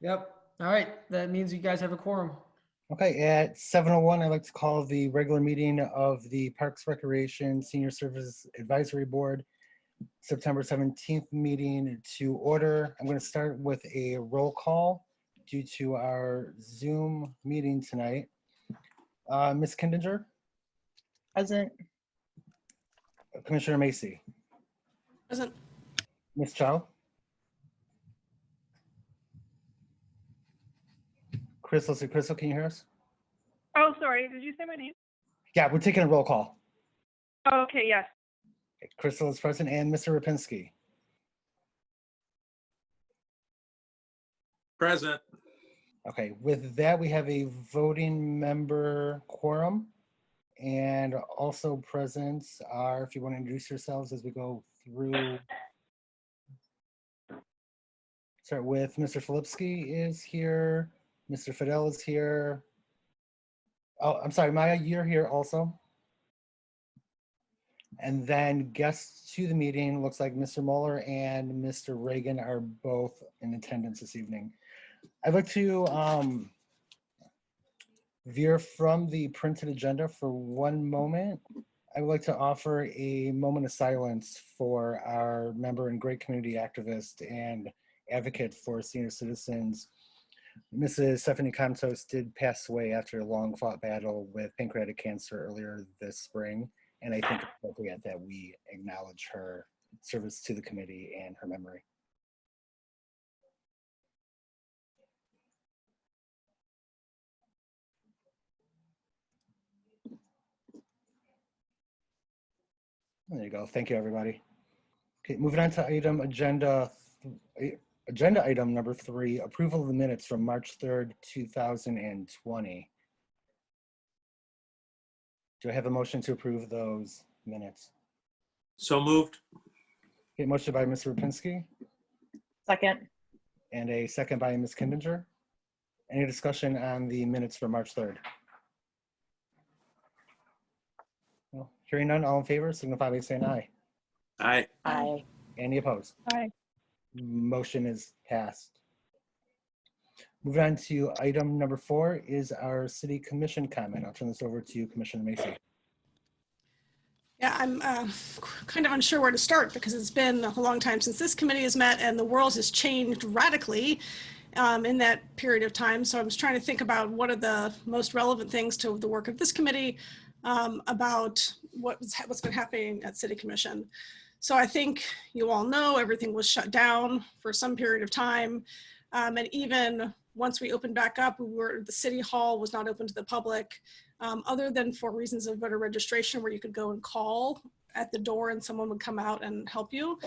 Yep. All right. That means you guys have a quorum. Okay, at 7:01, I'd like to call the regular meeting of the Parks Recreation Senior Services Advisory Board, September 17th meeting to order. I'm going to start with a roll call due to our Zoom meeting tonight. Ms. Kindinger? Present. Commissioner Macy? Present. Ms. Chow? Crystal, can you hear us? Oh, sorry. Did you say my name? Yeah, we're taking a roll call. Oh, okay, yes. Okay, Crystal is present, and Mr. Rapinski. Present. Okay, with that, we have a voting member quorum. And also present are, if you want to introduce yourselves as we go through. Start with Mr. Filipski is here. Mr. Fidel is here. Oh, I'm sorry, Maya, you're here also. And then guests to the meeting, looks like Mr. Mueller and Mr. Reagan are both in attendance this evening. I'd like to veer from the printed agenda for one moment. I would like to offer a moment of silence for our member and great community activist and advocate for senior citizens. Mrs. Stephanie Contos did pass away after a long fought battle with pancreatic cancer earlier this spring. And I think it's appropriate that we acknowledge her service to the committee and her memory. There you go. Thank you, everybody. Okay, moving on to agenda item number 3, approval of the minutes from March 3rd, 2020. Do I have a motion to approve those minutes? So moved. Okay, motion by Mr. Rapinski Second. and a second by Ms. Kindinger. Any discussion on the minutes for March 3rd? Well, hearing none, all in favor, signify by saying aye. Aye. Aye. Any opposed? Aye. Motion is passed. Moving on to item number 4 is our city commission comment. I'll turn this over to Commissioner Macy. Yeah, I'm kind of unsure where to start because it's been a long time since this committee has met and the world has changed radically in that period of time. So I was trying to think about what are the most relevant things to the work of this committee about what's been happening at City Commission. So I think you all know everything was shut down for some period of time. And even once we opened back up, the City Hall was not open to the public. Other than for reasons of voter registration where you could go and call at the door and someone would come out and help you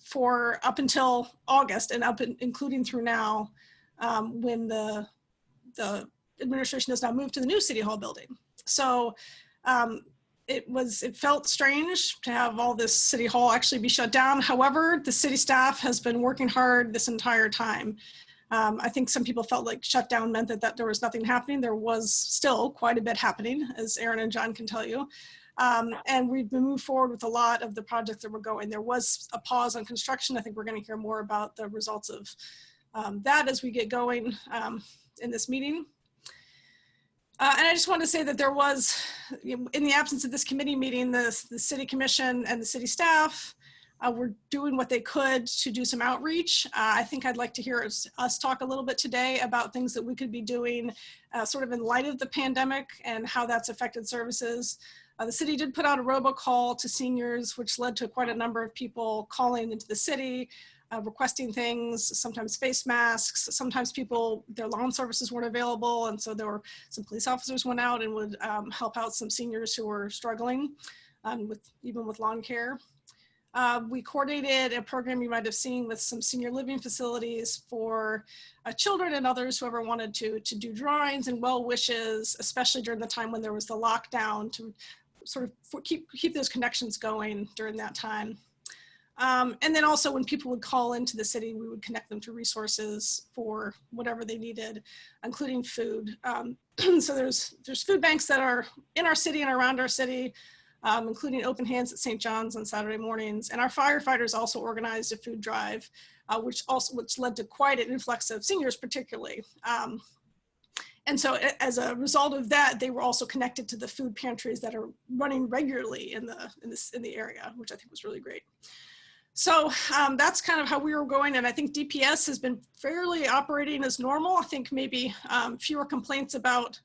for up until August and including through now when the administration has now moved to the new City Hall building. So it felt strange to have all this City Hall actually be shut down. However, the city staff has been working hard this entire time. I think some people felt like shutdown meant that there was nothing happening. There was still quite a bit happening, as Aaron and John can tell you. And we've moved forward with a lot of the projects that were going. There was a pause on construction. I think we're going to hear more about the results of that as we get going in this meeting. And I just want to say that there was, in the absence of this committee meeting, the city commission and the city staff were doing what they could to do some outreach. I think I'd like to hear us talk a little bit today about things that we could be doing sort of in light of the pandemic and how that's affected services. The city did put out a robocall to seniors, which led to quite a number of people calling into the city, requesting things, sometimes face masks, sometimes their lawn services weren't available. And so there were some police officers went out and would help out some seniors who were struggling even with lawn care. We coordinated a program you might have seen with some senior living facilities for children and others, whoever wanted to do drawings and well wishes, especially during the time when there was the lockdown, to sort of keep those connections going during that time. And then also when people would call into the city, we would connect them to resources for whatever they needed, including food. So there's food banks that are in our city and around our city. including open hands at St. John's on Saturday mornings. And our firefighters also organized a food drive, which led to quite an influx of seniors, particularly. And so as a result of that, they were also connected to the food pantries that are running regularly in the area, which I think was really great. So that's kind of how we were going. And I think DPS has been fairly operating as normal. I think maybe fewer complaints about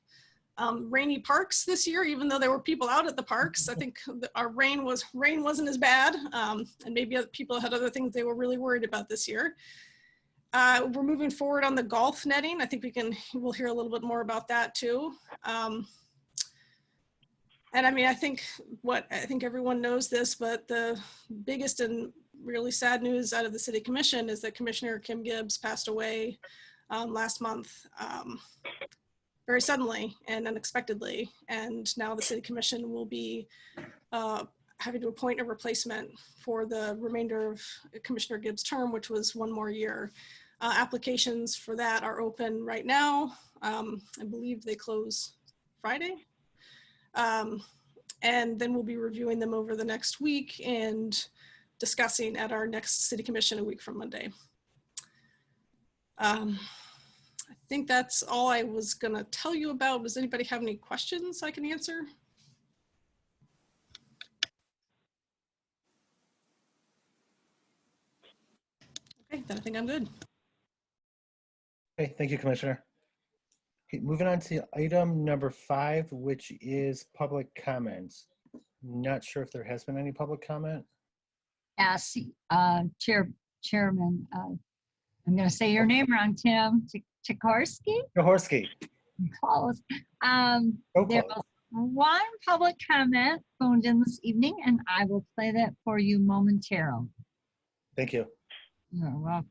rainy parks this year, even though there were people out at the parks. I think our rain wasn't as bad. And maybe other people had other things they were really worried about this year. We're moving forward on the golf netting. I think we'll hear a little bit more about that too. And I mean, I think everyone knows this, but the biggest and really sad news out of the City Commission is that Commissioner Kim Gibbs passed away last month, very suddenly and unexpectedly. And now the City Commission will be having to appoint a replacement for the remainder of Commissioner Gibbs' term, which was 1 more year. Applications for that are open right now. I believe they close Friday. And then we'll be reviewing them over the next week and discussing at our next City Commission a week from Monday. I think that's all I was gonna tell you about. Does anybody have any questions I can answer? Okay, then I think I'm good. Okay, thank you, Commissioner. Okay, moving on to item number 5, which is public comments. Not sure if there has been any public comment. Yes, Chairman, I'm going to say your name wrong, Tim Chikorsky. Jaworski. Close. So There close. was one public comment phoned in this evening, and I will play that for you momentarily. Thank you. You're welcome.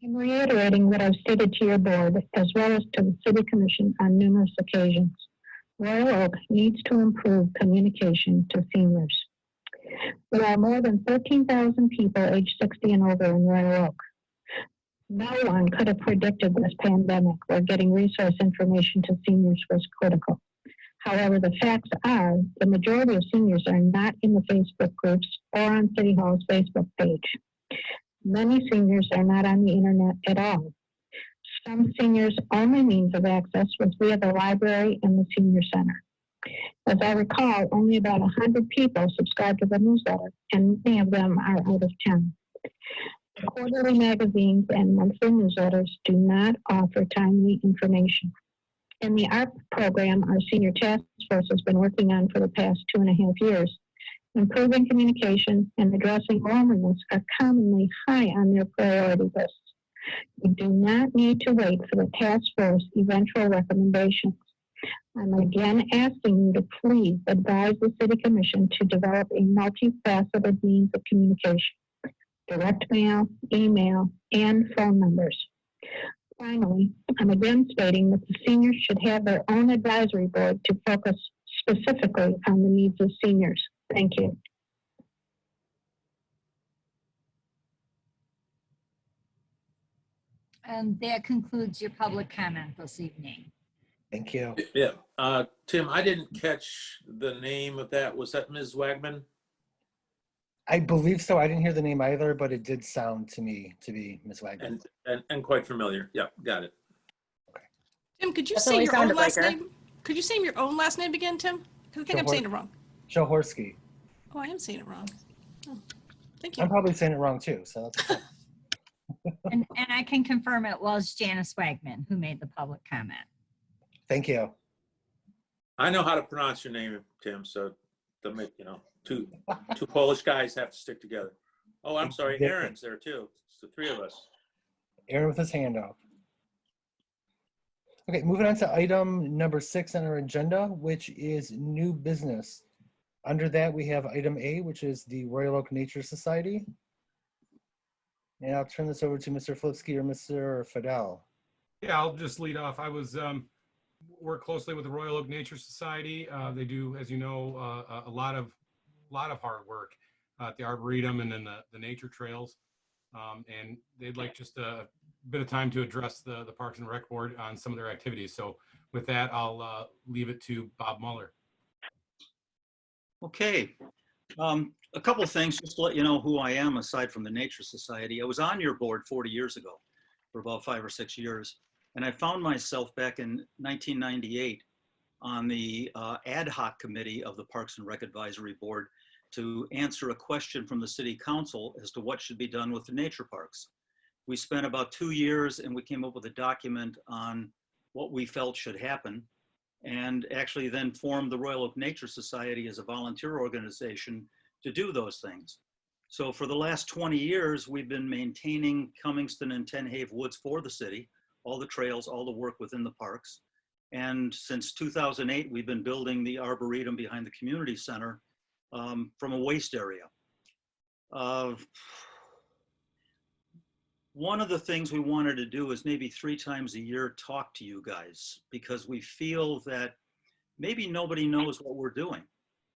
I'm reiterating what I've stated to your board, as well as to the City Commission on numerous occasions. Royal Oak needs to improve communication to seniors. There are more than 13,000 people aged 60 and over in Royal Oak. No one could have predicted this pandemic where getting resource information to seniors was critical. However, the facts are the majority of seniors are not in the Facebook groups or on City Hall's Facebook page. Many seniors are not on the internet at all. Some seniors' only means of access was via the library and the senior center. As I recall, only about 100 people subscribe to the newsletter, and many of them are out of town. The quarterly magazines and monthly newsletters do not offer timely information. In the ARP program, our senior task force has been working on for the past 2.5 years, improving communication and addressing loneliness are commonly high on their priority lists. You do not need to wait for the task force eventual recommendations. I'm again asking you to please advise the City Commission to develop a multifaceted means of communication: direct mail, email, and phone numbers. Finally, I'm again stating that the seniors should have their own advisory board to focus specifically on the needs of seniors. Thank you. And that concludes your public comment this evening. Thank you. Yeah. Tim, I didn't catch the name of that. Was that Ms. Wagman? I believe so. I didn't hear the name either, but it did sound to me to be Ms. Wagner. And quite familiar. Yeah, got it. Tim, could you That's say what we your own sounded last like her. name? Could you say your own last name again, Tim? Because I think I'm saying it wrong. Jaworski. Oh, I am saying it wrong. Oh, thank you. I'm probably saying it wrong too, so that's okay. And I can confirm it was Janice Wagman who made the public comment. Thank you. I know how to pronounce your name, Tim, so to make, two Polish guys have to stick together. Oh, I'm sorry, Aaron's there too. It's the 3 of us. Aaron with his hand up. Okay, moving on to item number 6 on our agenda, which is new business. Under that, we have item A, which is the Royal Oak Nature Society. And I'll turn this over to Mr. Flipsky or Mr. Fidel. Yeah, I'll just lead off. I was work closely with the Royal Oak Nature Society. They do, as you know, a lot of hard work at the Arboretum and then the nature trails. And they'd like just a bit of time to address the Parks and Rec Board on some of their activities. So with that, I'll leave it to Bob Mueller. Okay. A couple of things just to let you know who I am aside from the Nature Society. I was on your board 40 years ago for about 5 or 6 years. And I found myself back in 1998 on the ad hoc committee of the Parks and Rec Advisory Board to answer a question from the City Council as to what should be done with the nature parks. We spent about 2 years and we came up with a document on what we felt should happen, and actually then formed the Royal Oak Nature Society as a volunteer organization to do those things. So for the last 20 years, we've been maintaining Cummingston and Tenhave Woods for the city, all the trails, all the work within the parks. And since 2008, we've been building the Arboretum behind the community center from a waste area. One of the things we wanted to do is maybe 3 times a year talk to you guys, because we feel that maybe nobody knows what we're doing,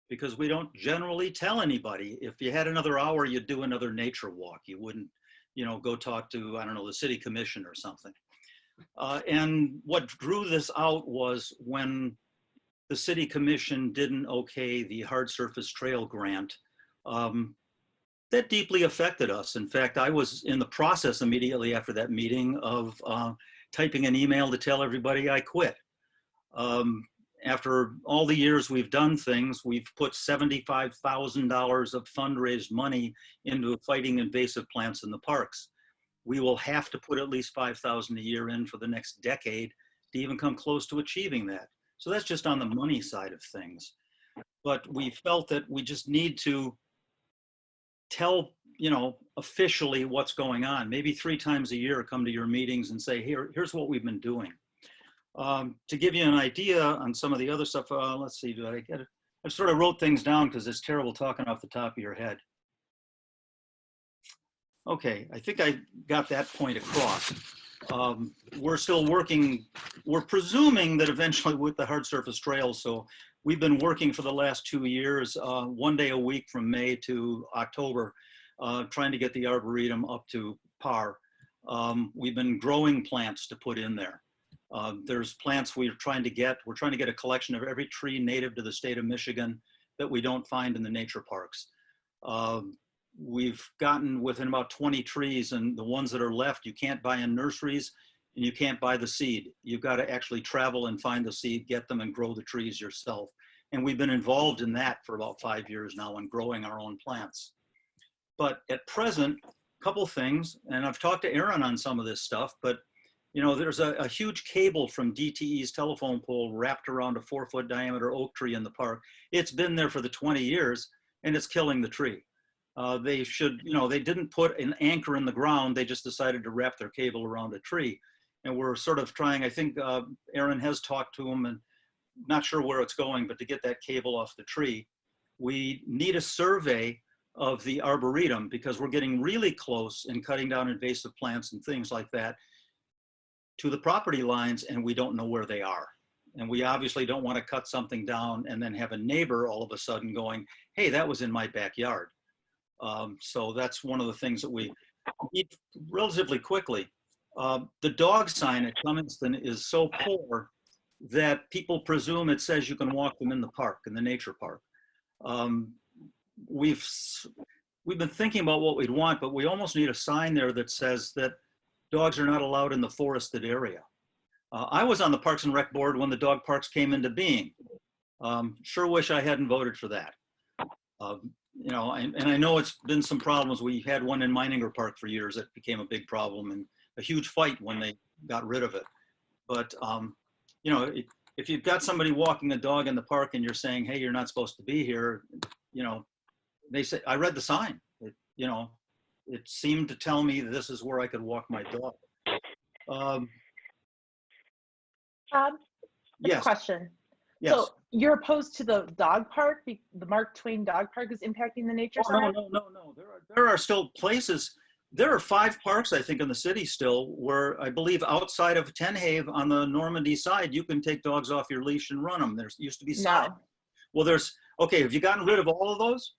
because we don't generally tell anybody. If you had another hour, you'd do another nature walk. You wouldn't, you know, go talk to, I don't know, the city commission or something. And what drew this out was when the city commission didn't okay the hard surface trail grant. That deeply affected us. In fact, I was in the process immediately after that meeting of typing an email to tell everybody I quit. After all the years we've done things, we've put $75,000 of fundraised money into fighting invasive plants in the parks. We will have to put at least $5,000 a year in for the next decade to even come close to achieving that. So that's just on the money side of things. But we felt that we just need to tell, you know, officially what's going on. Maybe 3 times a year, come to your meetings and say, here's what we've been doing. To give you an idea on some of the other stuff, let's see, did I get it? I sort of wrote things down because it's terrible talking off the top of your head. Okay, I think I got that point across. We're still working, we're presuming that eventually with the hard surface trails, so we've been working for the last 2 years, 1 day a week from May to October, trying to get the Arboretum up to par. We've been growing plants to put in there. There's plants we're trying to get a collection of every tree native to the state of Michigan that we don't find in the nature parks. We've gotten within about 20 trees, and the ones that are left, you can't buy in nurseries and you can't buy the seed. You've got to actually travel and find the seed, get them and grow the trees yourself. And we've been involved in that for about 5 years now and growing our own plants. But at present, a couple things, and I've talked to Aaron on some of this stuff, but you know, there's a huge cable from DTE's telephone pole wrapped around a 4-foot diameter oak tree in the park. It's been there for the 20 years and it's killing the tree. They should, you know, they didn't put an anchor in the ground. They just decided to wrap their cable around a tree. And we're sort of trying, I think Aaron has talked to him and not sure where it's going, but to get that cable off the tree, we need a survey of the Arboretum because we're getting really close in cutting down invasive plants and things like that to the property lines, and we don't know where they are. And we obviously don't want to cut something down and then have a neighbor all of a sudden going, hey, that was in my backyard. So that's one of the things that we need relatively quickly. The dog sign at Cummingston is so poor that people presume it says you can walk them in the park, in the nature park. We've been thinking about what we'd want, but we almost need a sign there that says that dogs are not allowed in the forested area. I was on the Parks and Rec board when the dog parks came into being. Sure wish I hadn't voted for that. You know, and I know it's been some problems. We had one in Meininger Park for years that became a big problem and a huge fight when they got rid of it. But, you know, if you've got somebody walking a dog in the park and you're saying, hey, you're not supposed to be here, you know, they say, I read the sign, you know, it seemed to tell me this is where I could walk my dog. Todd, yes. Question. Yes. So you're opposed to the dog park? The Mark Twain dog park is impacting the nature center? No. There are still places. There are 5 parks, I think, in the city still where I believe outside of Tenhave on the Normandy side, you can take dogs off your leash and run them. There used to be signs. No. Well, okay, have you gotten rid of all of those?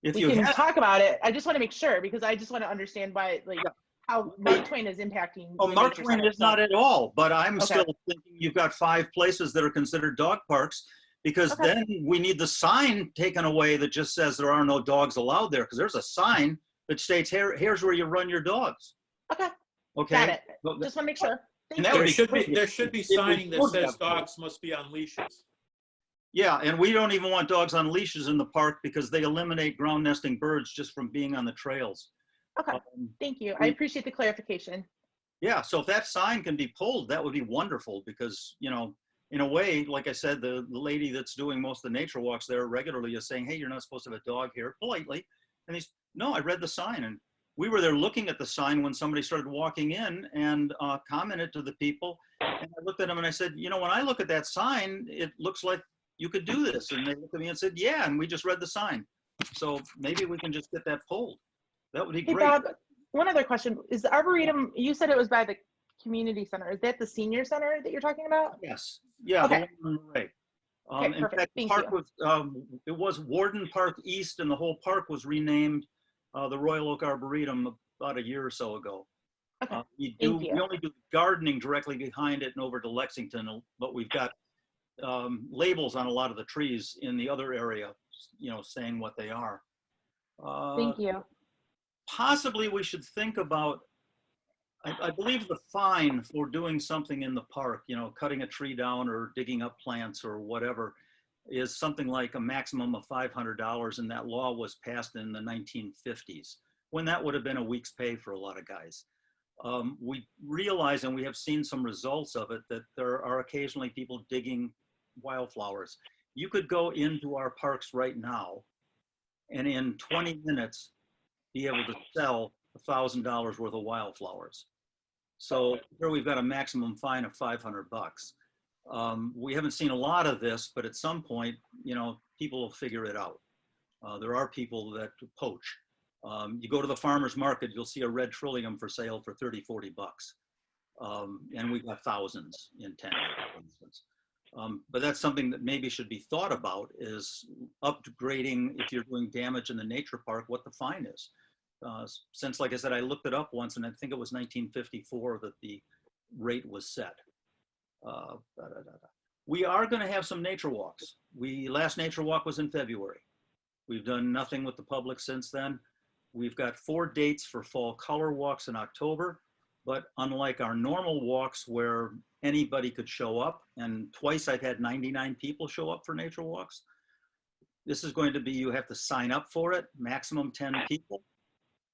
If we you can have, talk about it. I just want to make sure because I just want to understand why, like, how Mark Twain is impacting. oh, your Mark nature Twain center. is not at all, but I'm Okay. still thinking you've got 5 places that are considered dog parks, because Okay. then we need the sign taken away that just says there are no dogs allowed there, because there's a sign that states here's where you run your dogs. Okay. Okay. Got it. Well, Just want to make sure. and Thank that you. would be There should be if we signing that could says have- dogs must be on leashes. Yeah, and we don't even want dogs on leashes in the park because they eliminate ground nesting birds just from being on the trails. Okay. Thank you. I appreciate the clarification. Yeah, so if that sign can be pulled, that would be wonderful because, you know, in a way, like I said, the lady that's doing most of the nature walks there regularly is saying, hey, you're not supposed to have a dog here, politely. And he's, no, I read the sign. And we were there looking at the sign when somebody started walking in and commented to the people. And I looked at them and I said, you know, when I look at that sign, it looks like you could do this. And they looked at me and said, yeah, and we just read the sign. So maybe we can just get that pulled. That would be Hey, great. Bob, one other question. Is the Arboretum, you said it was by the community center. Is that the senior center that you're talking about? Yes, yeah, Okay. the one on the right. Okay, In perfect. fact, the Thank park you. was, it was Warden Park East, and the whole park was renamed the Royal Oak Arboretum about a year or so ago. Okay. We Thank you. only do gardening directly behind it and over to Lexington, but we've got labels on a lot of the trees in the other area, you know, saying what they are. Thank you. Possibly we should think about, I believe the fine for doing something in the park, you know, cutting a tree down or digging up plants or whatever, is something like a maximum of $500, and that law was passed in the 1950s, when that would have been a week's pay for a lot of guys. We realize, and we have seen some results of it, that there are occasionally people digging wildflowers. You could go into our parks right now and in 20 minutes be able to sell $1,000 worth of wildflowers. So here we've got a maximum fine of $500. We haven't seen a lot of this, but at some point, you know, people will figure it out. There are people that poach. You go to the farmer's market, you'll see a red trillium for sale for 30, 40 bucks. And we've got thousands in 10 years, for instance. But that's something that maybe should be thought about, is upgrading, if you're doing damage in the nature park, what the fine is. Since, like I said, I looked it up once, and I think it was 1954 that the rate was set. We are going to have some nature walks. Last nature walk was in February. We've done nothing with the public since then. We've got 4 dates for fall color walks in October, but unlike our normal walks where anybody could show up, and twice I've had 99 people show up for nature walks, this is going to be, you have to sign up for it, maximum 10 people.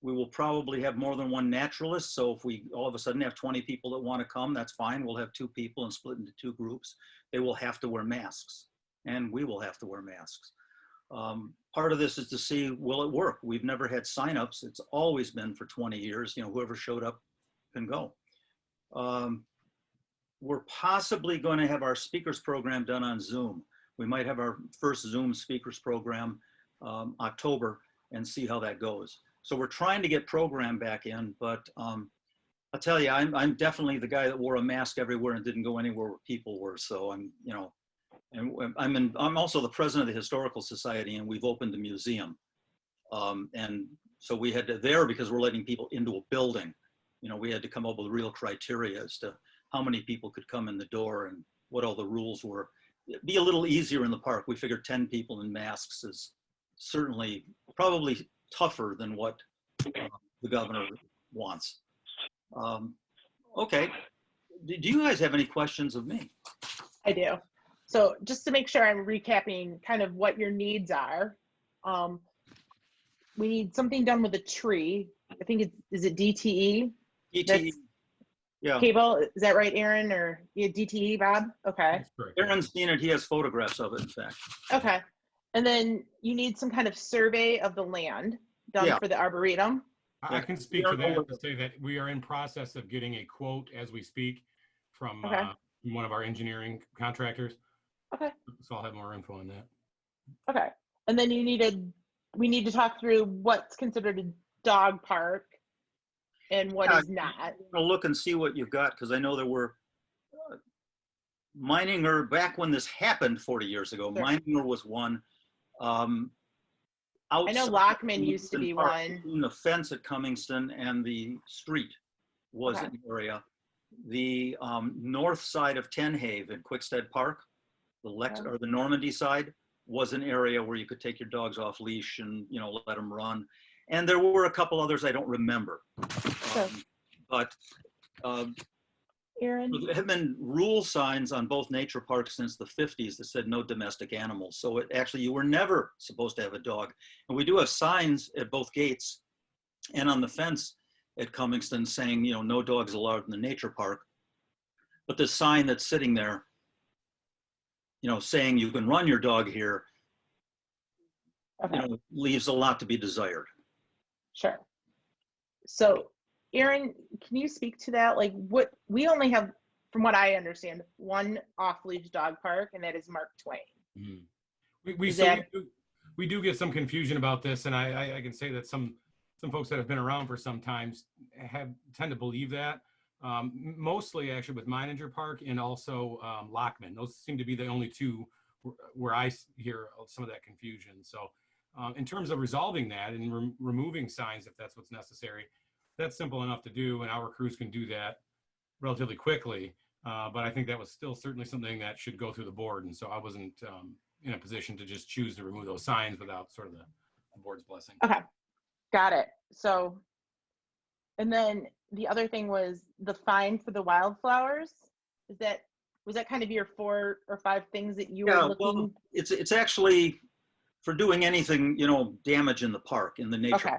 We will probably have more than one naturalist. So if we all of a sudden have 20 people that want to come, that's fine. We'll have 2 people and split into 2 groups. They will have to wear masks, and we will have to wear masks. Part of this is to see, will it work? We've never had signups. It's always been for 20 years, you know, whoever showed up can go. We're possibly going to have our speakers program done on Zoom. We might have our first Zoom speakers program October and see how that goes. So we're trying to get program back in, but I'll tell you, I'm definitely the guy that wore a mask everywhere and didn't go anywhere where people were. So I'm, you know, and I'm also the president of the Historical Society, and we've opened a museum. And so we had to there, because we're letting people into a building, you know, we had to come up with real criteria as to how many people could come in the door and what all the rules were. It'd be a little easier in the park. We figured 10 people in masks is certainly probably tougher than what the governor wants. Okay, do you guys have any questions of me? I do. So just to make sure I'm recapping kind of what your needs are, we need something done with a tree. I think is it DTE? DTE, yeah. Cable, is that right, Aaron? Or yeah, DTE, Bob? Okay. Aaron's seen it. He has photographs of it, in fact. Okay. And then you need some kind of survey of the land done for the Arboretum. I can speak to that to say that we are in process of getting a quote as we speak from one of our engineering contractors. Okay. So I'll have more info on that. Okay. And then we need to talk through what's considered a dog park and what is not. I'll look and see what you've got, because I know there were Meininger, back when this happened 40 years ago, Meininger was one. I know outside Lockman of used to be Park, one. between the fence at Cummingston and the street was Okay. an area. The north side of Tenhaven, Quickstead Park, or the Normandy side, was an area where you could take your dogs off leash and, you know, let them run. And there were a couple others I don't remember. But Aaron? there have been rule signs on both nature parks since the 50s that said no domestic animals. So it actually, you were never supposed to have a dog. And we do have signs at both gates and on the fence at Cummingston saying, you know, no dogs allowed in the nature park. But the sign that's sitting there, you know, saying you can run your dog here, Okay. you know, leaves a lot to be desired. Sure. So, Aaron, can you speak to that? Like, what we only have, from what I understand, one off-leash dog park, and that is Mark Twain. Mm-hmm. We do get some confusion about this, and I can say that some folks that have been around for some times tend to believe that. Mostly actually with Meininger Park and also Lockman. Those seem to be the only two where I hear some of that confusion. So in terms of resolving that and removing signs, if that's what's necessary, that's simple enough to do, and our crews can do that relatively quickly. But I think that was still certainly something that should go through the board. And so I wasn't in a position to just choose to remove those signs without sort of the board's blessing. Okay, got it. So, and then the other thing was the fine for the wildflowers. Was that kind of your 4 or 5 things that you were looking? Well, it's actually for doing anything, you know, damage in the park, in the nature. Okay,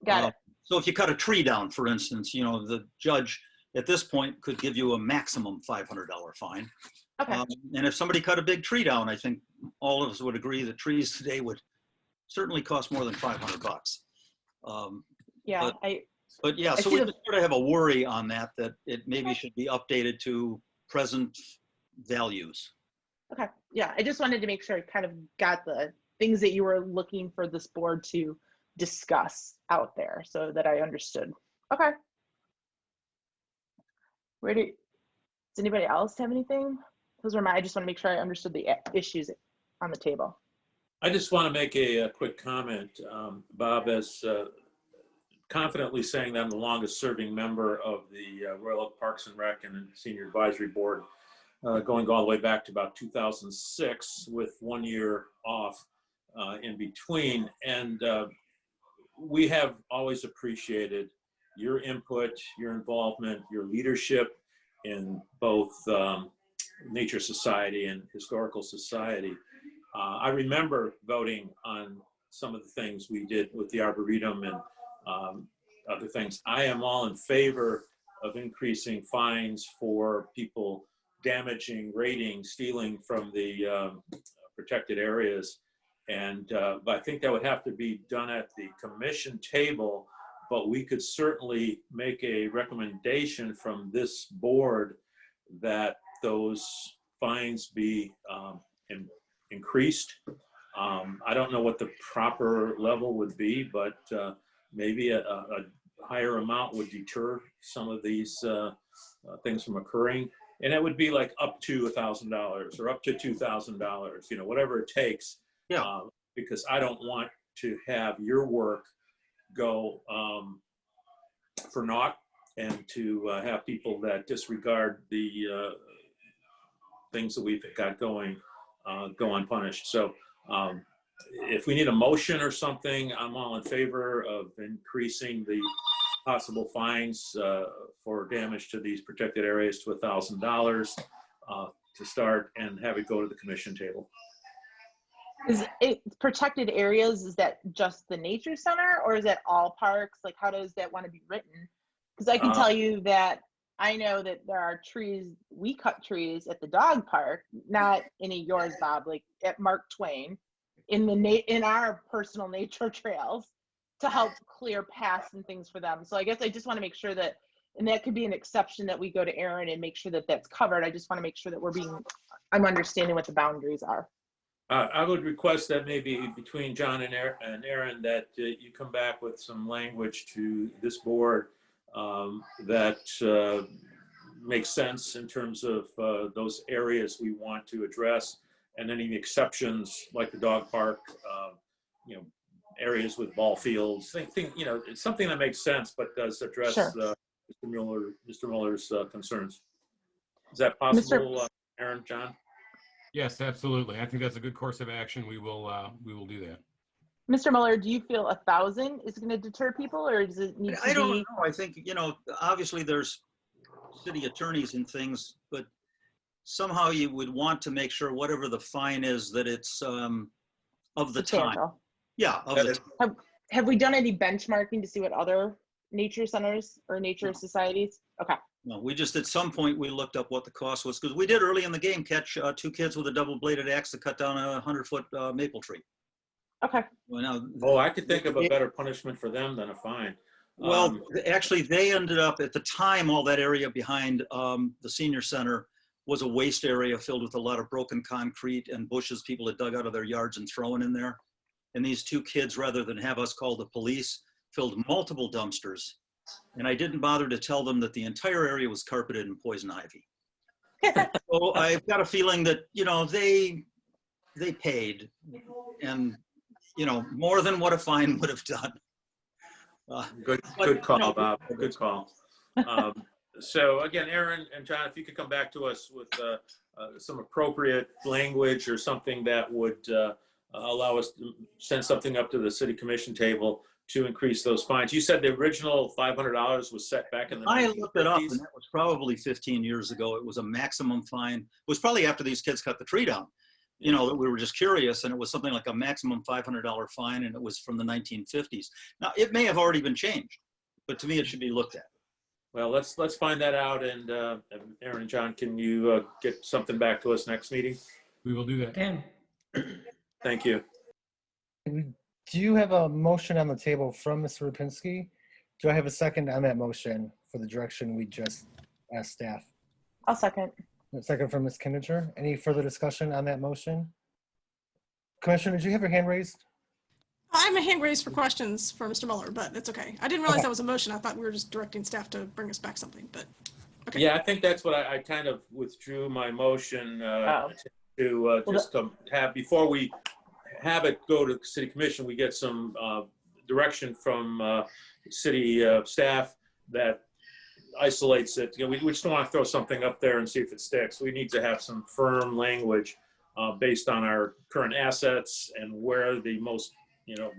got it. So if you cut a tree down, for instance, you know, the judge at this point could give you a maximum $500 fine. Okay. And if somebody cut a big tree down, I think all of us would agree that trees today would certainly cost more than $500. Yeah, But yeah, so we just sort of have a worry on that it maybe should be updated to present values. Okay, yeah, I just wanted to make sure I kind of got the things that you were looking for this board to discuss out there so that I understood. Okay. Does anybody else have anything? Those were I just want to make sure I understood the issues on the table. I just want to make a quick comment. Bob, as confidently saying that I'm the longest serving member of the Royal Oak Parks and Rec and Senior Advisory Board, going all the way back to about 2006 with 1 year off in between. And we have always appreciated your input, your involvement, your leadership in both Nature Society and Historical Society. I remember voting on some of the things we did with the Arboretum and other things. I am all in favor of increasing fines for people damaging, raiding, stealing from the protected areas. And but I think that would have to be done at the commission table, but we could certainly make a recommendation from this board that those fines be increased. I don't know what the proper level would be, but maybe a higher amount would deter some of these things from occurring. And it would be like up to $1,000 or up to $2,000, you know, whatever it takes. Yeah. Because I don't want to have your work go for naught and to have people that disregard the things that we've got going go unpunished. So if we need a motion or something, I'm all in favor of increasing the possible fines for damage to these protected areas to $1,000 to start and have it go to the commission table. Is it protected areas? Is that just the nature center, or is that all parks? Like, how does that want to be written? Because I can tell you that I know that there are trees, we cut trees at the dog park, not any of yours, Bob, like at Mark Twain, in our personal nature trails to help clear paths and things for them. So I guess I just want to make sure that, and that could be an exception that we go to Aaron and make sure that that's covered. I just want to make sure that I'm understanding what the boundaries are. I would request that maybe between John and Aaron that you come back with some language to this board that makes sense in terms of those areas we want to address, and any exceptions like the dog park, you know, areas with ball fields. You know, it's something that makes sense, but does address Sure. Mr. Muller's concerns. Is that possible, Aaron, John? Yes, absolutely. I think that's a good course of action. We will do that. Mr. Muller, do you feel 1,000 is going to deter people, or does it need to be? I don't know. I think, you know, obviously there's city attorneys and things, but somehow you would want to make sure whatever the fine is, that it's of the time. Substantial? Yeah, of the time. Have we done any benchmarking to see what other nature centers or nature societies? Okay. No, we just, at some point, we looked up what the cost was, because we did early in the game catch 2 kids with a double-bladed axe to cut down a 100-foot maple tree. Okay. Well, now, Oh, I could think of a better punishment for them than a fine. well, actually, they ended up, at the time, all that area behind the senior center was a waste area filled with a lot of broken concrete and bushes people had dug out of their yards and thrown in there. And these 2 kids, rather than have us call the police, filled multiple dumpsters. And I didn't bother to tell them that the entire area was carpeted in poison ivy. So I've got a feeling that, you know, they paid, and, you know, more than what a fine would have done. Good call, Bob. Good call. So again, Aaron and John, if you could come back to us with some appropriate language or something that would allow us to send something up to the city commission table to increase those fines. You said the original $500 was set back in the 1950s. I looked it up, and that was probably 15 years ago. It was a maximum fine. It was probably after these kids cut the tree down. You know, that we were just curious, and it was something like a maximum $500 fine, and it was from the 1950s. Now, it may have already been changed, but to me, it should be looked at. Well, let's find that out, and Aaron and John, can you get something back to us next meeting? We will do that. Dan, Thank you. Do you have a motion on the table from Mr. Rapinski? Do I have a second on that motion for the direction we just asked staff? I'll second. A second from Ms. Kinninger. Any further discussion on that motion? Commissioner, did you have your hand raised? I'm a hand raised for questions for Mr. Muller, but it's okay. I didn't realize that was a motion. I thought we were just directing staff to bring us back something, but okay. Yeah, I think that's what I kind of withdrew my motion to just have, before we have it go to city commission, we get some direction from city staff that isolates it. You know, we just don't want to throw something up there and see if it sticks. We need to have some firm language based on our current assets and where the most, you know,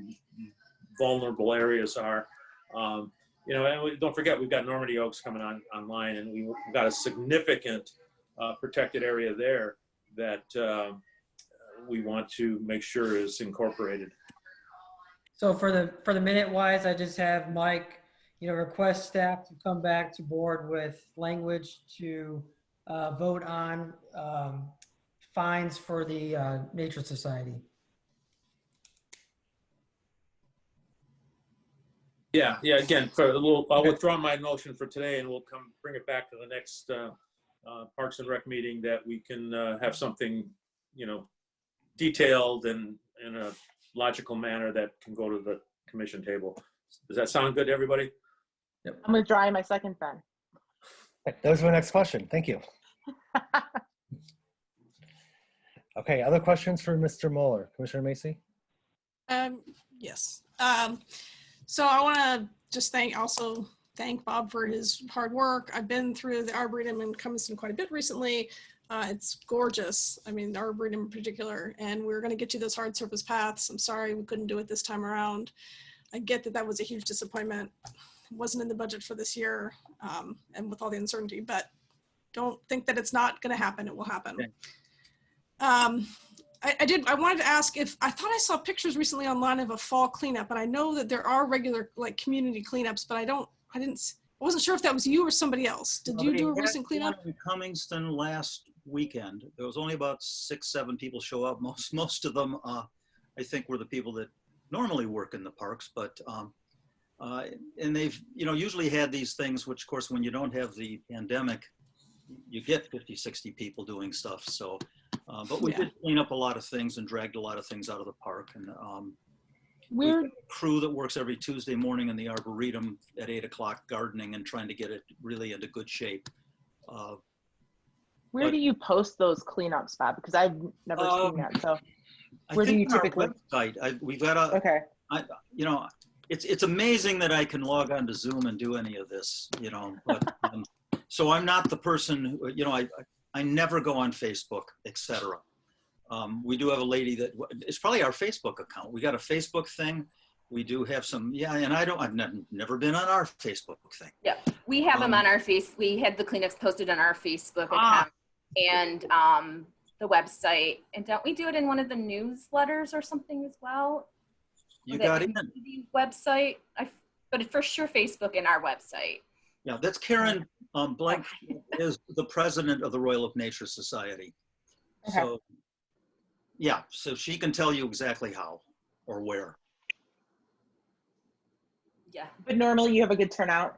vulnerable areas are. You know, and don't forget, we've got Normandy Oaks coming online, and we've got a significant protected area there that we want to make sure is incorporated. so for the minute wise, I just have Mike, you know, request staff to come back to board with language to vote on fines for the Nature Society. Yeah. Again, I'll withdraw my motion for today, and we'll bring it back to the next Parks and Rec meeting, that we can have something, you know, detailed and in a logical manner that can go to the commission table. Does that sound good to everybody? Yep. I'm withdrawing my second then. That was my next question. Thank you. Okay, other questions for Mr. Muller? Commissioner Macy? Yes. So I want to just thank Bob for his hard work. I've been through the Arboretum in Cummingston quite a bit recently. It's gorgeous. I mean, the Arboretum in particular, and we're going to get you those hard surface paths. I'm sorry we couldn't do it this time around. I get that was a huge disappointment. It wasn't in the budget for this year, and with all the uncertainty, but don't think that it's not going to happen. It will happen. Okay. I wanted to ask I thought I saw pictures recently online of a fall cleanup, and I know that there are regular like community cleanups, but I wasn't sure if that was you or somebody else. Did you do a recent cleanup? In Cummingston last weekend, there was only about 6-7 people show up. Most of them, I think, were the people that normally work in the parks, but and they've, you know, usually had these things, which of course, when you don't have the pandemic, you get 50, 60 people doing stuff. So, but we did clean up a lot of things and dragged a lot of things out of the park. And we've got a crew that works every Tuesday morning in the Arboretum at 8 o'clock gardening and trying to get it really into good shape. Where do you post those cleanups, Bob? Because I've never seen that. So where do you typically? Website. We've got a you know, it's amazing that I can log on to Zoom and do any of this, you know, but so I'm not the person who, you know, I never go on Facebook, etc. We do have a lady that, it's probably our Facebook account. We got a Facebook thing. We do have some, yeah, and I've never been on our Facebook thing. Yeah, we have them on our we had the cleanups posted on our Facebook account and the website. And don't we do it in one of the newsletters or something as well? You got it. Website, but for sure Facebook and our website. Yeah, that's Karen Blank is the president of the Royal Oak Nature Society. Okay. So yeah, so she can tell you exactly how or where. Yeah. But normally you have a good turnout.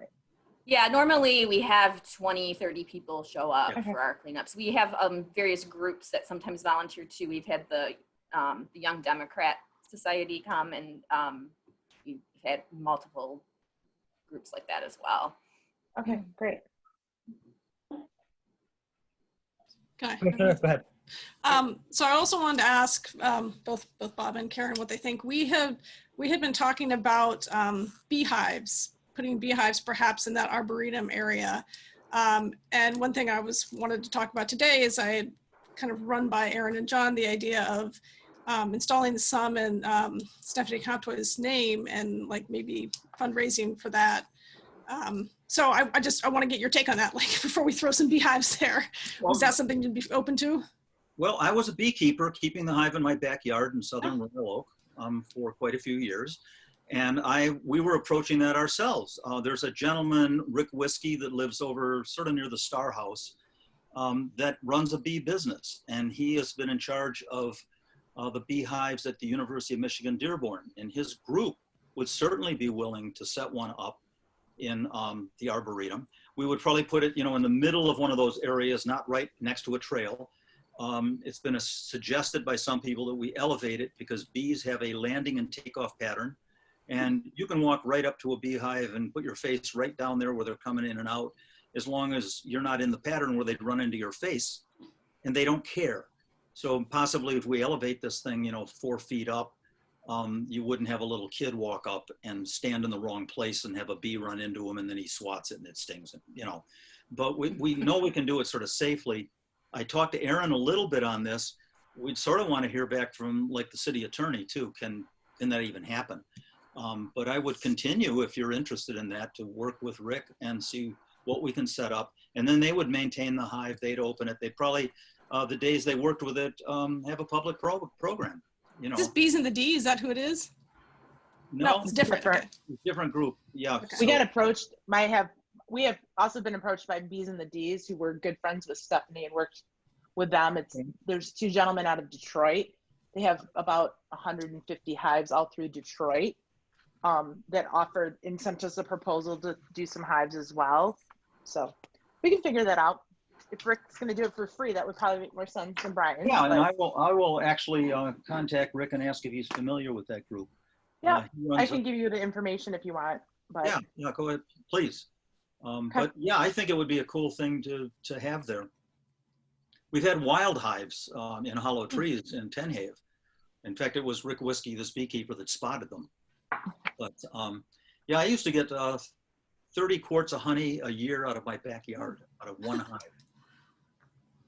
Yeah, normally we have 20, 30 people show up for our cleanups. We have various groups that sometimes volunteer too. We've had the Young Democrat Society come, and we've had multiple groups like that as well. Okay, great. Okay. Go ahead. So I also wanted to ask both Bob and Karen what they think. We had been talking about beehives, putting beehives perhaps in that arboretum area. And one thing I wanted to talk about today is I had kind of run by Aaron and John the idea of installing some in Stephanie Contoy's name and like maybe fundraising for that. So I want to get your take on that, like before we throw some beehives there. Well, Was that something you'd be open to? Well, I was a beekeeper keeping the hive in my backyard in southern Royal Oak for quite a few years. And we were approaching that ourselves. There's a gentleman, Rick Whiskey, that lives over sort of near the Star House that runs a bee business. And he has been in charge of the beehives at the University of Michigan Dearborn. And his group would certainly be willing to set one up in the Arboretum. We would probably put it, you know, in the middle of one of those areas, not right next to a trail. It's been suggested by some people that we elevate it because bees have a landing and takeoff pattern. And you can walk right up to a beehive and put your face right down there where they're coming in and out, as long as you're not in the pattern where they'd run into your face, and they don't care. So possibly if we elevate this thing, you know, 4 feet up, you wouldn't have a little kid walk up and stand in the wrong place and have a bee run into him and then he swats it and it stings him, you know. But we know we can do it sort of safely. I talked to Aaron a little bit on this. We'd sort of want to hear back from like the city attorney too. Can that even happen? But I would continue, if you're interested in that, to work with Rick and see what we can set up. And then they would maintain the hive, they'd open it. They'd probably, the days they worked with it, have a public program, you know. Is this Bees and the D? Is that who it is? No, it's different. Okay. Different group, yeah. Okay. We got approached, we have also been approached by Bees and the D's who were good friends with Stephanie and worked with them. There's 2 gentlemen out of Detroit. They have about 150 hives all through Detroit that offered, and sent us a proposal to do some hives as well. So we can figure that out. If Rick's going to do it for free, that would probably make more sense than Brian. Yeah, and I will actually contact Rick and ask if he's familiar with that group. Yeah, I can give you the information if you want. But yeah, go ahead, please. But yeah, I think it would be a cool thing to have there. We've had wild hives in hollow trees in Tenhave. In fact, it was Rick Whiskey, this beekeeper, that spotted them. But yeah, I used to get 30 quarts of honey a year out of my backyard, out of one hive.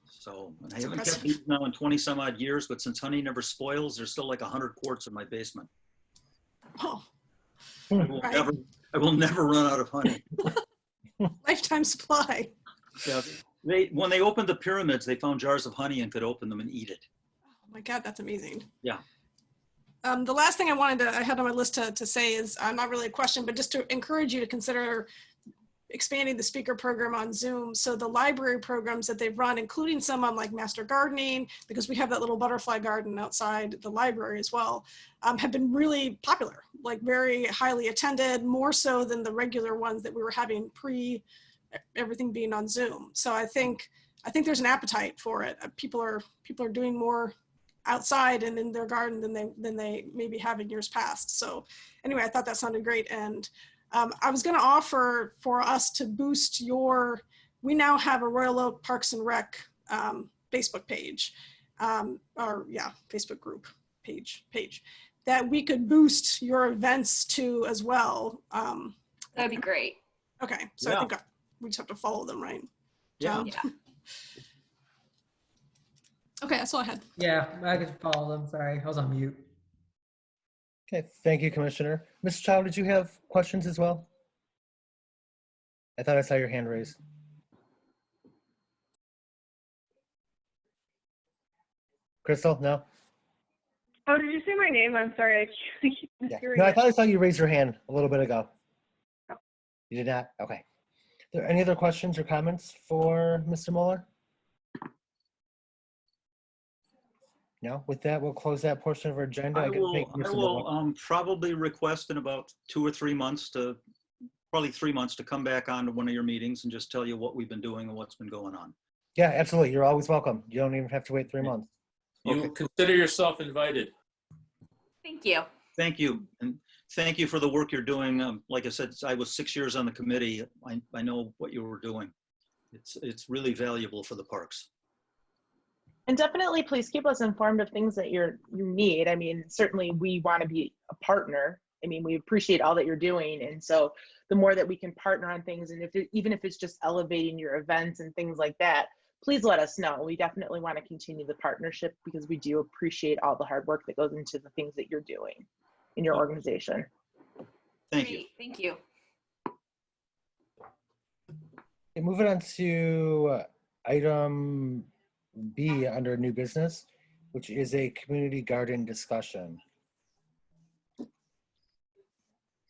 So I haven't kept bees now in 20 some odd years, but since honey never spoils, there's still like 100 quarts in my basement. Oh, I will never run out of honey. Lifetime supply. Yeah, when they opened the pyramids, they found jars of honey and could open them and eat it. Oh my God, that's amazing. Yeah. The last thing I had on my list to say is not really a question, but just to encourage you to consider expanding the speaker program on Zoom. So the library programs that they've run, including some on like master gardening, because we have that little butterfly garden outside the library as well, have been really popular, like very highly attended, more so than the regular ones that we were having pre everything being on Zoom. So I think there's an appetite for it. People are doing more outside and in their garden than they maybe have in years past. So anyway, I thought that sounded great. And I was going to offer for us to boost we now have a Royal Oak Parks and Rec Facebook page, Facebook group page. that we could boost your events to as well. That'd be great. Okay, so Yeah. I think we just have to follow them, right? Yeah. Tom? Yeah. Okay, that's all I had. Yeah, I could follow them. Sorry, I was on mute. Okay, thank you, Commissioner. Ms. Chow, did you have questions as well? I thought I saw your hand raised. Crystal, no? Oh, did you say my name? I'm sorry. I keep Yeah. hearing No, I it. thought I saw you raise your hand a little bit ago. Oh. You did not? Okay. Are there any other questions or comments for Mr. Mueller? No? With that, we'll close that portion of our agenda. I can will, thank I Mr. Mueller. will probably request in about 2 or 3 months to, probably 3 months, to come back on to one of your meetings and just tell you what we've been doing and what's been going on. Yeah, absolutely. You're always welcome. You don't even have to wait 3 months. You Okay. consider yourself invited. Thank you. Thank you. And thank you for the work you're doing. Like I said, I was 6 years on the committee. I know what you were doing. It's really valuable for the parks. And definitely please keep us informed of things that you need. I mean, certainly we want to be a partner. I mean, we appreciate all that you're doing. And so the more that we can partner on things, and even if it's just elevating your events and things like that, please let us know. We definitely want to continue the partnership because we do appreciate all the hard work that goes into the things that you're doing in your organization. Thank you. Great. Thank you. Okay, moving on to item B under new business, which is a community garden discussion.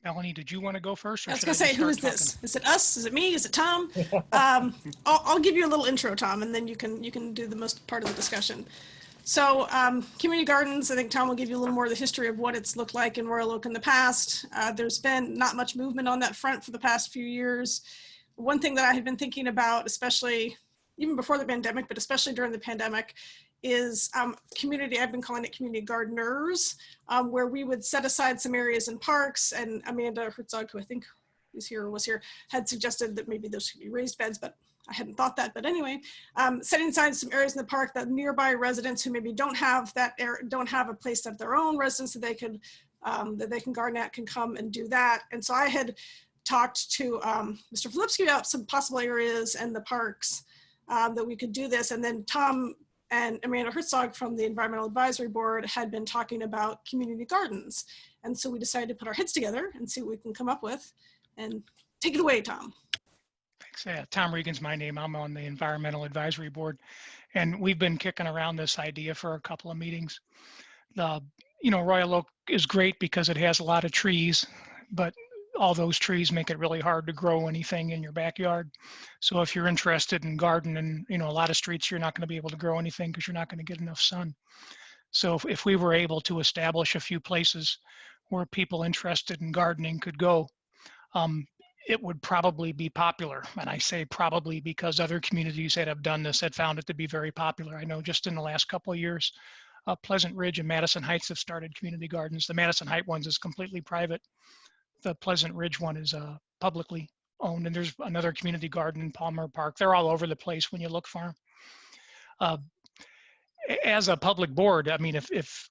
Melanie, did you want to go first? I was should gonna just say, who is start this? talking? Is it us? Is it me? Is it Tom? I'll give you a little intro, Tom, and then you can do the most part of the discussion. So community gardens, I think Tom will give you a little more of the history of what it's looked like in Royal Oak in the past. There's been not much movement on that front for the past few years. One thing that I had been thinking about, especially even before the pandemic, but especially during the pandemic, is community, I've been calling it community gardeners, where we would set aside some areas in parks, and Amanda Herzog, who I think was here, had suggested that maybe those should be raised beds, but I hadn't thought that. But anyway, setting aside some areas in the park that nearby residents who maybe don't have a place of their own residence that they can garden at can come and do that. And so I had talked to Mr. Filipski about some possible areas and the parks that we could do this. And then Tom and Amanda Herzog from the Environmental Advisory Board had been talking about community gardens. And so we decided to put our heads together and see what we can come up with. And take it away, Tom. Thanks. Yeah, Tom Regan's my name. I'm on the Environmental Advisory Board. And we've been kicking around this idea for a couple of meetings. Royal Oak is great because it has a lot of trees, but all those trees make it really hard to grow anything in your backyard. So if you're interested in gardening, a lot of streets, you're not going to be able to grow anything because you're not going to get enough sun. So if we were able to establish a few places where people interested in gardening could go, it would probably be popular. And I say probably because other communities that have done this had found it to be very popular. I know just in the last couple of years, Pleasant Ridge and Madison Heights have started community gardens. The Madison Heights ones is completely private. The Pleasant Ridge one is publicly owned, and there's another community garden in Palmer Park. They're all over the place when you look for them. As a public board, I mean, if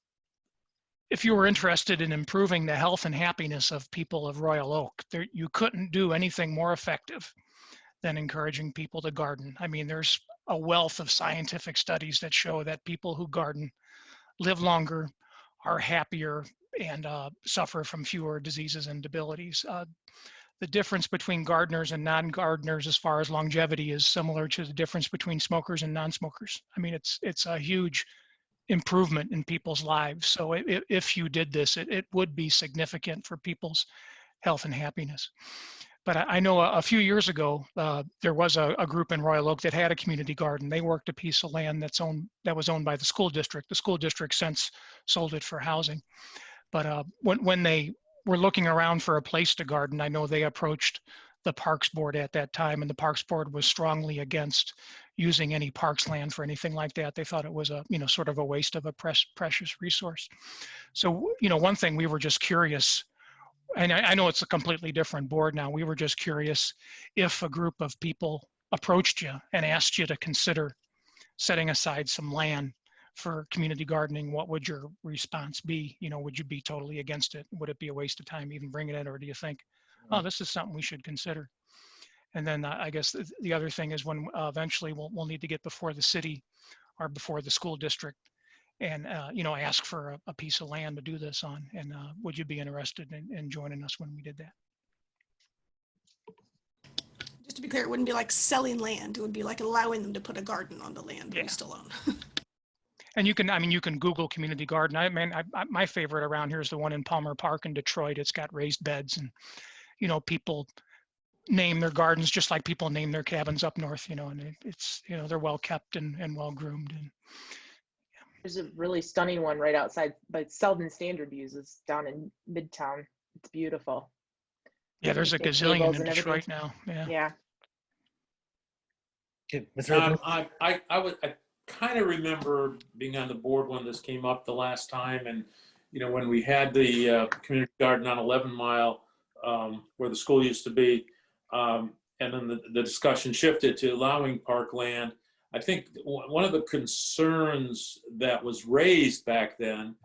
you were interested in improving the health and happiness of people of Royal Oak, you couldn't do anything more effective than encouraging people to garden. I mean, there's a wealth of scientific studies that show that people who garden live longer, are happier, and suffer from fewer diseases and debilities. The difference between gardeners and non-gardeners as far as longevity is similar to the difference between smokers and non-smokers. I mean, it's a huge improvement in people's lives. So if you did this, it would be significant for people's health and happiness. But I know a few years ago, there was a group in Royal Oak that had a community garden. They worked a piece of land that was owned by the school district. The school district since sold it for housing. But when they were looking around for a place to garden, I know they approached the Parks Board at that time, and the Parks Board was strongly against using any parks land for anything like that. They thought it was sort of a waste of a precious resource. So, one thing we were just curious, and I know it's a completely different board now. We were just curious if a group of people approached you and asked you to consider setting aside some land for community gardening, what would your response be? You know, would you be totally against it? Would it be a waste of time even bringing it? Or do you think, oh, this is something we should consider? And then I guess the other thing is when eventually we'll need to get before the city or before the school district and, you know, ask for a piece of land to do this on. And would you be interested in joining us when we did that? Just to be clear, it wouldn't be like selling land. It would be like allowing them to put a garden on the land Yeah. we still own. And you can, I mean, you can Google community garden. I mean, my favorite around here is the one in Palmer Park in Detroit. It's got raised beds and, you know, people name their gardens just like people name their cabins up north, you know, and it's, you know, they're well kept and well groomed. And There's a really stunning one right outside, but Selden Standard uses down in Midtown. It's beautiful. yeah, there's a They have gazillion tables in and Detroit everything. now. Yeah. Yeah. Okay, Mr. Evans? I kind of remember being on the board when this came up the last time, and you know, when we had the community garden on 11 Mile, where the school used to be, and then the discussion shifted to allowing parkland. I think one of the concerns that was raised back then,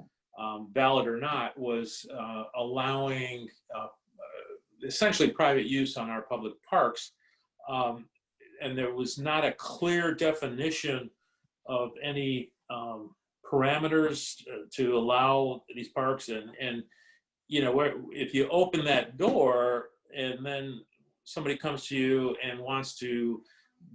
valid or not, was allowing essentially private use on our public parks. And there was not a clear definition of any parameters to allow these parks. And you know, if you open that door and then somebody comes to you and wants to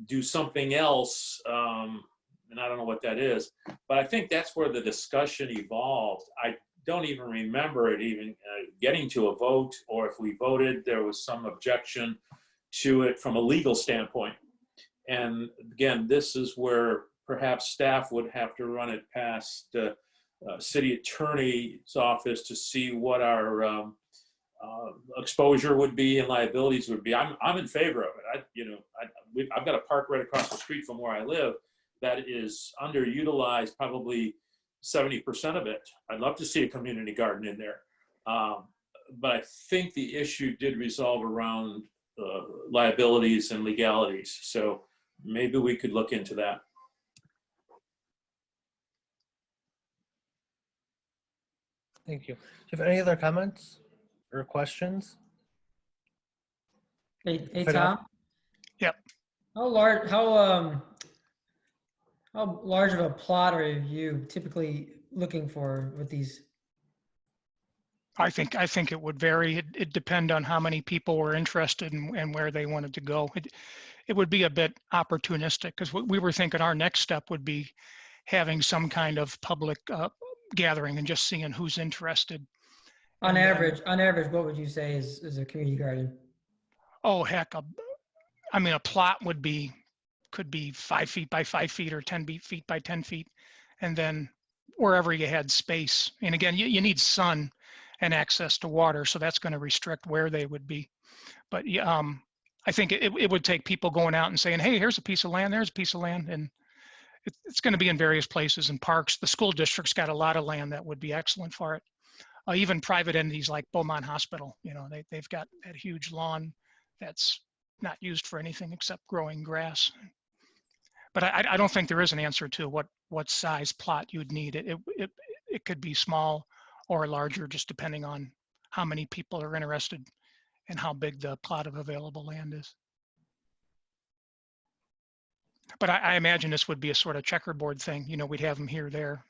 do something else, and I don't know what that is, but I think that's where the discussion evolved. I don't even remember it even getting to a vote, or if we voted, there was some objection to it from a legal standpoint. And again, this is where perhaps staff would have to run it past the city attorney's office to see what our exposure would be and liabilities would be. I'm in favor of it. I've got a park right across the street from where I live that is underutilized, probably 70% of it. I'd love to see a community garden in there. But I think the issue did resolve around liabilities and legalities. So maybe we could look into that. Thank you. Do you have any other comments or questions? Hey Tom? Yep. How large of a plot are you typically looking for with these? I think it would vary. It depend on how many people were interested and where they wanted to go. It would be a bit opportunistic, because we were thinking our next step would be having some kind of public gathering and just seeing who's interested. On average, what would you say is a community garden? Oh heck, I mean, a plot could be 5 feet by 5 feet or 10 feet by 10 feet, and then wherever you had space. And again, you need sun and access to water, so that's going to restrict where they would be. But I think it would take people going out and saying, hey, here's a piece of land, there's a piece of land, and it's going to be in various places and parks. The school district's got a lot of land that would be excellent for it. Even private entities like Beaumont Hospital, you know, they've got that huge lawn that's not used for anything except growing grass. But I don't think there is an answer to what size plot you'd need. It could be small or larger, just depending on how many people are interested and how big the plot of available land is. But I imagine this would be a sort of checkerboard thing. You know, we'd have them here, there.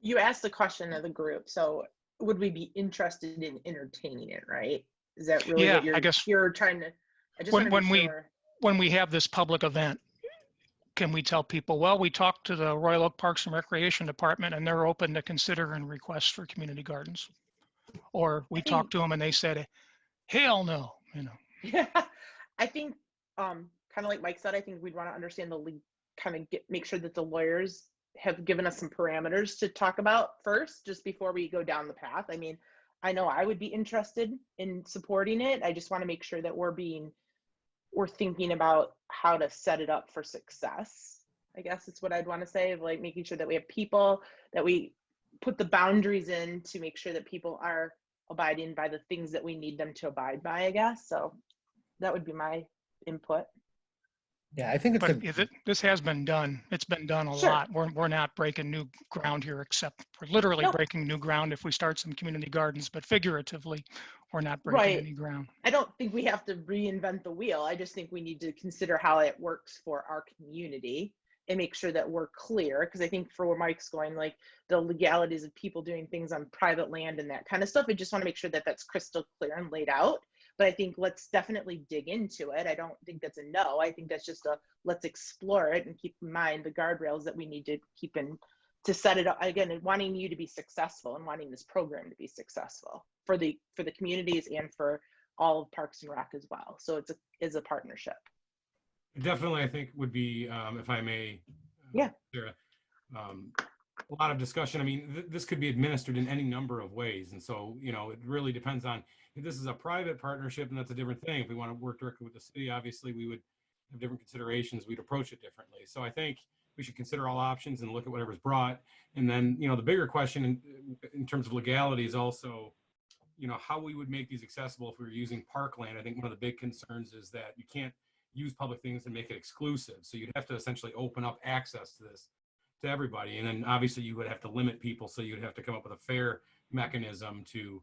You asked the question of the group, so would we be interested in entertaining it, right? Is that really what I guess you're trying to? I just when we have this public event, can we tell people, well, we talked to the Royal Oak Parks and Recreation Department and they're open to considering requests for community gardens? Or we talked to them and they said, hell no, you know. Yeah, I think kind of like Mike said, I think we'd want to understand the league, kind of make sure that the lawyers have given us some parameters to talk about first, just before we go down the path. I mean, I know I would be interested in supporting it. I just want to make sure that we're thinking about how to set it up for success. I guess it's what I'd want to say, of like making sure that we have people, that we put the boundaries in to make sure that people are abiding by the things that we need them to abide by, I guess. So that would be my input. Yeah, I think it's But a, this has been done. It's been done a Sure. lot. We're not breaking new ground here, except we're literally Nope. breaking new ground if we start some community gardens, but figuratively, we're not breaking Right. any ground. I don't think we have to reinvent the wheel. I just think we need to consider how it works for our community and make sure that we're clear. Because I think for where Mike's going, like the legalities of people doing things on private land and that kind of stuff, I just want to make sure that that's crystal clear and laid out. But I think let's definitely dig into it. I don't think that's a no. I think that's just a let's explore it and keep in mind the guardrails that we need to keep in to set it up again, and wanting you to be successful and wanting this program to be successful for the communities and for all of Parks and Rec as well. So it's a partnership. Definitely, I think would be, if I may, Yeah. Sarah, a lot of discussion. I mean, this could be administered in any number of ways. And so, you know, it really depends on if this is a private partnership, and that's a different thing. If we want to work directly with the city, obviously we would have different considerations. We'd approach it differently. So I think we should consider all options and look at whatever's brought. And then, you know, the bigger question in terms of legality is also, you know, how we would make these accessible if we were using parkland. I think one of the big concerns is that you can't use public things and make it exclusive. So you'd have to essentially open up access to this to everybody. And then obviously you would have to limit people. So you'd have to come up with a fair mechanism to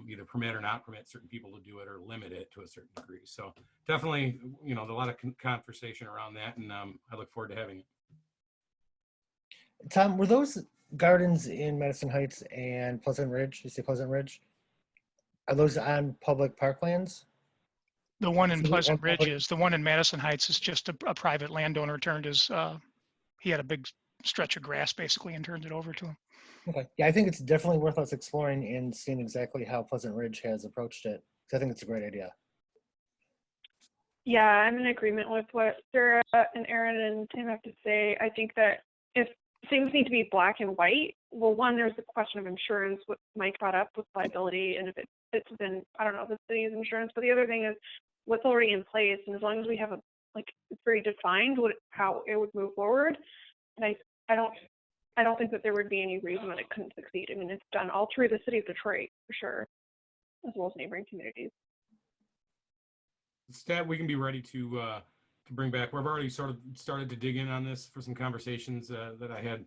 either permit or not permit certain people to do it or limit it to a certain degree. So definitely, you know, there's a lot of conversation around that, and I look forward to having it. Tom, were those gardens in Madison Heights and Pleasant Ridge? You say Pleasant Ridge? Are those on public parklands? The one in So Pleasant public- Ridge is, the one in Madison Heights is just a private landowner turned his, he had a big stretch of grass basically and turned it over to him. Okay. Yeah, I think it's definitely worth us exploring and seeing exactly how Pleasant Ridge has approached it. So I think it's a great idea. Yeah, I'm in agreement with what Sarah and Aaron and Tim have to say. I think that if things need to be black and white, well, one, there's the question of insurance, what Mike brought up with liability, and if it fits within, I don't know, the city's insurance. But the other thing is what's already in place, and as long as we have it's very defined how it would move forward, and I don't think that there would be any reason that it couldn't succeed. I mean, it's done all through the city of Detroit for sure, as well as neighboring communities. Stat, we can be ready to bring back. We've already sort of started to dig in on this for some conversations that I had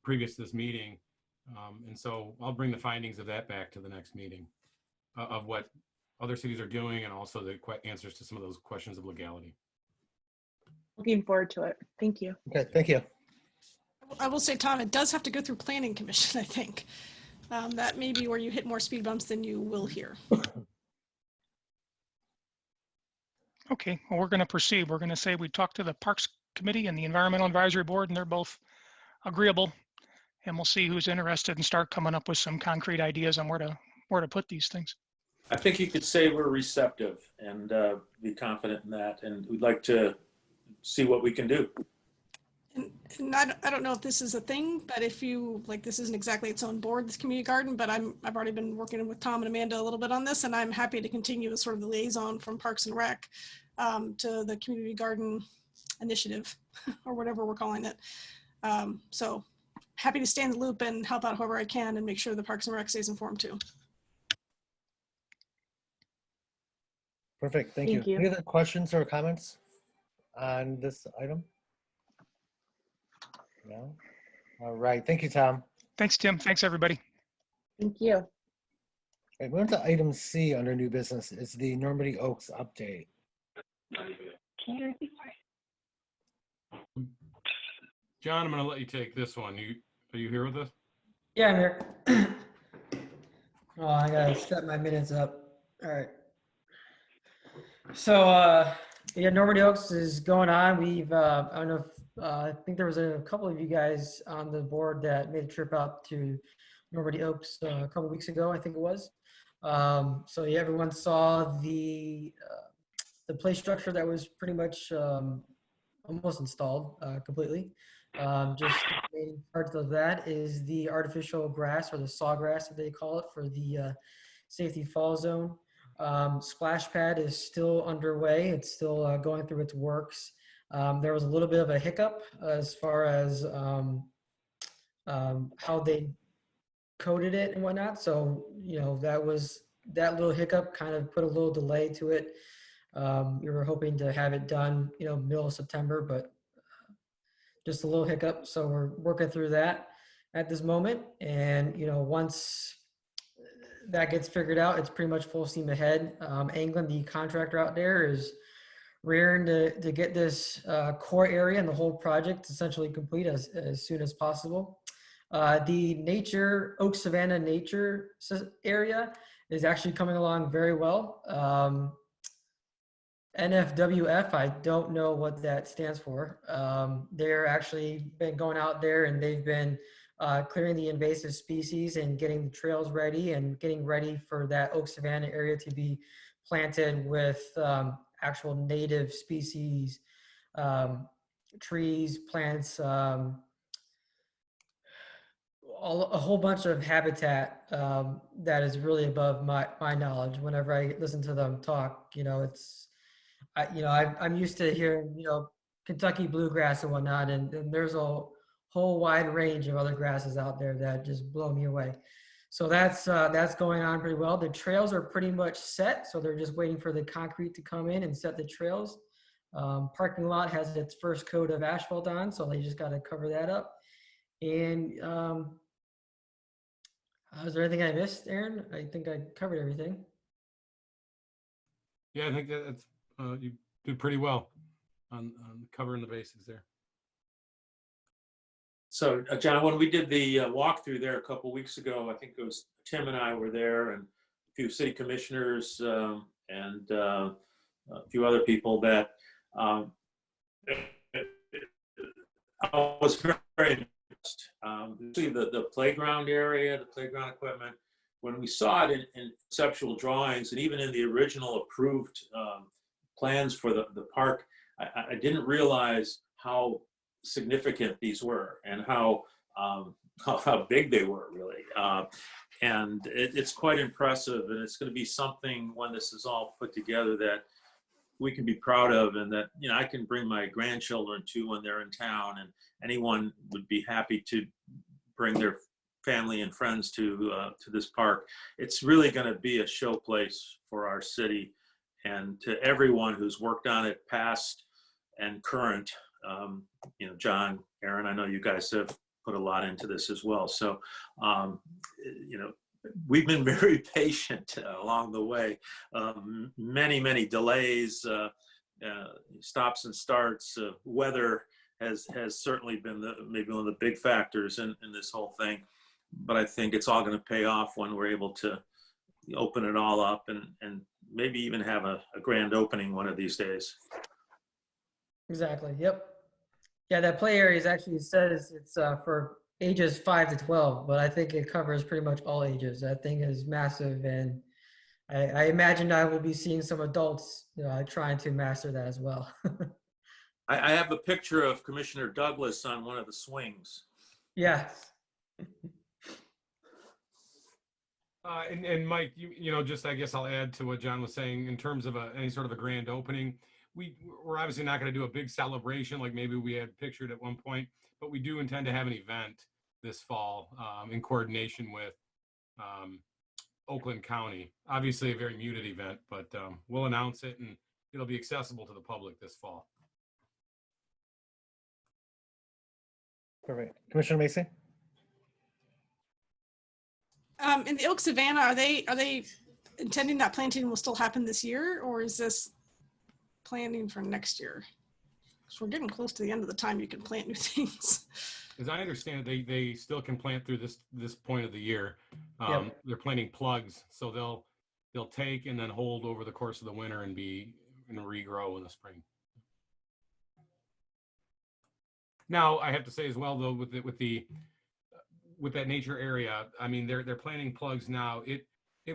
previous to this meeting. And so I'll bring the findings of that back to the next meeting of what other cities are doing, and also the answers to some of those questions of legality. Looking forward to it. Thank you. Okay, thank you. I will say, Tom, it does have to go through Planning Commission, I think. That may be where you hit more speed bumps than you will here. Okay, well, we're going to proceed. We're going to say we talked to the Parks Committee and the Environmental Advisory Board, and they're both agreeable. And we'll see who's interested and start coming up with some concrete ideas on where to put these things. I think you could say we're receptive and be confident in that. And we'd like to see what we can do. And I don't know if this is a thing, but if you like, this isn't exactly its own board, this community garden, but I've already been working with Tom and Amanda a little bit on this, and I'm happy to continue as sort of the liaison from Parks and Rec to the community garden initiative or whatever we're calling it. So happy to stay in the loop and help out however I can and make sure the Parks and Rec stays informed too. Perfect, thank you. Any other questions or comments on this item? No? All right, thank you, Tom. Thanks, Tim. Thanks, everybody. Thank you. Right, we're on to item C under new business. It's the Normandy Oaks update. John, I'm going to let you take this one. Are you here with us? Yeah, I'm here. Oh, I gotta set my minutes up. All right. So, yeah, Normandy Oaks is going on. We've, I don't know if, I think there was a couple of you guys on the board that made a trip out to Normandy Oaks a couple weeks ago, I think it was. So yeah, everyone saw the play structure that was pretty much almost installed completely. Just the main part of that is the artificial grass, or the sawgrass, as they call it, for the safety fall zone. Splash pad is still underway. It's still going through its works. There was a little bit of a hiccup as far as how they coded it and whatnot. So, you know, that little hiccup kind of put a little delay to it. We were hoping to have it done, middle of September, but just a little hiccup. So we're working through that at this moment. And, once that gets figured out, it's pretty much full steam ahead. England, the contractor out there, is rearing to get this core area and the whole project essentially complete as soon as possible. The Oak Savannah nature area is actually coming along very well. NFWF, I don't know what that stands for. They're actually been going out there and they've been clearing the invasive species and getting the trails ready and getting ready for that Oak Savannah area to be planted with actual native species, trees, plants, a whole bunch of habitat that is really above my knowledge. Whenever I listen to them talk, I'm used to hearing, Kentucky bluegrass and whatnot, and there's a whole wide range of other grasses out there that just blow me away. So that's going on pretty well. The trails are pretty much set, so they're just waiting for the concrete to come in and set the trails. Parking lot has its first coat of asphalt on, so they just got to cover that up. And is there anything I missed, Aaron? I think I covered everything. Yeah, I think that's you do pretty well on covering the basics there. So, John, when we did the walkthrough there a couple weeks ago, I think it was Tim and I were there, and a few city commissioners and a few other people that I was very impressed. The playground area, the playground equipment, when we saw it in conceptual drawings and even in the original approved plans for the park, I didn't realize how significant these were and how big they were, really. And it's quite impressive, and it's going to be something when this is all put together that we can be proud of, and that I can bring my grandchildren to when they're in town, and anyone would be happy to bring their family and friends to this park. It's really going to be a showplace for our city, and to everyone who's worked on it, past and current. John, Aaron, I know you guys have put a lot into this as well. So, we've been very patient along the way. Many delays, stops and starts. Weather has certainly been maybe one of the big factors in this whole thing. But I think it's all going to pay off when we're able to open it all up and maybe even have a grand opening one of these days. Exactly. Yep. Yeah, that play area actually says it's for ages 5 to 12, but I think it covers pretty much all ages. That thing is massive, and I imagine I will be seeing some adults trying to master that as well. I have a picture of Commissioner Douglas on one of the swings. Yes. And Mike, just I guess I'll add to what John was saying in terms of any sort of a grand opening. We're obviously not going to do a big celebration like maybe we had pictured at one point, but we do intend to have an event this fall in coordination with Oakland County. Obviously a very muted event, but we'll announce it and it'll be accessible to the public this fall. Perfect. Commissioner Macy? In the Oak Savannah, are they intending that planting will still happen this year, or is this planning for next year? Because we're getting close to the end of the time you can plant new things. As I understand it, they still can plant through this point of the year. Yep. They're planting plugs, so they'll take and then hold over the course of the winter and regrow in the spring. Now, I have to say as well, though, with that nature area, I mean, they're planting plugs now. It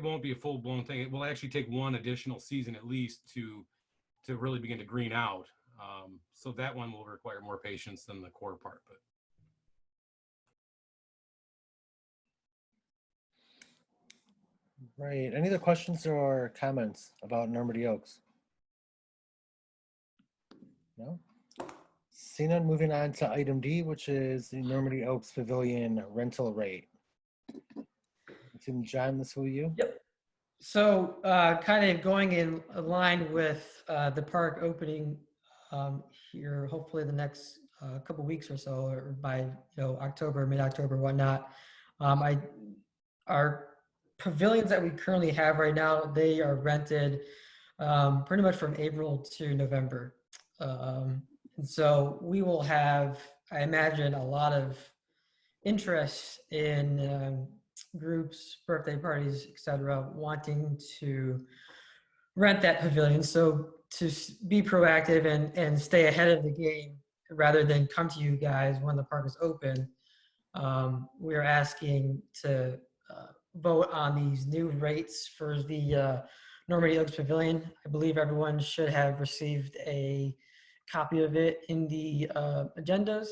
won't be a full blown thing. It will actually take one additional season at least to really begin to green out. So that one will require more patience than the core part. But right. Any other questions or comments about Normandy Oaks? No? Seeing none, moving on to item D, which is the Normandy Oaks Pavilion rental rate. John, this will you? Yep. So kind of going in line with the park opening here, hopefully the next couple weeks or so, or by October, mid-October, whatnot. Our pavilions that we currently have right now, they are rented pretty much from April to November. And so we will have, I imagine, a lot of interest in groups, birthday parties, etc., wanting to rent that pavilion. So to be proactive and stay ahead of the game rather than come to you guys when the park is open, we're asking to vote on these new rates for the Normandy Oaks Pavilion. I believe everyone should have received a copy of it in the agendas.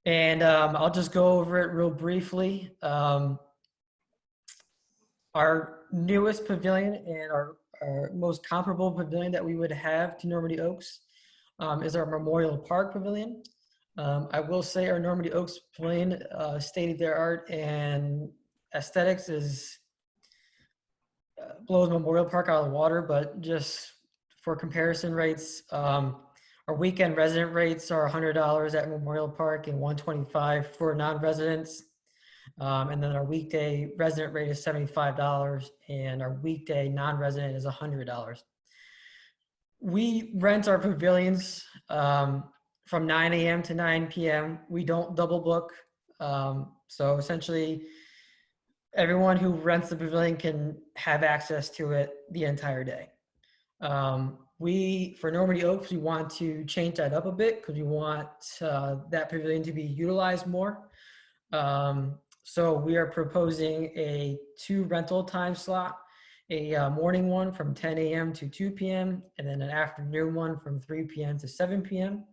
And I'll just go over it real briefly. Our newest pavilion and our most comparable pavilion that we would have to Normandy Oaks is our Memorial Park Pavilion. I will say our Normandy Oaks Pavilion, state-of-the-art and aesthetics is blows Memorial Park out of the water, but just for comparison rates, our weekend resident rates are $100 at Memorial Park and $125 for non-residents. And then our weekday resident rate is $75 and our weekday non-resident is $100. We rent our pavilions from 9 a.m. to 9 p.m. We don't double book. So essentially everyone who rents the pavilion can have access to it the entire day. For Normandy Oaks, we want to change that up a bit because we want that pavilion to be utilized more. So we are proposing a 2 rental time slot, a morning one from 10 a.m. to 2 p.m. and then an afternoon one from 3 p.m. to 7 p.m.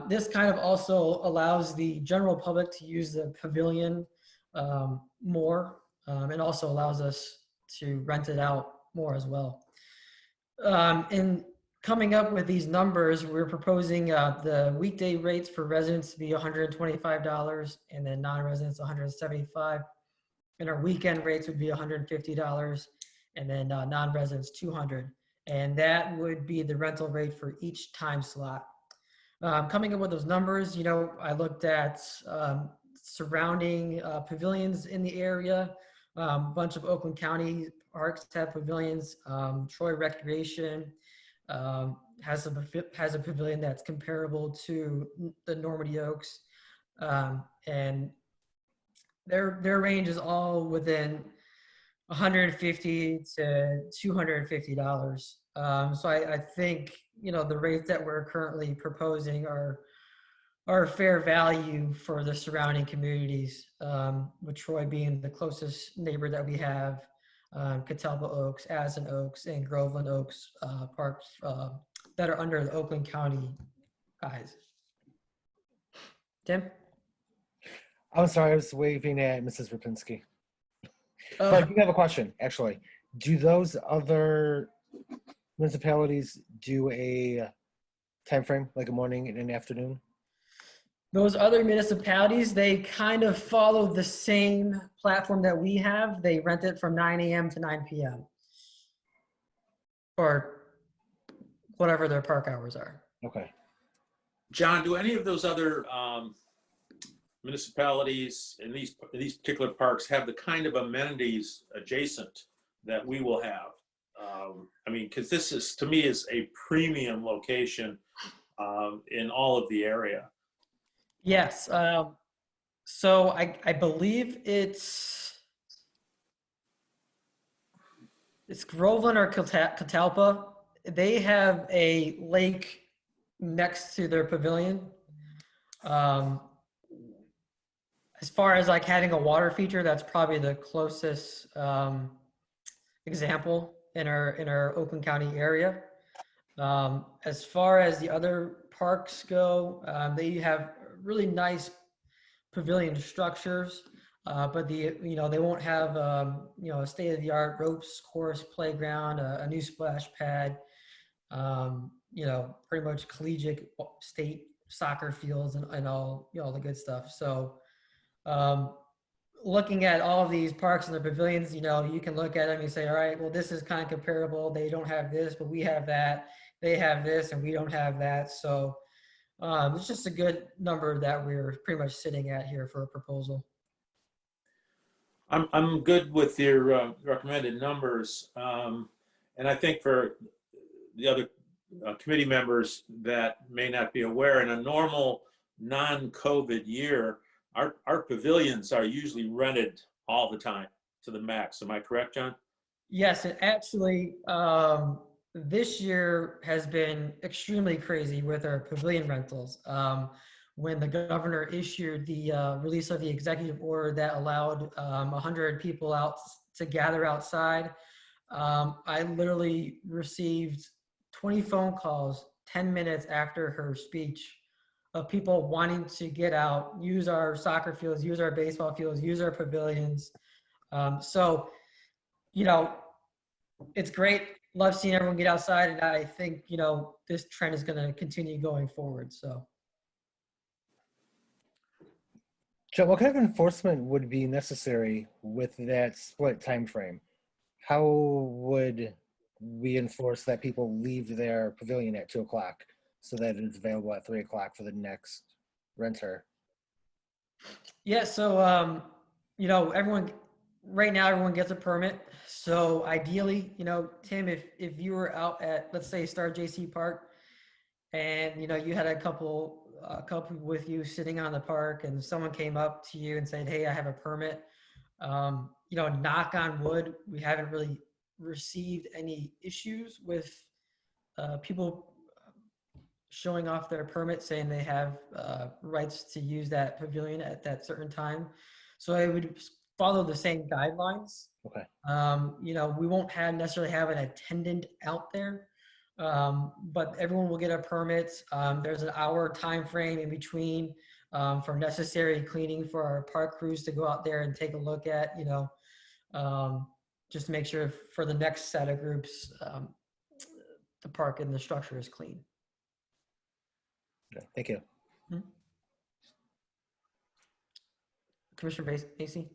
This kind of also allows the general public to use the pavilion more and also allows us to rent it out more as well. In coming up with these numbers, we're proposing the weekday rates for residents to be $125 and then non-residents $175, and our weekend rates would be $150 and then non-residents $200, and that would be the rental rate for each time slot. Coming up with those numbers, I looked at surrounding pavilions in the area. A bunch of Oakland County parks have pavilions. Troy Recreation has a pavilion that's comparable to the Normandy Oaks, and their range is all within $150 to $250. So I think the rates that we're currently proposing are fair value for the surrounding communities, with Troy being the closest neighbor that we have, Catalpa Oaks, Aslan Oaks, and Groveland Oaks parks that are under the Oakland County eyes. Tim? I'm sorry, I was waving at Mrs. Rapinski. But I do have a question, actually. Do those other municipalities do a time frame, like a morning and an afternoon? Those other municipalities, they kind of follow the same platform that we have. They rent it from 9 a.m. to 9 p.m. or whatever their park hours are. Okay. John, do any of those other municipalities in these particular parks have the kind of amenities adjacent that we will have? I mean, because this is, to me, is a premium location in all of the area. Yes. So I believe it's Groveland or Catalpa. They have a lake next to their pavilion. As far as like having a water feature, that's probably the closest example in our Oakland County area. As far as the other parks go, they have really nice pavilion structures, but they won't have a state-of-the-art ropes course, playground, a new splash pad, pretty much collegiate state soccer fields and all the good stuff. So looking at all of these parks and the pavilions, you know, you can look at them and say, all right, well, this is kind of comparable. They don't have this, but we have that. They have this and we don't have that. So it's just a good number that we're pretty much sitting at here for a proposal. I'm good with your recommended numbers. And I think for the other committee members that may not be aware, in a normal non-COVID year, our pavilions are usually rented all the time to the max. Am I correct, John? Yes, and actually, this year has been extremely crazy with our pavilion rentals. When the governor issued the release of the executive order that allowed 100 people out to gather outside, I literally received 20 phone calls 10 minutes after her speech of people wanting to get out, use our soccer fields, use our baseball fields, use our pavilions. So, you know, it's great. Love seeing everyone get outside, and I think, you know, this trend is going to continue going forward. So, Joe, what kind of enforcement would be necessary with that split time frame? How would we enforce that people leave their pavilion at 2 o'clock so that it's available at 3 o'clock for the next renter? yeah. So, you know, right now, everyone gets a permit. So ideally, you know, Tim, if you were out at, let's say, Star JC Park, and you know you had a couple with you sitting on the park, and someone came up to you and said, hey, I have a permit. You know, knock on wood, we haven't really received any issues with people showing off their permit saying they have rights to use that pavilion at that certain time. So I would follow the same guidelines. Okay. You know, we won't necessarily have an attendant out there, but everyone will get a permit. There's an hour time frame in between for necessary cleaning for our park crews to go out there and take a look at, you know, just to make sure for the next set of groups, the park and the structure is clean. Okay, thank you. Commissioner Macy?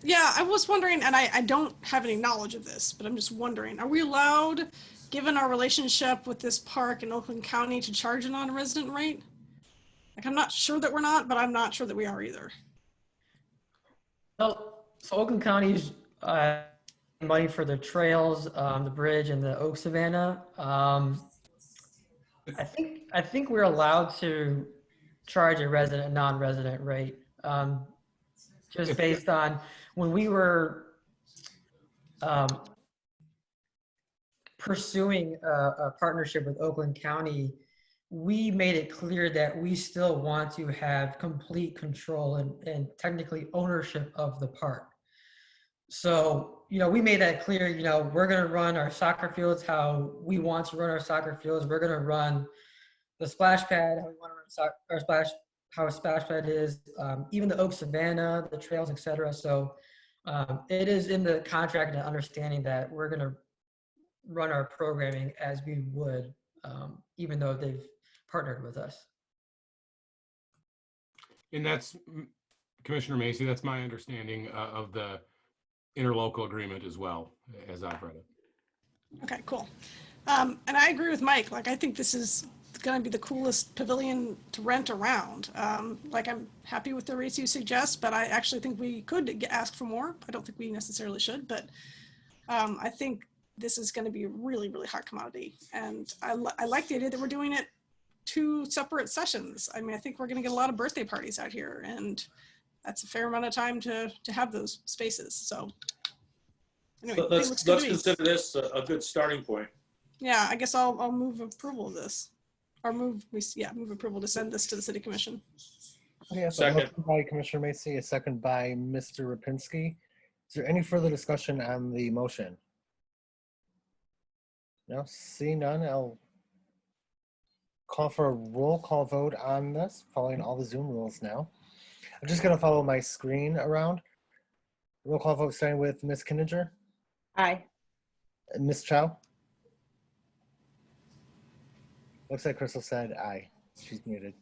Yeah, I was wondering, and I don't have any knowledge of this, but I'm just wondering, are we allowed, given our relationship with this park in Oakland County, to charge a non-resident rate? Like, I'm not sure that we're not, but I'm not sure that we are either. Well, so Oakland County's money for the trails, the bridge, and the Oak Savannah. I think we're allowed to charge a resident, non-resident rate, just based on when we were pursuing a partnership with Oakland County. We made it clear that we still want to have complete control and technically ownership of the park. So, you know, we made that clear, you know, we're going to run our soccer fields how we want to run our soccer fields. We're going to run the splash pad how we want to run our splash, how a splash pad is, even the Oak Savannah, the trails, etc. So it is in the contract and understanding that we're going to run our programming as we would, even though they've partnered with us. And that's, Commissioner Macy, that's my understanding of the interlocal agreement as well, as I've read it. Okay, cool. And I agree with Mike. Like, I think this is going to be the coolest pavilion to rent around. Like, I'm happy with the rates you suggest, but I actually think we could ask for more. I don't think we necessarily should, but I think this is going to be a really, really hot commodity. And I like the idea that we're doing it 2 separate sessions. I mean, I think we're going to get a lot of birthday parties out here, and that's a fair amount of time to have those spaces. So anyway, So let's consider this a good starting point. Yeah, I guess I'll move approval of this, or move approval to send this to the City Commission. Okay, so a motion by Commissioner Macy, a second by Mr. Rapinski. Is there any further discussion on the motion? No, see none. I'll call for a roll call vote on this, following all the Zoom rules now. I'm just going to follow my screen around. Roll call vote starting with Ms. Kinninger. Aye. Ms. Chow. Looks like Crystal said aye. She's muted.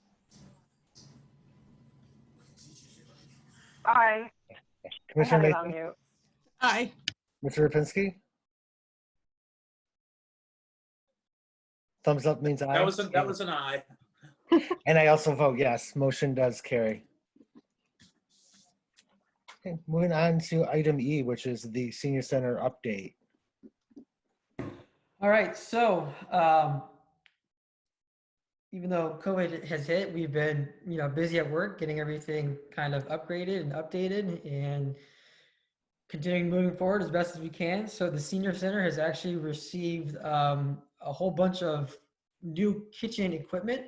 Aye. I Commissioner had it on Mason, mute. Aye. Mr. Rapinski? Thumbs up means aye. That was an aye. And I also vote yes. Motion does carry. Okay, moving on to item E, which is the senior center update. All right, so even though COVID has hit, we've been, busy at work, getting everything kind of upgraded and updated and continuing moving forward as best as we can. So the senior center has actually received a whole bunch of new kitchen equipment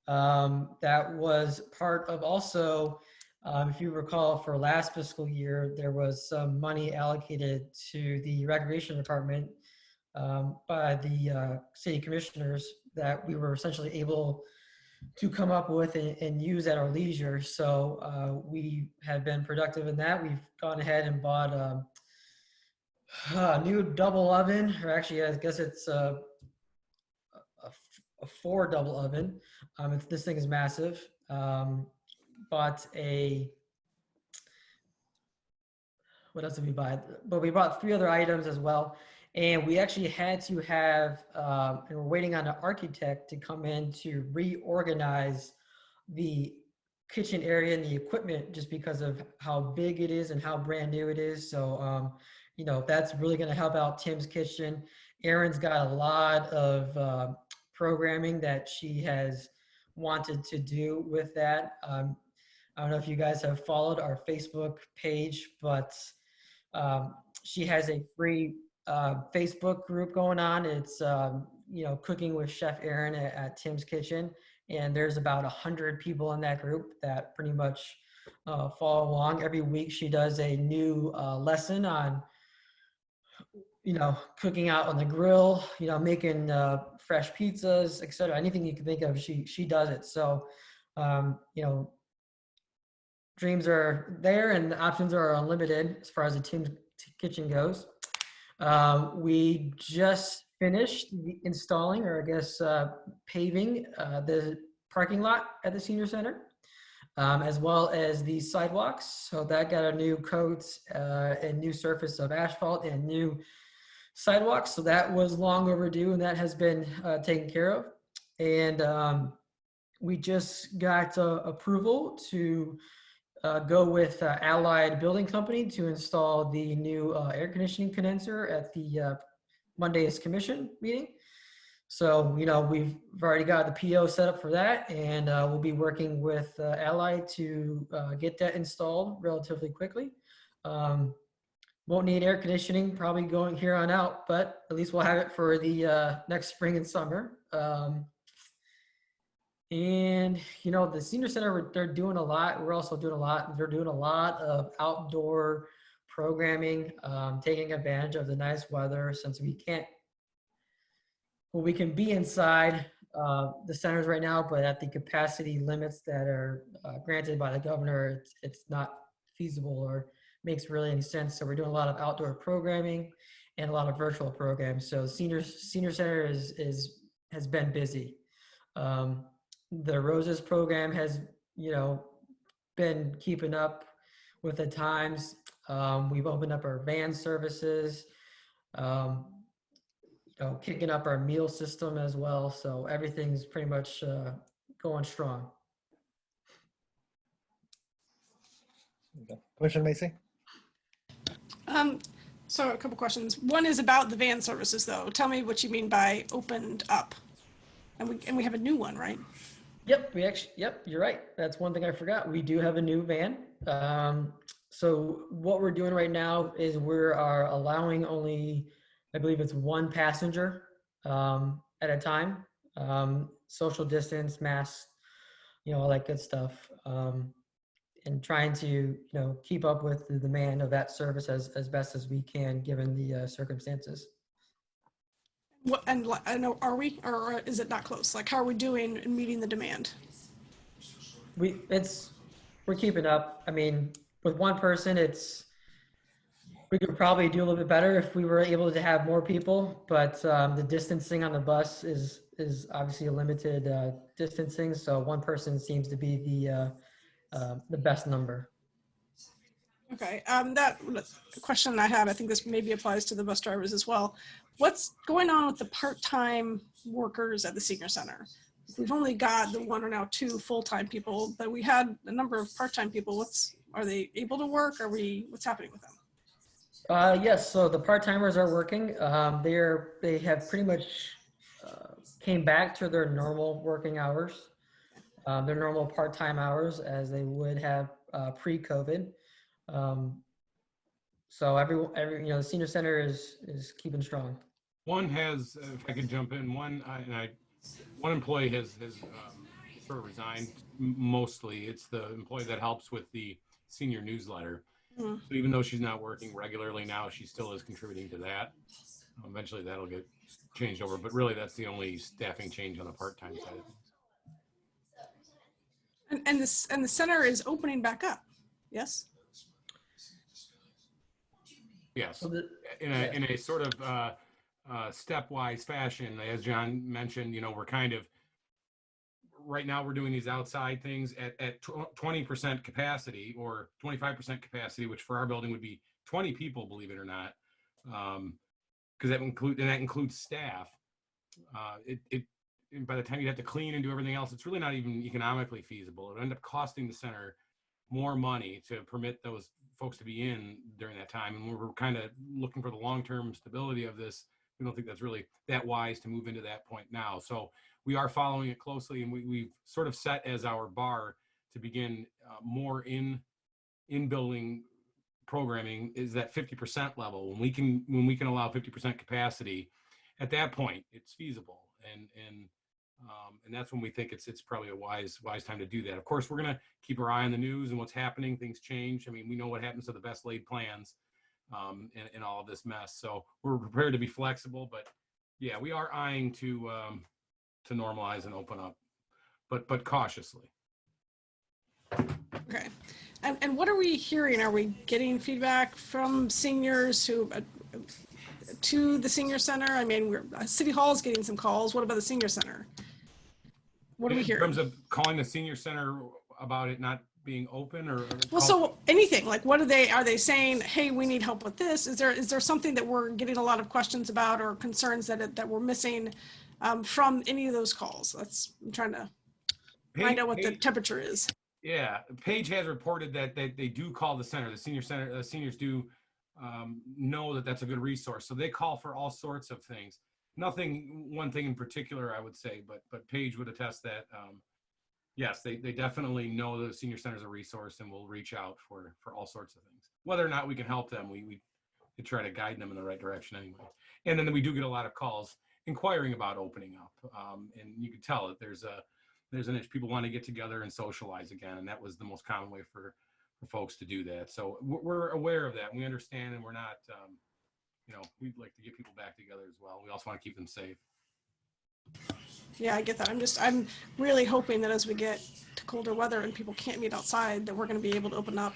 that was part of also, if you recall, for last fiscal year, there was some money allocated to the recreation department by the city commissioners that we were essentially able to come up with and use at our leisure. So we have been productive in that. We've gone ahead and bought a new double oven, or actually, I guess it's a 4 double oven. This thing is massive. Bought what else did we buy? But we bought 3 other items as well. And we actually had to have, and we're waiting on an architect to come in to reorganize the kitchen area and the equipment just because of how big it is and how brand new it is. So, that's really going to help out Tim's Kitchen. Erin's got a lot of programming that she has wanted to do with that. I don't know if you guys have followed our Facebook page, but she has a free Facebook group going on. It's cooking with Chef Erin at Tim's Kitchen, and there's about 100 people in that group that pretty much follow along. Every week she does a new lesson on cooking out on the grill, making fresh pizzas, etc. Anything you can think of, she does it. So dreams are there and the options are unlimited as far as the Tim's Kitchen goes. We just finished installing, or I guess paving, the parking lot at the senior center, as well as the sidewalks. So that got a new coat and new surface of asphalt and new sidewalks. So that was long overdue, and that has been taken care of. And we just got approval to go with Allied Building Company to install the new air conditioning condenser at the Monday's commission meeting. So, we've already got the PO set up for that, and we'll be working with Allied to get that installed relatively quickly. Won't need air conditioning probably going here on out, but at least we'll have it for the next spring and summer. And the senior center, they're doing a lot. We're also doing a lot. They're doing a lot of outdoor programming, taking advantage of the nice weather since we can be inside the centers right now, but at the capacity limits that are granted by the governor, it's not feasible or makes really any sense. So we're doing a lot of outdoor programming and a lot of virtual programs. So senior center has been busy. The Roses program has, been keeping up with the times. We've opened up our van services, kicking up our meal system as well. So everything's pretty much going strong. Commissioner Macy? So a couple questions. One is about the van services, though. Tell me what you mean by opened up. And we have a new one, right? Yep, you're right. That's one thing I forgot. We do have a new van. So what we're doing right now is we are allowing only, I believe it's 1 passenger at a time. Social distance, masks, all that good stuff. And trying to, keep up with the demand of that service as best as we can, given the circumstances. What, and I know, are we, or is it not close? Like, how are we doing in meeting the demand? We're keeping up. I mean, with 1 person, we could probably do a little bit better if we were able to have more people, but the distancing on the bus is obviously a limited distancing. So 1 person seems to be the best number. Okay, that question I have, I think this maybe applies to the bus drivers as well. What's going on with the part-time workers at the senior center? We've only got the one or now two full-time people, but we had a number of part-time people. Are they able to work? What's happening with them? Yes, so the part-timers are working. They have pretty much came back to their normal working hours, their normal part-time hours as they would have pre-COVID. So the senior center is keeping strong. One has, if I could jump in, one employee has sort of resigned. Mostly, it's the employee that helps with the senior newsletter. Mm. So even though she's not working regularly now, she still is contributing to that. Eventually, that'll get changed over, but really, that's the only staffing change on the part-time side of things. And the center is opening back up. Yes. Yes, in a sort of stepwise fashion, as John mentioned. We're kind of right now we're doing these outside things at 20% capacity or 25% capacity, which for our building would be 20 people, believe it or not, because that includes staff. By the time you have to clean and do everything else, it's really not even economically feasible. It would end up costing the center more money to permit those folks to be in during that time. And we're kind of looking for the long-term stability of this. We don't think that's really that wise to move into that point now. So we are following it closely, and we've sort of set as our bar to begin more in-building programming is that 50% level. When we can allow 50% capacity, at that point it's feasible, and that's when we think it's probably a wise time to do that. Of course, we're going to keep our eye on the news and what's happening. Things change. I mean, we know what happens to the best laid plans in all of this mess. So we're prepared to be flexible, but yeah, we are eyeing to normalize and open up, but cautiously. Okay. And what are we hearing? Are we getting feedback from seniors who to the senior center? I mean, City Hall is getting some calls. What about the senior center? What are we hearing? In terms of calling the senior center about it not being open, or well, so anything like are they saying, hey, we need help with this? Is there something that we're getting a lot of questions about or concerns that we're missing from any of those calls? I'm trying to find out what the temperature is. Yeah, Paige has reported that they do call the center. The seniors do know that that's a good resource. So they call for all sorts of things. One thing in particular, I would say, but Paige would attest that, yes, they definitely know the senior center is a resource and will reach out for all sorts of things. Whether or not we can help them, we try to guide them in the right direction anyway. And then we do get a lot of calls inquiring about opening up. And you can tell that there's an itch. People want to get together and socialize again. And that was the most common way for folks to do that. So we're aware of that. We understand, and we're not, we'd like to get people back together as well. We also want to keep them safe. Yeah, I get that. I'm really hoping that as we get to colder weather and people can't meet outside, that we're going to be able to open up.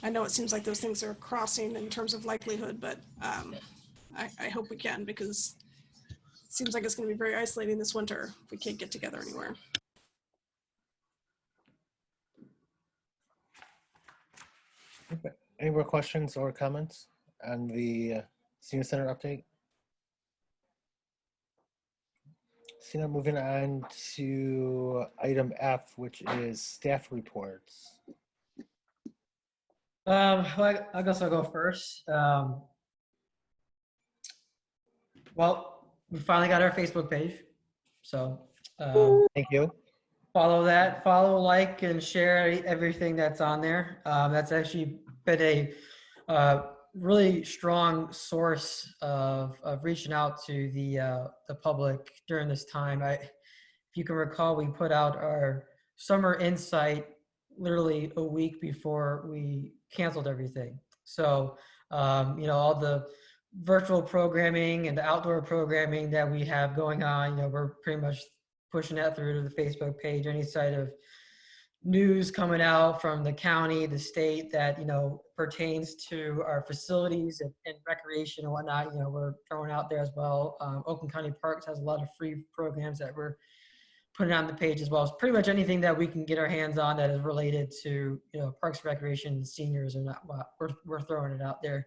I know it seems like those things are crossing in terms of likelihood, but I hope we can, because it seems like it's going to be very isolating this winter if we can't get together anywhere. Any more questions or comments on the senior center update? So now moving on to item F, which is staff reports. Well, I guess I'll go first. Well, we finally got our Facebook page, so thank you. Follow that, like, and share everything that's on there. That's actually been a really strong source of reaching out to the public during this time. If you can recall, we put out our summer insight literally a week before we canceled everything. So, all the virtual programming and the outdoor programming that we have going on, we're pretty much pushing that through to the Facebook page. Any side of news coming out from the county, the state that, pertains to our facilities and recreation and whatnot, we're throwing out there as well. Oakland County Parks has a lot of free programs that we're put it on the page as well. It's pretty much anything that we can get our hands on that is related to, you know, Parks and Recreation and seniors, and not, we're throwing it out there.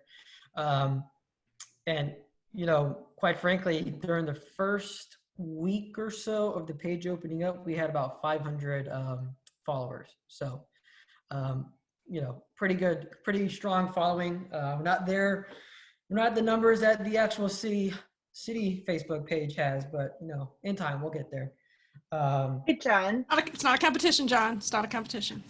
And, you know, quite frankly, during the first week or so of the page opening up, we had about 500 followers. So, you know, pretty good, pretty strong following. We're not there, we're not the numbers that the actual city Facebook page has, but, you know, in time we'll get there. Hey, John. It's not a competition, John. It's not a competition.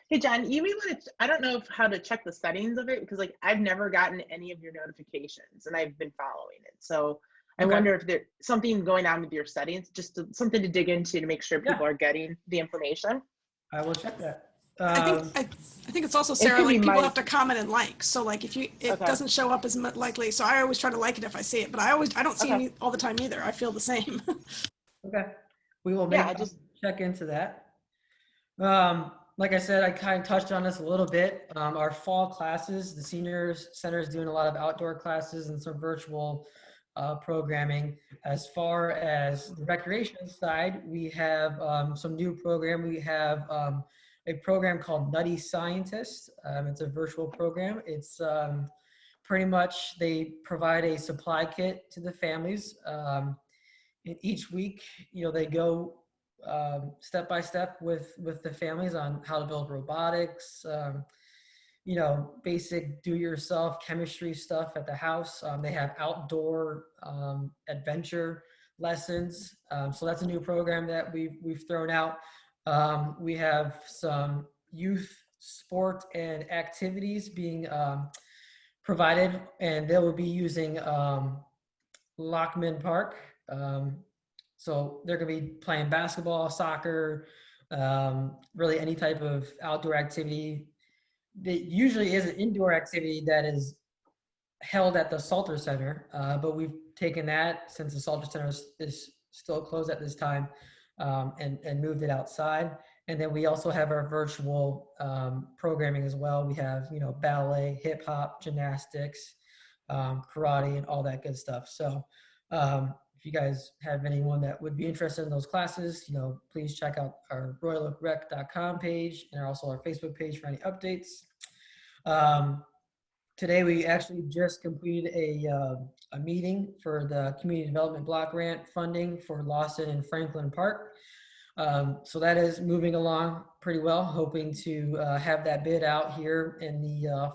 Hey, John, you may want to, I don't know how to check the settings of it, because like I've never gotten any of your notifications and I've been following it. So I wonder if there's something going on with your settings, just something to dig into to make sure people are getting the information. I will check that. I think it's also, Sarah, like people have to comment and like. So like if it doesn't show up as likely. So I always try to like it if I see it, but I don't see it all the time either. I feel the same. Okay. We will check into that. Like I said, I kind of touched on this a little bit. Our fall classes, the seniors center is doing a lot of outdoor classes and some virtual programming. As far as the recreation side, we have some new program. We have a program called Nutty Scientist. It's a virtual program. It's pretty much, they provide a supply kit to the families. And each week, you know, they go step by step with the families on how to build robotics, you know, basic do-yourself chemistry stuff at the house. They have outdoor adventure lessons. So that's a new program that we've thrown out. We have some youth sport and activities being provided, and they will be using Lockman Park. So they're going to be playing basketball, soccer, really any type of outdoor activity. That usually is an indoor activity that is held at the Salter Center, but we've taken that, since the Salter Center is still closed at this time, and moved it outside. And then we also have our virtual programming as well. We have, you know, ballet, hip hop, gymnastics, karate, and all that good stuff. So if you guys have anyone that would be interested in those classes, you know, please check out our WROK.com page, and also our Facebook page for any updates. Today we actually just completed a meeting for the Community Development Block Grant funding for Lawson and Franklin Park. So that is moving along pretty well, hoping to have that bid out here in the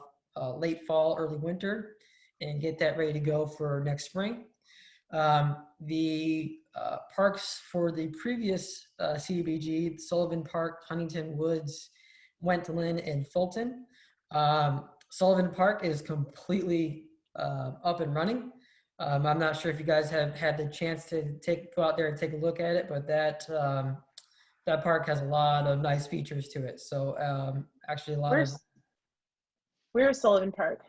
late fall, early winter, and get that ready to go for next spring. The parks for the previous CDBG, Sullivan Park, Huntington Woods, Wentland, and Fulton. Sullivan Park is completely up and running. I'm not sure if you guys have had the chance to go out there and take a look at it, but that park has a lot of nice features to it. So actually a lot Where's Sullivan Park?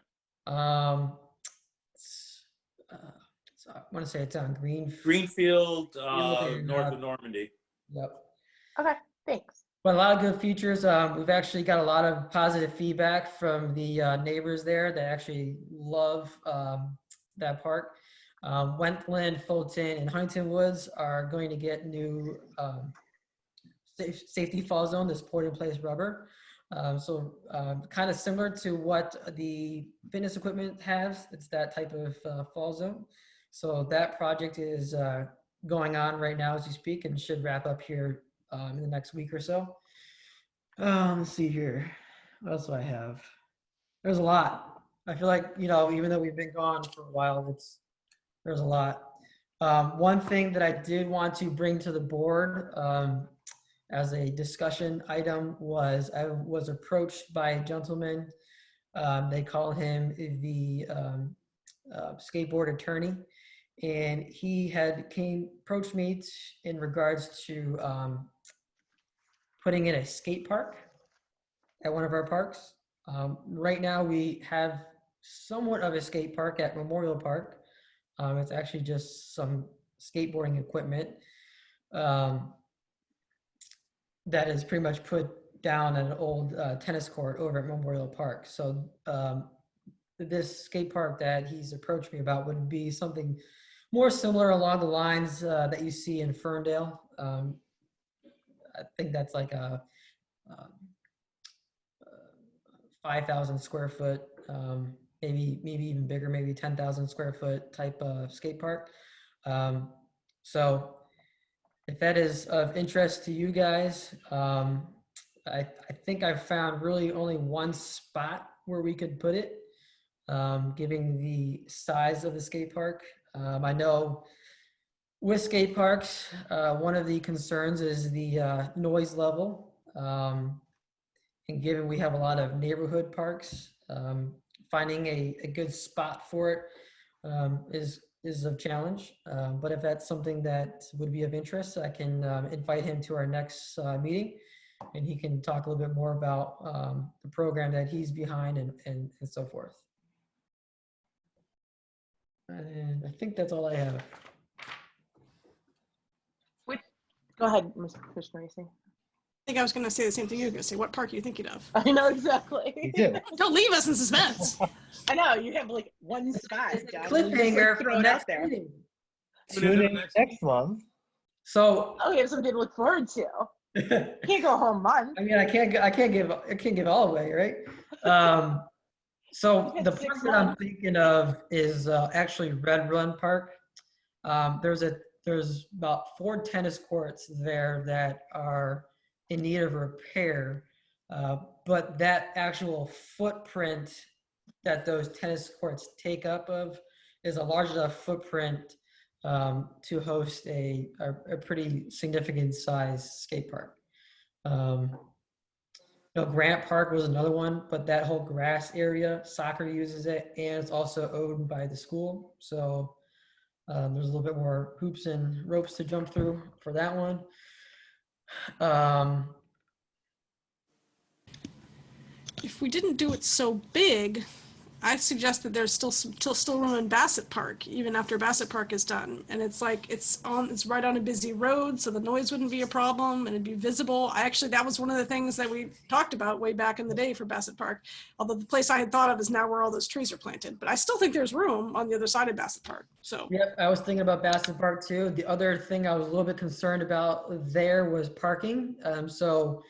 I want to say it's on Greenfield, north of Normandy. Yep. Okay, thanks. But a lot of good features. We've actually got a lot of positive feedback from the neighbors there that actually love that park. Wentland, Fulton, and Huntington Woods are going to get new safety fall zone, this port-in-place rubber. So kind of similar to what the fitness equipment has. It's that type of fall zone. So that project is going on right now as we speak, and should wrap up here in the next week or so. Let's see here. What else do I have? There's a lot. I feel like, you know, even though we've been gone for a while, there's a lot. One thing that I did want to bring to the board as a discussion item was I was approached by a gentleman. They call him the skateboard attorney. And he had approached me in regards to putting in a skate park at one of our parks. Right now we have somewhat of a skate park at Memorial Park. It's actually just some skateboarding equipment that is pretty much put down at an old tennis court over at Memorial Park. So this skate park that he's approached me about would be something more similar along the lines that you see in Ferndale. I think that's like a um, 5,000 square foot, maybe even bigger, maybe 10,000 square foot type of skate park. So if that is of interest to you guys, I think I've found really only one spot where we could put it, given the size of the skate park. I know with skate parks, one of the concerns is the noise level. And given we have a lot of neighborhood parks, finding a good spot for it is a challenge. But if that's something that would be of interest, I can invite him to our next meeting, and he can talk a little bit more about the program that he's behind and so forth. And I think that's all I have. Go ahead, Mr. Commissioner Racing. I think I was going to say the same thing you were going to say. What park are you thinking of? I know exactly. Don't leave us in suspense. I know, you have like one spot, John. Cliffhanger Throw for it out next there. meeting. Tune in next month. So Oh, we have something to look forward to. Can't go home month. I mean, I can't give all away, right? So the park that I'm thinking of is actually Red Run Park. There's about 4 tennis courts there that are in need of repair, but that actual footprint that those tennis courts take up of is a large enough footprint to host a pretty significant size skate park. Grant Park was another one, but that whole grass area, soccer uses it, and it's also owned by the school. So there's a little bit more hoops and ropes to jump through for that one. If we didn't do it so big, I suggest that there's still room in Bassett Park, even after Bassett Park is done. And it's like, it's right on a busy road, so the noise wouldn't be a problem and it'd be visible. That was one of the things that we talked about way back in the day for Bassett Park. Although the place I had thought of is now where all those trees are planted, but I still think there's room on the other side of Bassett Park, so. Yep, I was thinking about Bassett Park too. The other thing I was a little bit concerned about there was parking. So,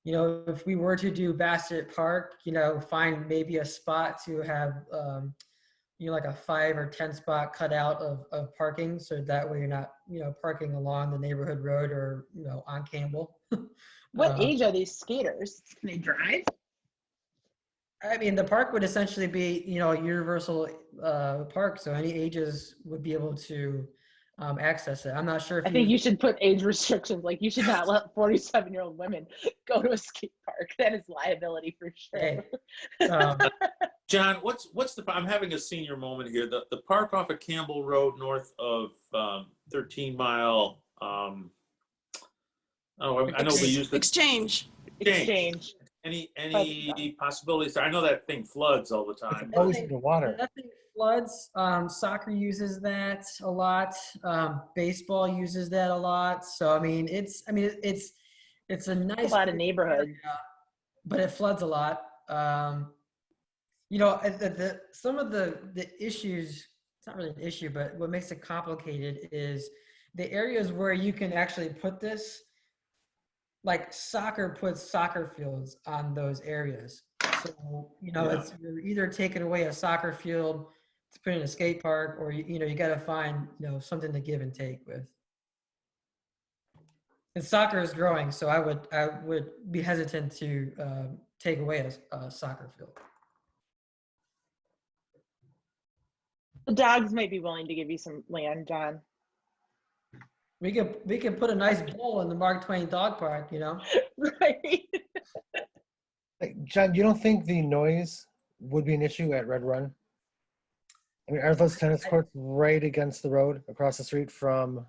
if we were to do Bassett Park, find maybe a spot to have, like a 5 or 10 spot cut out of parking. So that way you're not, parking along the neighborhood road or, on Campbell. What age are these skaters? Can they drive? I mean, the park would essentially be, a universal park. So any ages would be able to access it. I'm not sure if I think you should put age restrictions. Like, you should not let 47-year-old women go to a skate park. That is liability for sure. Hey, John, what's the? I'm having a senior moment here. The park off of Campbell Road, north of 13 Mile. I know we used Exchange. Any possibilities? I know that thing floods all the time. Always in the water. That thing floods. Soccer uses that a lot. Baseball uses that a lot. So I mean, it's a nice a lot of neighborhoods, but it floods a lot. Some of the issues. It's not really an issue, but what makes it complicated is the areas where you can actually put this. Like soccer puts soccer fields on those areas. So, it's you're either taking away a soccer field to put in a skate park, or, you got to find, something to give and take with. And soccer is growing, so I would be hesitant to take away a soccer field. The dogs might be willing to give you some land, John. We can put a nice bowl in the Mark Twain Dog Park, Right. John, you don't think the noise would be an issue at Red Run? I mean, are those tennis courts right against the road, across the street from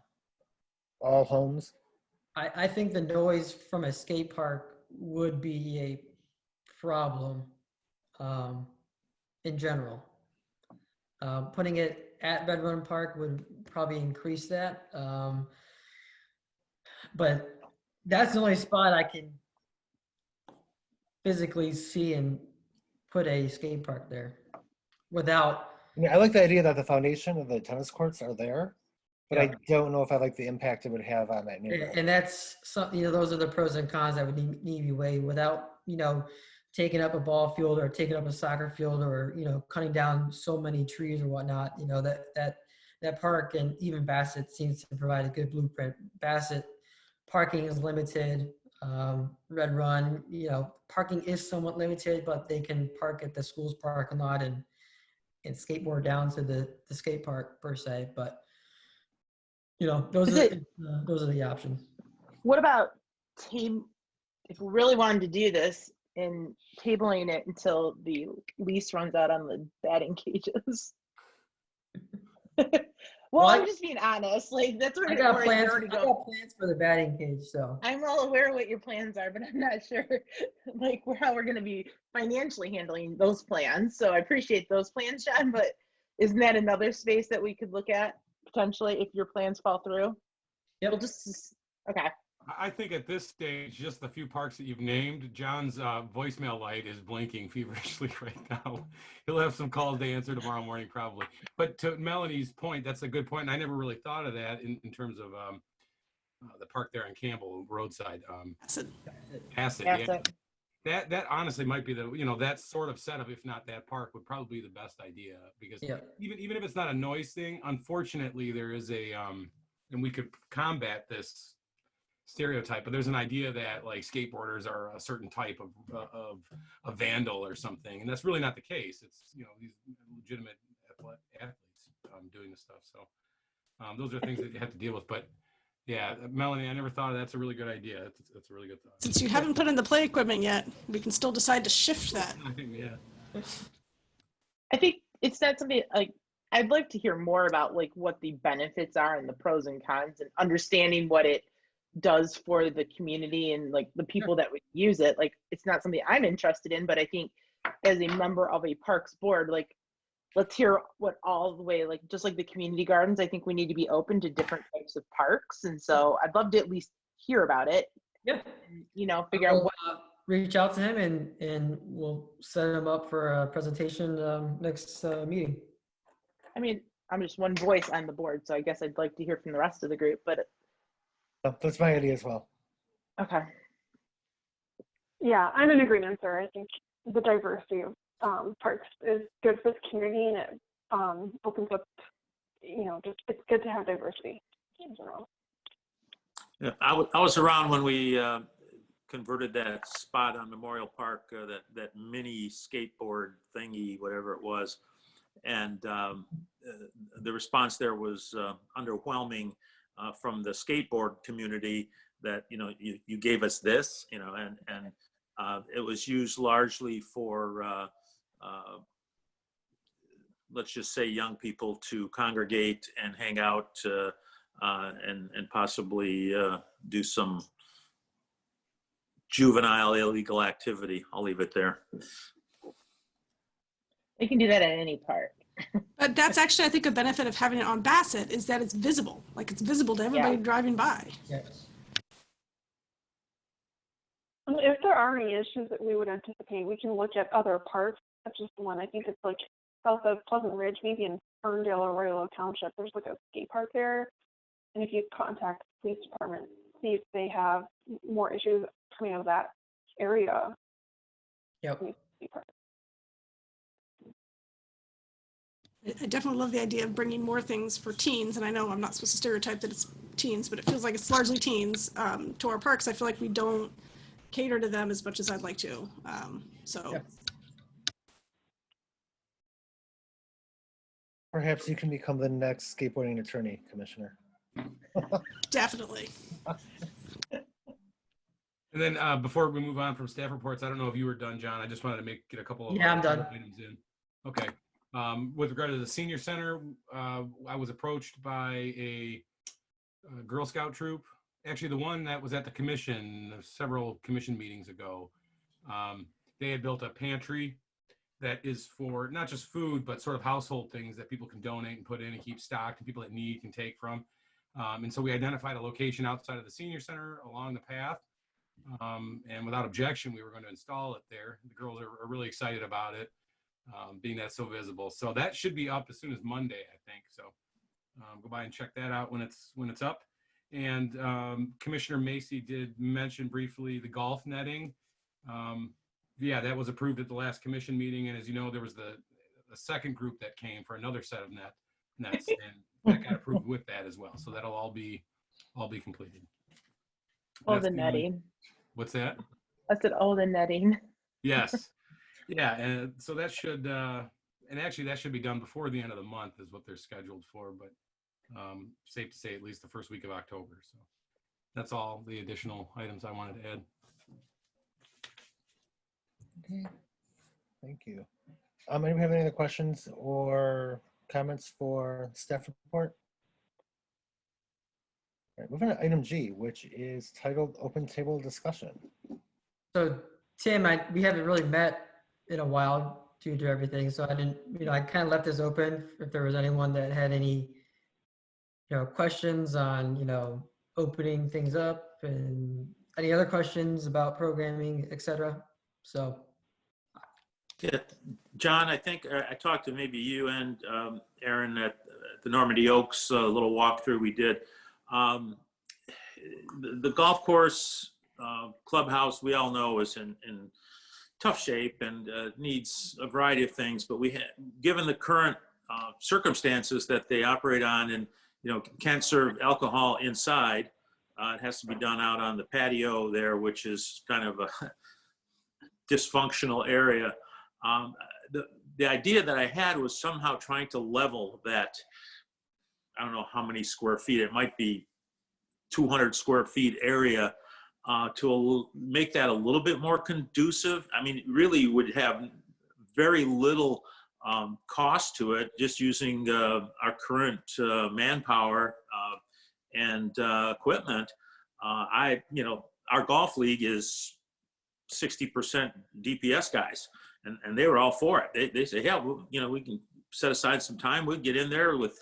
all homes? I think the noise from a skate park would be a problem in general. Putting it at Red Run Park would probably increase that. But that's the only spot I can physically see and put a skate park there without. I mean, I like the idea that the foundation of the tennis courts are there, but I don't know if I like the impact it would have on that neighborhood. And that's some, those are the pros and cons that would need to be weighed without, taking up a ball field or taking up a soccer field or, cutting down so many trees or whatnot, that park and even Bassett seems to provide a good blueprint. Bassett parking is limited. Red Run, parking is somewhat limited, but they can park at the school's parking lot and skateboard down to the skate park per se. But those are the options. What about team? If we really wanted to do this and tabling it until the lease runs out on the batting cages. Well, I'm just being honest. Like that's where I got plans for the batting cage, so I'm well aware of what your plans are, but I'm not sure like how we're going to be financially handling those plans. So I appreciate those plans, John, but isn't that another space that we could look at potentially if your plans fall through? Yep. We'll just okay. I think at this stage, just the few parks that you've named, John's voicemail light is blinking feverishly right now. He'll have some calls to answer tomorrow morning, probably. But to Melanie's point, that's a good point. And I never really thought of that in terms of the park there in Campbell roadside. Asset. Yeah. That honestly might be that sort of setup, if not that park, would probably be the best idea because even if it's not a noise thing, unfortunately there is and we could combat this stereotype, but there's an idea that like skateboarders are a certain type of a vandal or something, and that's really not the case. It's these legitimate athletes doing this stuff. So those are things that you have to deal with. But yeah, Melanie, I never thought that's a really good idea. That's a really good thought. Since you haven't put in the play equipment yet, we can still decide to shift that. Yeah. I think it's not something like I'd like to hear more about like what the benefits are and the pros and cons and understanding what it does for the community and like the people that would use it. Like it's not something I'm interested in, but I think as a member of a parks board, like let's hear what all the way, like just like the community gardens, I think we need to be open to different types of parks. And so I'd love to at least hear about it. Yeah. And, figure out what reach out to him and we'll set him up for a presentation next meeting. I mean, I'm just one voice on the board, so I guess I'd like to hear from the rest of the group, but that's my idea as well. Okay. Yeah, I'm in agreement, sir. I think the diversity of parks is good for the community, and it opens up, just it's good to have diversity in general. Yeah, I was around when we converted that spot on Memorial Park, that mini skateboard thingy, whatever it was, and the response there was underwhelming. From the skateboard community that, you gave us this, and it was used largely for, let's just say young people to congregate and hang out and possibly do some juvenile illegal activity. I'll leave it there. You can do that at any park. But that's actually, I think, a benefit of having it on Bassett is that it's visible. Like it's visible to everybody driving by. Yes. If there are any issues that we would anticipate, we can look at other parks. That's just one. I think it's like south of Pleasant Ridge, maybe in Ferndale or Royal Oak Township. There's like a skate park there. And if you contact the police department, see if they have more issues coming out of that area. Yep. I definitely love the idea of bringing more things for teens, and I know I'm not supposed to stereotype that it's teens, but it feels like it's largely teens to our parks. I feel like we don't cater to them as much as I'd like to. Perhaps you can become the next skateboarding attorney, Commissioner. Definitely. And then before we move on from staff reports, I don't know if you were done, John. I just wanted to get a couple of I'm done. items in. Okay. With regard to the senior center, I was approached by a Girl Scout troop. Actually, the one that was at the commission several commission meetings ago. They had built a pantry that is for not just food, but sort of household things that people can donate and put in and keep stocked and people that need can take from. And so we identified a location outside of the senior center along the path. And without objection, we were going to install it there. The girls are really excited about it, being that it's so visible. So that should be up as soon as Monday, I think. So Go by and check that out when it's up. And Commissioner Macy did mention briefly the golf netting. Yeah, that was approved at the last commission meeting, and as you know, there was the second group that came for another set of nets, and that got approved with that as well. So that'll all be completed. Oh, That's the netting. What's that? I said, oh, the netting. Yes. Yeah, and so that should, and actually that should be done before the end of the month is what they're scheduled for, but safe to say at least the first week of October. So that's all the additional items I wanted to add. Okay, thank you. Anyone have any other questions or comments for staff report? All right, moving to item G, which is titled Open Table Discussion. So Tim, we haven't really met in a while due to everything. So I didn't, I kind of left this open if there was anyone that had any, questions on, opening things up and any other questions about programming, etc. So. Yeah, John, I think I talked to maybe you and Aaron at the Normandy Oaks little walkthrough we did. The golf course clubhouse, we all know, is in tough shape and needs a variety of things. But given the current circumstances that they operate on, and can't serve alcohol inside, it has to be done out on the patio there, which is kind of a dysfunctional area. The idea that I had was somehow trying to level that, I don't know how many square feet, it might be 200 square feet area, to make that a little bit more conducive. I mean, really would have very little cost to it, just using our current manpower and equipment. Our golf league is 60% DPS guys, and they were all for it. They say, yeah, we can set aside some time. We'll get in there with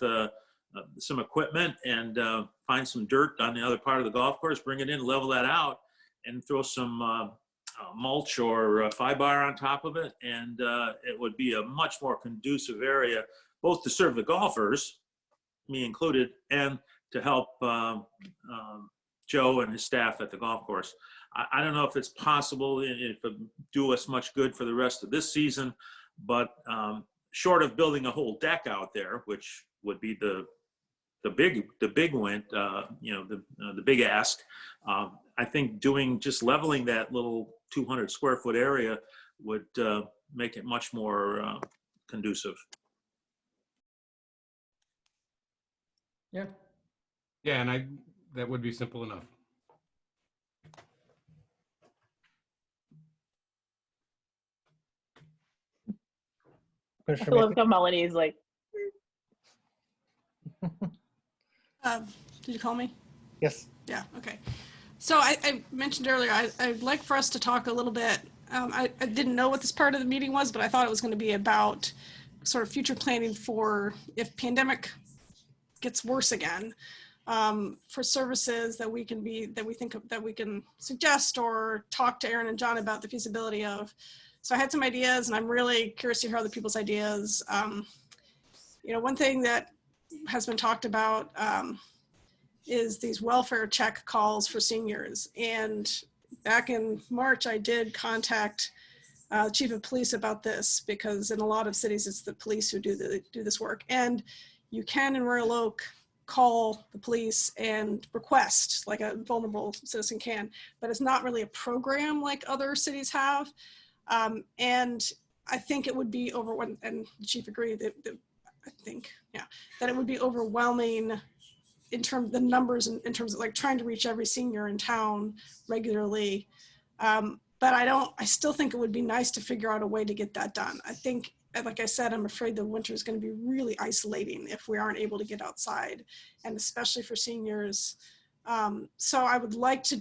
some equipment and find some dirt on the other part of the golf course, bring it in, level that out, and throw some mulch or fiber on top of it. And it would be a much more conducive area, both to serve the golfers, me included, and to help Joe and his staff at the golf course. I don't know if it's possible, if it would do us much good for the rest of this season, but short of building a whole deck out there, which would be the big win, the big ask. I think just leveling that little 200 square foot area would make it much more conducive. Yeah. Yeah, and that would be simple enough. I love how Melanie's like. Did you call me? Yes. Yeah, okay. So I mentioned earlier, I'd like for us to talk a little bit. I didn't know what this part of the meeting was, but I thought it was going to be about sort of future planning for if pandemic gets worse again, for services that we can suggest or talk to Aaron and John about the feasibility of. So I had some ideas, and I'm really curious to hear other people's ideas. One thing that has been talked about is these welfare check calls for seniors. And back in March, I did contact chief of police about this, because in a lot of cities, it's the police who do this work. And you can, in Royal Oak, call the police and request, like a vulnerable citizen can, but it's not really a program like other cities have. And I think it would be and the chief agreed that that it would be overwhelming in terms of the numbers, in terms of like trying to reach every senior in town regularly. But I still think it would be nice to figure out a way to get that done. I think, like I said, I'm afraid the winter is going to be really isolating if we aren't able to get outside, and especially for seniors. So I would like to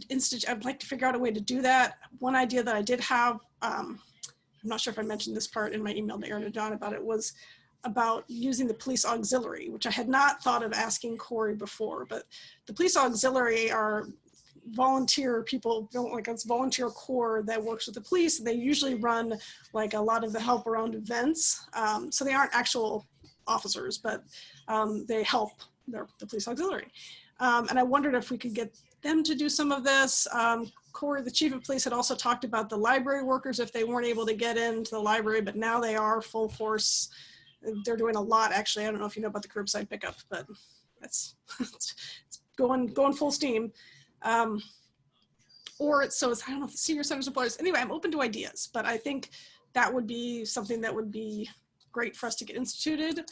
figure out a way to do that. One idea that I did have, I'm not sure if I mentioned this part in my email to Aaron and John about it, was about using the police auxiliary, which I had not thought of asking Corey before, but the police auxiliary are volunteer people, like it's volunteer corps that works with the police. They usually run like a lot of the help around events. So they aren't actual officers, but they help the police auxiliary. And I wondered if we could get them to do some of this. Corey, the chief of police, had also talked about the library workers if they weren't able to get into the library, but now they are full force. They're doing a lot, actually. I don't know if you know about the curbside pickup, but it's going full steam. Or it's, so it's, I don't know if the senior centers employees. Anyway, I'm open to ideas, but I think that would be something that would be great for us to get instituted.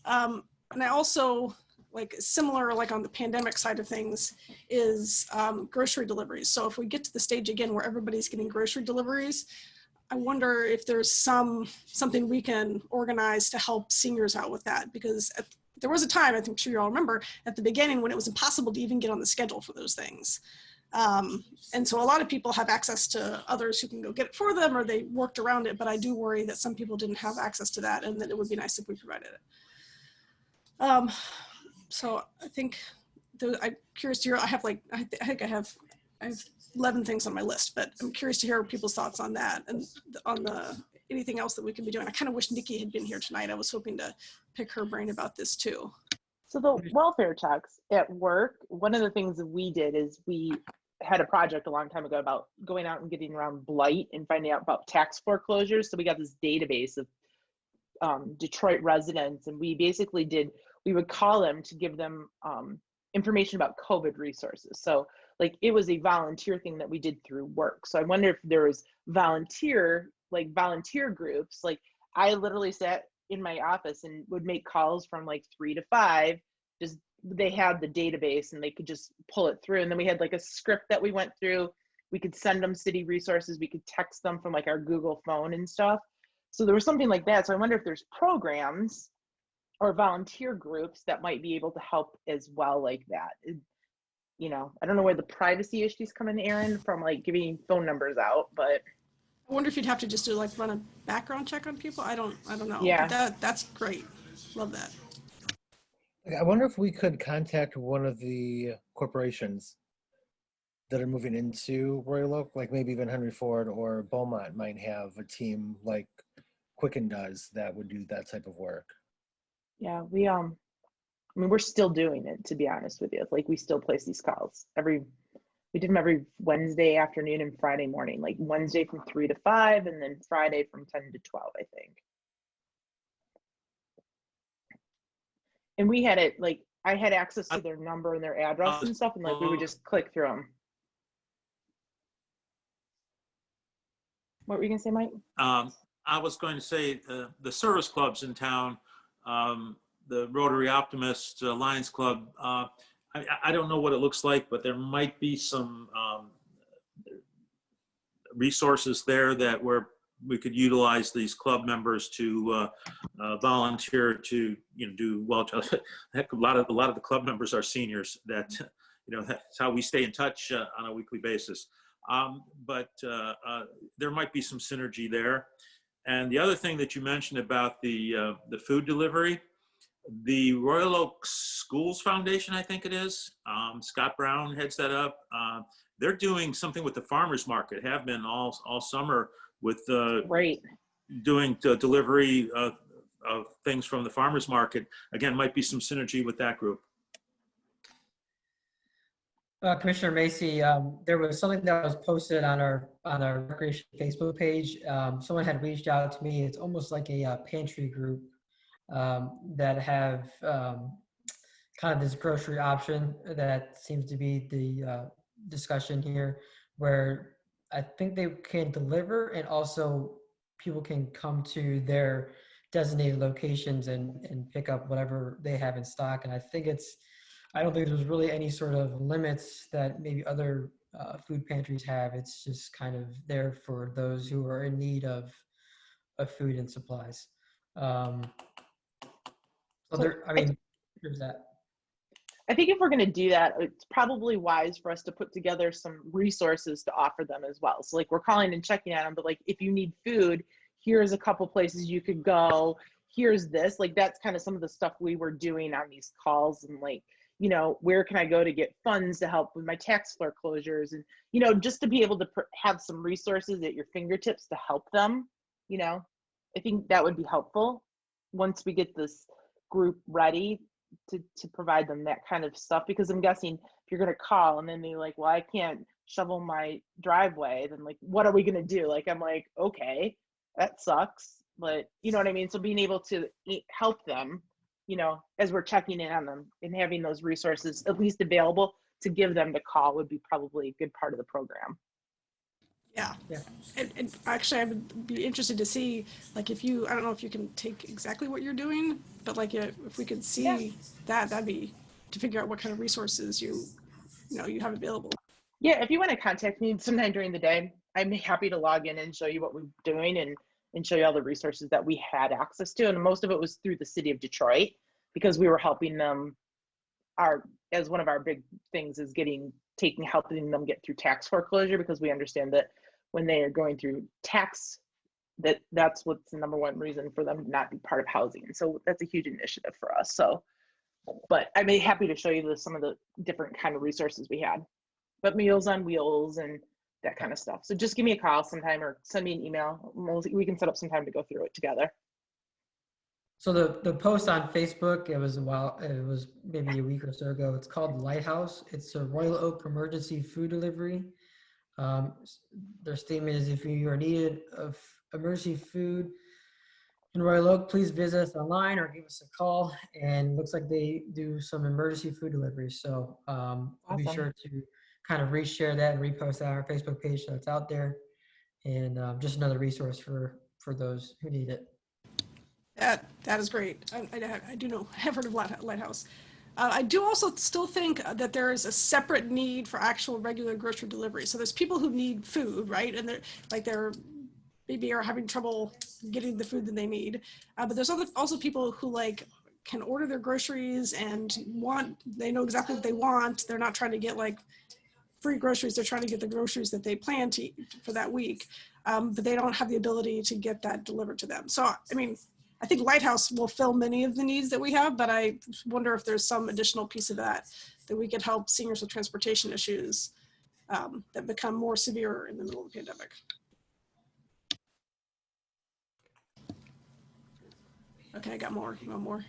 And I also, like similar, like on the pandemic side of things, is grocery deliveries. So if we get to the stage again where everybody's getting grocery deliveries, I wonder if there's something we can organize to help seniors out with that, because there was a time, I think, I'm sure you all remember, at the beginning when it was impossible to even get on the schedule for those things. And so a lot of people have access to others who can go get it for them, or they worked around it, but I do worry that some people didn't have access to that, and that it would be nice if we provided it. So I think I'm curious to hear, I think I have 11 things on my list, but I'm curious to hear people's thoughts on that and on anything else that we can be doing. I kind of wish Nikki had been here tonight. I was hoping to pick her brain about this too. So the welfare checks at work, one of the things that we did is we had a project a long time ago about going out and getting around blight and finding out about tax foreclosures. So we got this database of Detroit residents, and we basically we would call them to give them information about COVID resources. So like it was a volunteer thing that we did through work. So I wonder if there was volunteer groups. Like I literally sat in my office and would make calls from like 3 to 5. Just they had the database and they could just pull it through. And then we had like a script that we went through. We could send them city resources. We could text them from like our Google phone and stuff. So there was something like that. So I wonder if there's programs or volunteer groups that might be able to help as well, like that. You know, I don't know where the privacy issues come in, Aaron, from like giving phone numbers out, but I wonder if you'd have to just do like run a background check on people. I don't know. Yeah. But that's great. Love that. I wonder if we could contact one of the corporations that are moving into Royal Oak, like maybe even Henry Ford or Beaumont might have a team like Quicken does that would do that type of work. Yeah, I mean, we're still doing it, to be honest with you. Like we still place these calls we did them every Wednesday afternoon and Friday morning, like Wednesday from 3 to 5, and then Friday from 10 to 12, I think. And we had it, like, I had access to their number and their address and stuff, and like we would just click through them. What were you gonna say, Mike? I was going to say the service clubs in town, the Rotary Optimist, Lions Club, I don't know what it looks like, but there might be some resources there that we could utilize these club members to volunteer to do well. Heck, a lot of the club members are seniors. That that's how we stay in touch on a weekly basis. But there might be some synergy there. And the other thing that you mentioned about the food delivery, the Royal Oak Schools Foundation, I think it is, Scott Brown heads that up. They're doing something with the farmers market, have been all summer with doing delivery of things from the farmers market. Again, might be some synergy with that group. Commissioner Macy, there was something that was posted on our recreation Facebook page. Someone had reached out to me. It's almost like a pantry group that have kind of this grocery option that seems to be the discussion here, where I think they can deliver and also people can come to their designated locations and pick up whatever they have in stock. And I don't think there's really any sort of limits that maybe other food pantries have. It's just kind of there for those who are in need of food and supplies. There's that. I think if we're going to do that, it's probably wise for us to put together some resources to offer them as well. So like we're calling and checking on them, but like if you need food, here's a couple places you could go. Here's this, like that's kind of some of the stuff we were doing on these calls, and like, where can I go to get funds to help with my tax foreclosures, and just to be able to have some resources at your fingertips to help them. I think that would be helpful once we get this group ready. to provide them that kind of stuff, because I'm guessing if you're going to call and then they're like, well, I can't shovel my driveway, then like, what are we going to do? Like, I'm like, okay, that sucks. But you know what I mean? So being able to help them, you know, as we're checking in on them and having those resources at least available to give them to call would be probably a good part of the program. Yeah. And actually, I would be interested to see, like, if you, I don't know if you can take exactly what you're doing, but like, if we could see that'd be to figure out what kind of resources you have available. Yeah, if you want to contact me sometime during the day, I'm happy to log in and show you what we're doing and show you all the resources that we had access to. And most of it was through the city of Detroit, because we were helping them. As one of our big things is helping them get through tax foreclosure, because we understand that when they are going through tax, that's what's the number one reason for them to not be part of housing. So that's a huge initiative for us. So, but I'm happy to show you some of the different kind of resources we had, but Meals on Wheels and that kind of stuff. So just give me a call sometime or send me an email. We can set up some time to go through it together. So the post on Facebook, it was maybe a week or so ago. It's called Lighthouse. It's a Royal Oak emergency food delivery. Their statement is, if you are needed of emergency food in Royal Oak, please visit us online or give us a call. And it looks like they do some emergency food deliveries. So I'll be sure to kind of reshare that and repost that on our Facebook page so it's out there. And just another resource for those who need it. That is great. I do know, have heard of Lighthouse. I do also still think that there is a separate need for actual regular grocery delivery. So there's people who need food, right? And they're maybe are having trouble getting the food that they need. But there's also people who like can order their groceries and they know exactly what they want. They're not trying to get like free groceries. They're trying to get the groceries that they plan to eat for that week. But they don't have the ability to get that delivered to them. So, I mean, I think Lighthouse will fill many of the needs that we have, but I wonder if there's some additional piece of that we could help seniors with transportation issues that become more severe in the middle of the pandemic. Okay, I got more. You want more?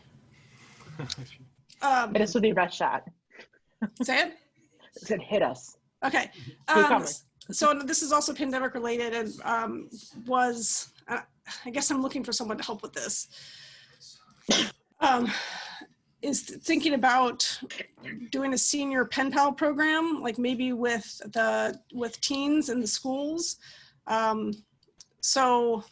Hit us with your best shot. Say it? I said hit us. Okay. So this is also pandemic related and I guess I'm looking for someone to help with this. Is thinking about doing a senior pen pal program, like maybe with teens in the schools. So,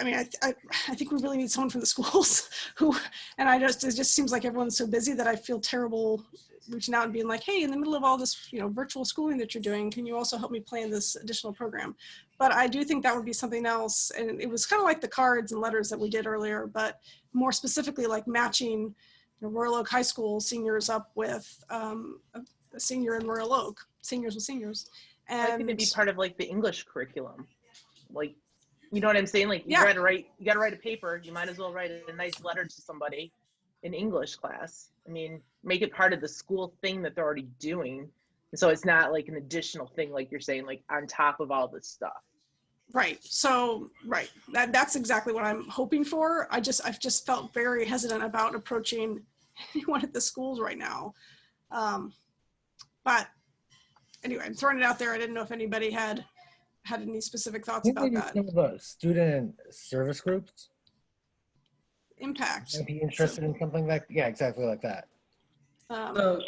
I mean, I think we really need someone from the schools it just seems like everyone's so busy that I feel terrible reaching out and being like, hey, in the middle of all this, virtual schooling that you're doing, can you also help me plan this additional program? But I do think that would be something else. And it was kind of like the cards and letters that we did earlier, but more specifically like matching Royal Oak High School seniors up with a senior in Royal Oak, seniors with seniors. And I think it'd be part of like the English curriculum. Like, you know what I'm saying? Like you gotta write a paper. You might as well write a nice letter to somebody in English class. I mean, make it part of the school thing that they're already doing. And so it's not like an additional thing, like you're saying, like on top of all this stuff. Right. So, right. That's exactly what I'm hoping for. I've just felt very hesitant about approaching anyone at the schools right now. But anyway, I'm throwing it out there. I didn't know if anybody had any specific thoughts about that. Some of the student service groups. Impact. I'd be interested in something like, yeah, exactly like that. Not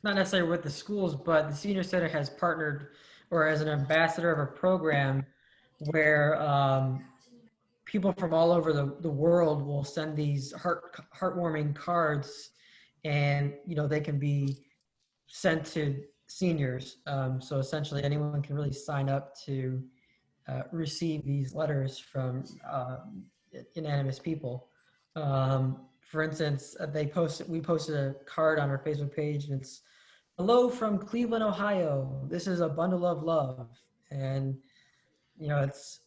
necessarily with the schools, but the Senior Center has partnered or as an ambassador of a program where people from all over the world will send these heartwarming cards, and they can be sent to seniors. So essentially anyone can really sign up to receive these letters from unanimous people. For instance, we posted a card on our Facebook page, and it's, "Hello from Cleveland, Ohio. This is a bundle of love." And it's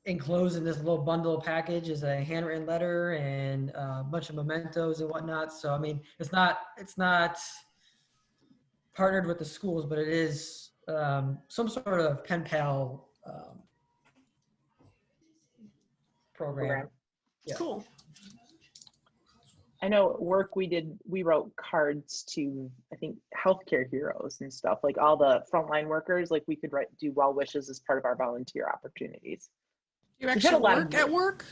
enclosed in this little bundle package is a handwritten letter and a bunch of mementos and whatnot. So I mean, it's not partnered with the schools, but it is some sort of pen pal program. Yeah. Cool. I know at work we wrote cards to, I think, healthcare heroes and stuff, like all the frontline workers, like we could do well wishes as part of our volunteer opportunities. You We've had a actually lot work of, at work?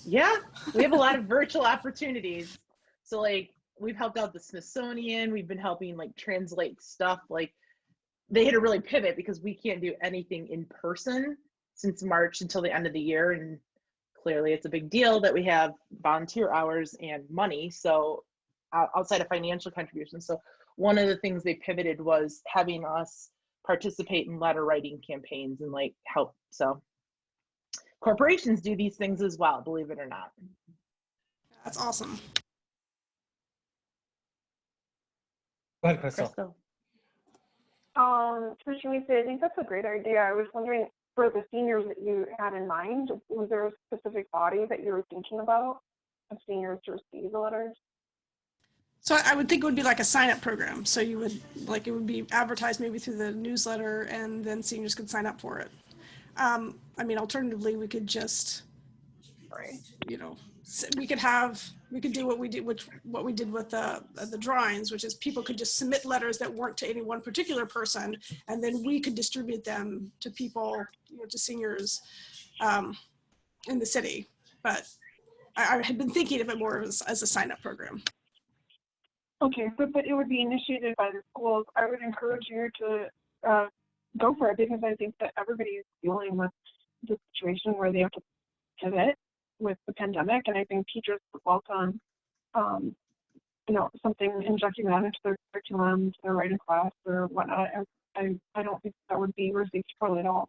yeah, we have a lot of virtual opportunities. So like we've helped out the Smithsonian, we've been helping like translate stuff. Like they had to really pivot because we can't do anything in person since March until the end of the year. And clearly it's a big deal that we have volunteer hours and money. So outside of financial contributions. So one of the things they pivoted was having us participate in letter writing campaigns and like help. So corporations do these things as well, believe it or not. That's awesome. Go ahead, Crystal. Commissioner Lisa, I think that's a great idea. I was wondering, for the seniors that you had in mind, was there a specific body that you were thinking about of seniors to receive the letters? So I would think it would be like a sign-up program. So you would, like, it would be advertised maybe through the newsletter, and then seniors could sign up for it. I mean, alternatively, we could just, you know, we could do what we did with the drawings, which is people could just submit letters that weren't to any one particular person, and then we could distribute them to people, you know, to seniors in the city. But I had been thinking of it more as a sign-up program. Okay, but it would be initiated by the schools. I would encourage you to go for it, because I think that everybody is dealing with the situation where they have to pivot with the pandemic, and I think teachers would welcome, you know, something injecting that into their curriculum, their writing class or whatnot. I don't think that would be received poorly at all.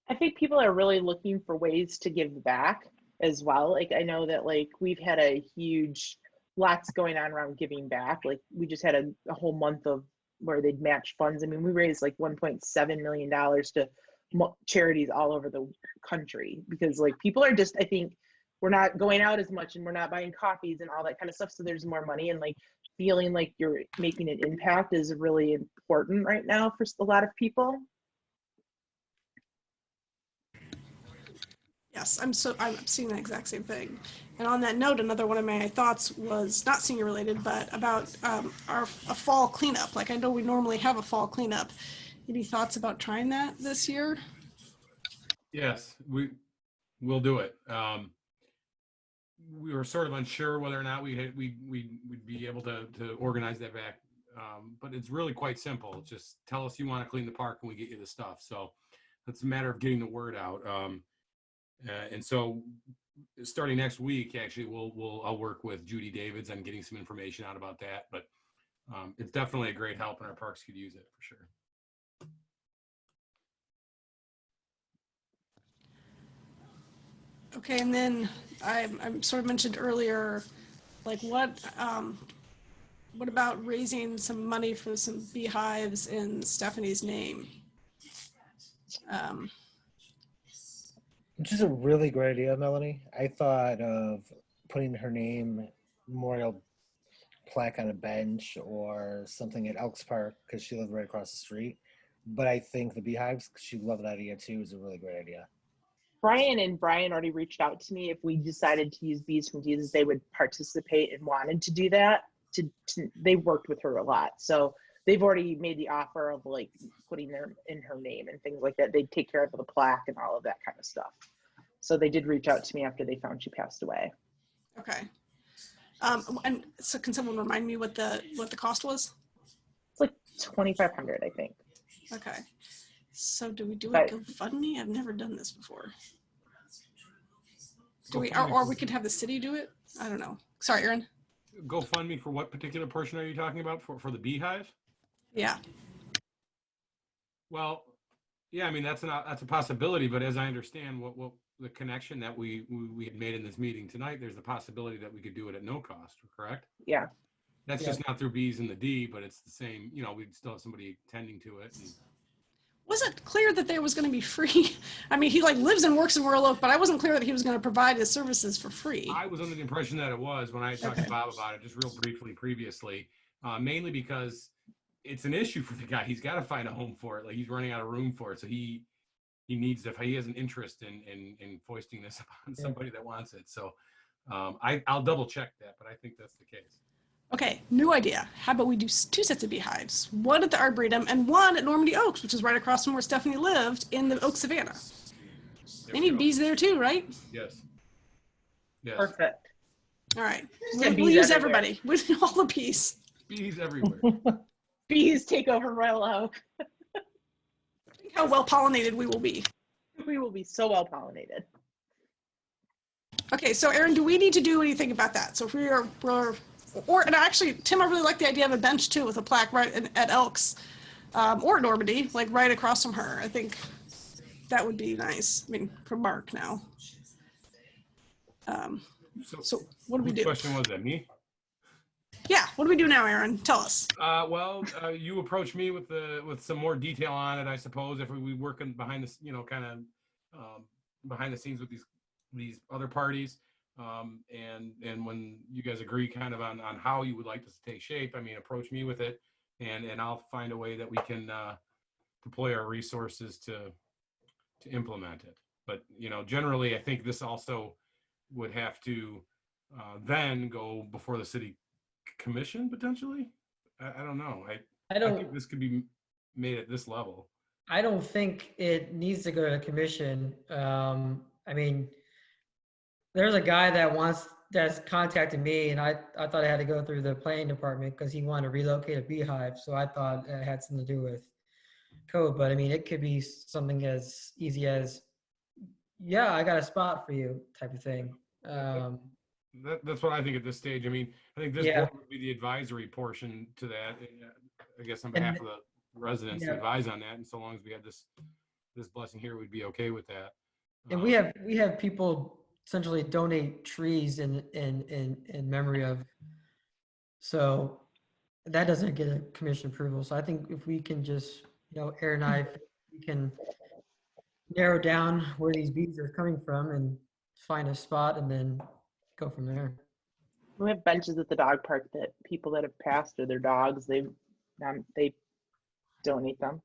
I think people are really looking for ways to give back as well. Like I know that like we've had a huge, lots going on around giving back. Like we just had a whole month of where they'd match funds. I mean, we raised like $1.7 million to charities all over the country, because like people are just, I think we're not going out as much and we're not buying coffees and all that kind of stuff. So there's more money, and like feeling like you're making an impact is really important right now for a lot of people. Yes, I'm seeing the exact same thing. And on that note, another one of my thoughts was not senior related, but about a fall cleanup. Like I know we normally have a fall cleanup. Any thoughts about trying that this year? Yes, we'll do it. We were sort of unsure whether or not we'd be able to organize that back. But it's really quite simple. Just tell us you want to clean the park and we get you the stuff. So it's a matter of getting the word out. And so starting next week, actually, I'll work with Judy Davids on getting some information out about that. But it's definitely a great help, and our parks could use it for sure. Okay, and then I sort of mentioned earlier, like what about raising some money for some beehives in Stephanie's name? Which is a really great idea, Melanie. I thought of putting her name, memorial plaque on a bench or something at Elks Park, because she lived right across the street. But I think the beehives, because she loved that idea too, is a really great idea. Brian and Brian already reached out to me. If we decided to use Bees from Jesus, they would participate and wanted to do that. They worked with her a lot. So they've already made the offer of like putting their in her name and things like that. They'd take care of the plaque and all of that kind of stuff. So they did reach out to me after they found she passed away. Okay. And so can someone remind me what the cost was? It's like $2,500, I think. Okay. So do we do a GoFundMe? I've never done this before. Do we, or we could have the city do it? I don't know. Sorry, Aaron. GoFundMe for what particular portion are you talking about? For the beehive? Yeah. Well, yeah, I mean that's a possibility, but as I understand what the connection that we had made in this meeting tonight, there's the possibility that we could do it at no cost, correct? Yeah. That's just not through Bees and the D, but it's the same, you know, we'd still have somebody tending to it. And was it clear that there was going to be free? I mean, he like lives and works in Royal Oak, but I wasn't clear that he was going to provide his services for free. I was under the impression that it was when I talked to Bob about it, just real briefly previously, mainly because it's an issue for the guy. He's got to find a home for it. Like he's running out of room for it. So he needs, if he has an interest in foisting this on somebody that wants it. So I'll double check that, but I think that's the case. Okay, new idea. How about we do 2 sets of beehives? One at the Arboretum and one at Normandy Oaks, which is right across from where Stephanie lived in the Oak Savannah. They need bees there too, right? Yes. Yes. Perfect. All right. Just We'll use everybody. We need all the bees. Bees everywhere. Bees take over Royal Oak. Think how well pollinated we will be. We will be so well pollinated. Okay, so Erin, do we need to do anything about that? So if and actually, Tim, I really like the idea of a bench too with a plaque right at Elks or Normandy, like right across from her. I think that would be nice. I mean, from Mark now. So what do we do? Which question was that, me? Yeah, what do we do now, Erin? Tell us. Well, you approached me with some more detail on it, I suppose. If we working behind the, kind of behind the scenes with these other parties, and when you guys agree kind of on how you would like to take shape, I mean, approach me with it, and I'll find a way that we can deploy our resources to implement it. But generally, I think this also would have to then go before the city commission potentially. I don't know. I think this could be made at this level. I don't think it needs to go to the commission. I mean, there's a guy that's contacted me, and I thought I had to go through the planning department because he wanted to relocate a beehive. So I thought it had something to do with code, but I mean, it could be something as easy as, yeah, I got a spot for you type of thing. That's what I think at this stage. I mean, I think this board would be the advisory portion to that. I guess on behalf of the residents to advise on that. And so long as we had this blessing here, we'd be okay with that. And we have people essentially donate trees in memory of. So that doesn't get a commission approval. So I think if we can just, Aaron and I, we can narrow down where these bees are coming from and find a spot and then go from there. We have benches at the dog park that people that have passed or their dogs, they donate them.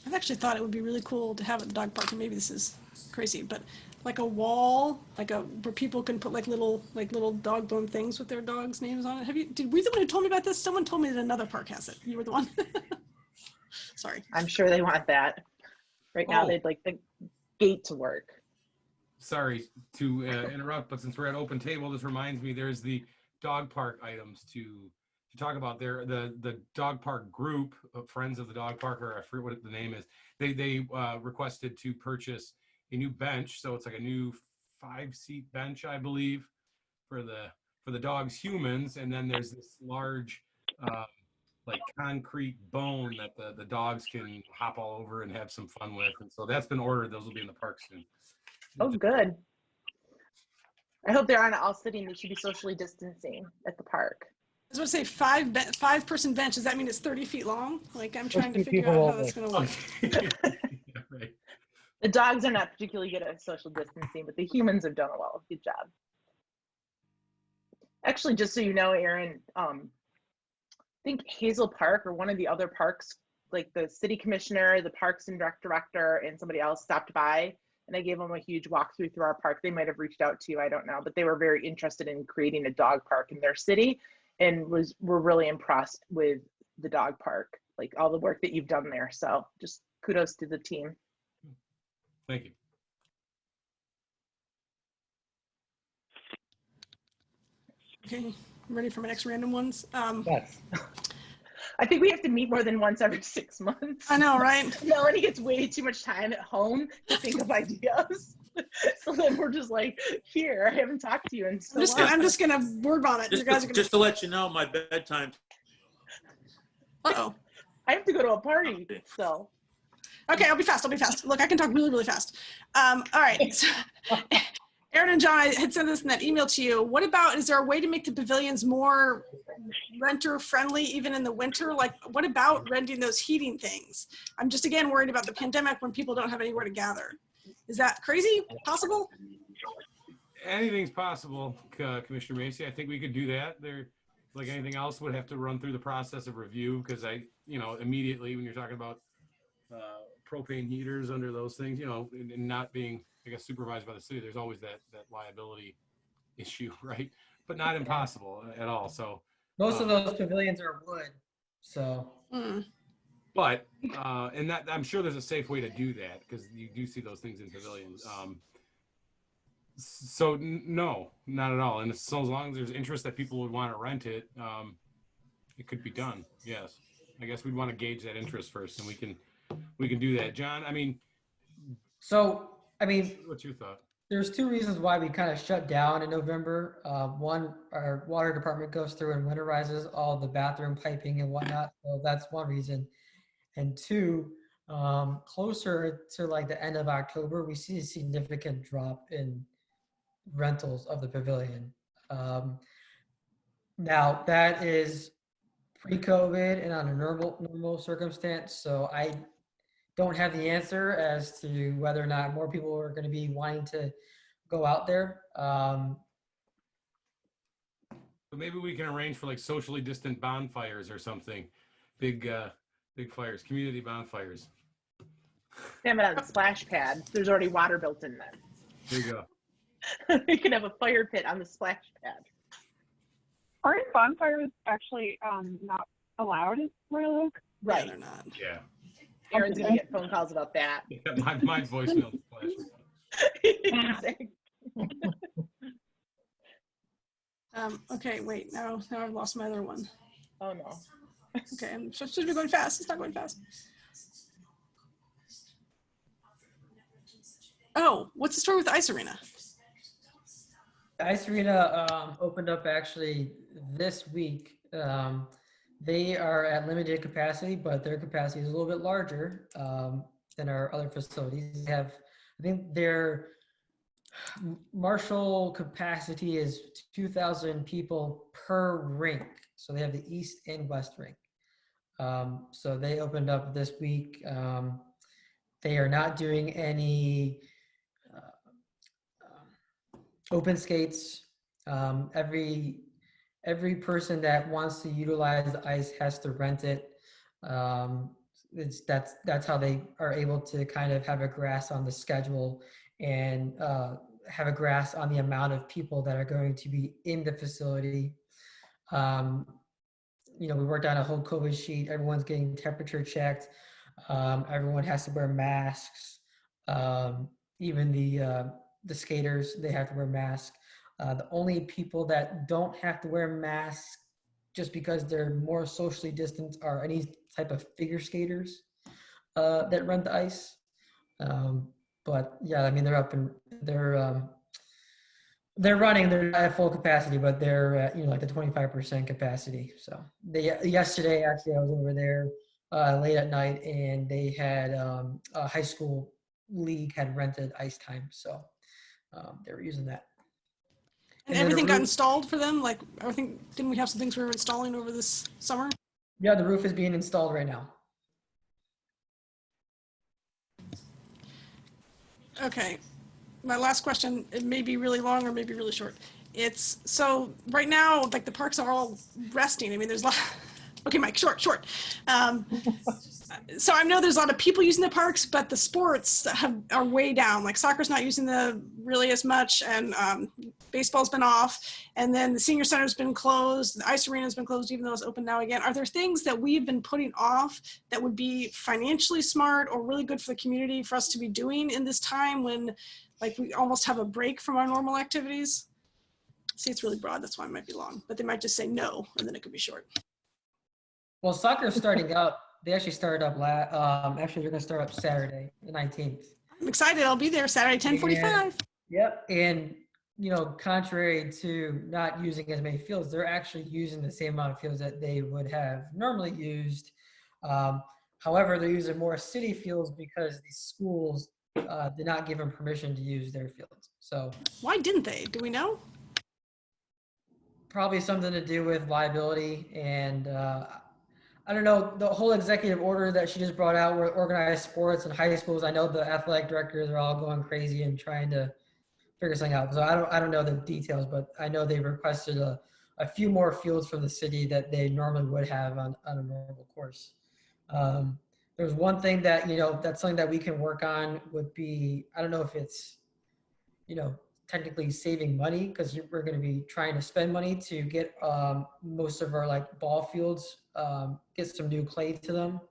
I've actually thought it would be really cool to have at the dog park, and maybe this is crazy, but like a wall, where people can put like little dog bone things with their dogs' names on it. Were you the one who told me about this? Someone told me that another park has it. You were the one. Sorry. I'm sure they want that. Right now, they'd like the gate to work. Sorry to interrupt, but since we're at open table, this reminds me there's the dog park items to talk about. There, the dog park group of Friends of the Dog Park, or I forget what the name is. They requested to purchase a new bench, so it's like a new 5-seat bench, I believe, for the dogs, humans, and then there's this large like concrete bone that the dogs can hop all over and have some fun with. And so that's been ordered. Those will be in the park soon. Oh, good. I hope they aren't all sitting. They should be socially distancing at the park. I was going to say 5-person bench. Does that mean it's 30 feet long? Like, I'm trying to figure out how that's going to work. Yeah, right. The dogs are not particularly good at social distancing, but the humans have done a well. Good job. Actually, just so you know, Aaron, I think Hazel Park or one of the other parks, like the city commissioner, the parks and rec director, and somebody else stopped by, and I gave them a huge walkthrough through our park. They might have reached out to you, I don't know, but they were very interested in creating a dog park in their city, and were really impressed with the dog park, like all the work that you've done there. So just kudos to the team. Thank you. Okay, I'm ready for my next random ones. Yes. I think we have to meet more than once every 6 months. I know, right? Melanie gets way too much time at home to think of ideas. So then we're just like, here, I haven't talked to you in so long. I'm just gonna word vomit. Just to let you know, my bedtime. Uh-oh. I have to go to a party, so. Okay, I'll be fast. Look, I can talk really, really fast. All right. So, Aaron and John, I had sent this in that email to you. What about, is there a way to make the pavilions more renter friendly even in the winter? Like, what about renting those heating things? I'm just, again, worried about the pandemic when people don't have anywhere to gather. Is that crazy? Possible? Anything's possible, Commissioner Macy. I think we could do that. There, like anything else, would have to run through the process of review, because I you know, immediately when you're talking about propane heaters under those things, you know, and not being, I guess, supervised by the city, there's always that liability issue, right? But not impossible at all. So Most of those pavilions are wood, so. But and that I'm sure there's a safe way to do that because you do see those things in pavilions. So no, not at all. And so as long as there's interest that people would want to rent it, it could be done. Yes, I guess we'd want to gauge that interest first, and we can do that. John, I mean, what's your thought? There's two reasons why we kind of shut down in November. One, our water department goes through and winterizes all the bathroom piping and whatnot. So that's one reason. And two, closer to like the end of October, we see a significant drop in rentals of the pavilion. Now that is pre-COVID and on a normal circumstance. So I don't have the answer as to whether or not more people are going to be wanting to go out there. So maybe we can arrange for like socially distant bonfires or something. Big fires, community bonfires. Have it on a splash pad. There's already water built in there. There you go. You can have a fire pit on the splash pad. Aren't bonfires actually not allowed at Royal Oak? Right. Yeah, they're not. Yeah. Aaron's gonna get phone calls about that. Yeah, my voicemail flashes. Exactly. Okay, wait, now I've lost my other one. Oh no. Okay, I'm supposed to be going fast. It's not going fast. Oh, what's the story with the ice arena? The ice arena opened up actually this week. They are at limited capacity, but their capacity is a little bit larger than our other facilities. They have, I think their martial capacity is 2,000 people per rink. So they have the East and West rink. So they opened up this week. They are not doing any open skates. Every person that wants to utilize the ice has to rent it. That's how they are able to kind of have a grasp on the schedule and have a grasp on the amount of people that are going to be in the facility. You know, we worked on a whole COVID sheet. Everyone's getting temperature checked. Everyone has to wear masks. Even the skaters, they have to wear masks. The only people that don't have to wear masks just because they're more socially distant are any type of figure skaters that rent the ice. But yeah, I mean, they're up and they're running. They're not at full capacity, but they're at, like the 25% capacity. So yesterday, actually, I was over there late at night, and they had a high school league had rented ice time, so they were using that. And everything got installed for them? Like, everything, didn't we have some things we were installing over this summer? Yeah, the roof is being installed right now. Okay. My last question, it may be really long or maybe really short. It's, so right now, like the parks are all resting. I mean, there's a lot, okay, Mike, short. So I know there's a lot of people using the parks, but the sports are way down. Like soccer's not using the really as much, and baseball's been off, and then the senior center's been closed. The ice arena's been closed, even though it's open now again. Are there things that we've been putting off that would be financially smart or really good for the community for us to be doing in this time when, like, we almost have a break from our normal activities? See, it's really broad. That's why it might be long, but they might just say no, and then it could be short. Well, soccer's starting up. They actually started up actually they're gonna start up Saturday, the 19th. I'm excited. I'll be there Saturday, 10:45. Yep. And, contrary to not using as many fields, they're actually using the same amount of fields that they would have normally used. However, they're using more city fields because the schools did not give them permission to use their fields. So why didn't they? Do we know? Probably something to do with liability and I don't know, the whole executive order that she just brought out with organized sports and high schools. I know the athletic directors are all going crazy and trying to figure something out. So I don't know the details, but I know they requested a few more fields from the city that they normally would have on a normal course. There's one thing that, that's something that we can work on would be, I don't know if it's, technically saving money because we're going to be trying to spend money to get most of our like ball fields, get some new clay to them.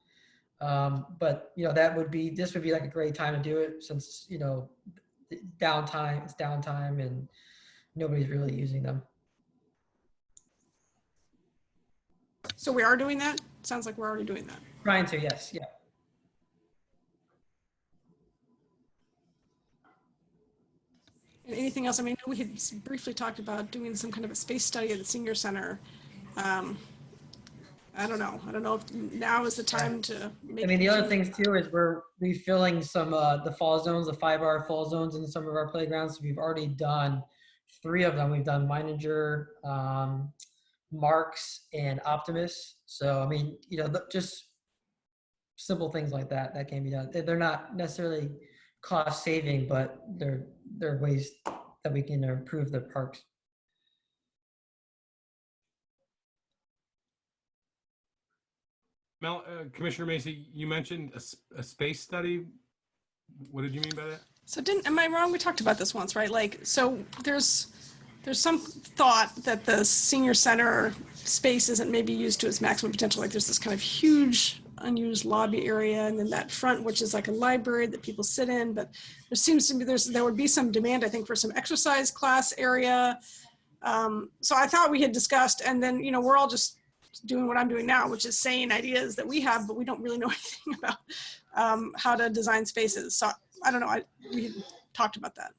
But this would be like a great time to do it since, it's downtime and nobody's really using them. So we are doing that? Sounds like we're already doing that. Trying to, yes, yeah. And anything else? I mean, we had briefly talked about doing some kind of a space study at the senior center. I don't know. I don't know if now is the time to make. I mean, the other things too is we're refilling some the fall zones, the 5-hour fall zones in some of our playgrounds. We've already done 3 of them. We've done Meininger, Marks, and Optimus. So I mean, just simple things like that can be done. They're not necessarily cost saving, but they're ways that we can improve the parks. Commissioner Macy, you mentioned a space study. What did you mean by that? So am I wrong? We talked about this once, right? Like, so there's some thought that the senior center space isn't maybe used to its maximum potential. Like there's this kind of huge unused lobby area, and then that front, which is like a library that people sit in, but there seems to be, there would be some demand, I think, for some exercise class area. So I thought we had discussed, and then, we're all just doing what I'm doing now, which is saying ideas that we have, but we don't really know anything about how to design spaces. So I don't know, we talked about that.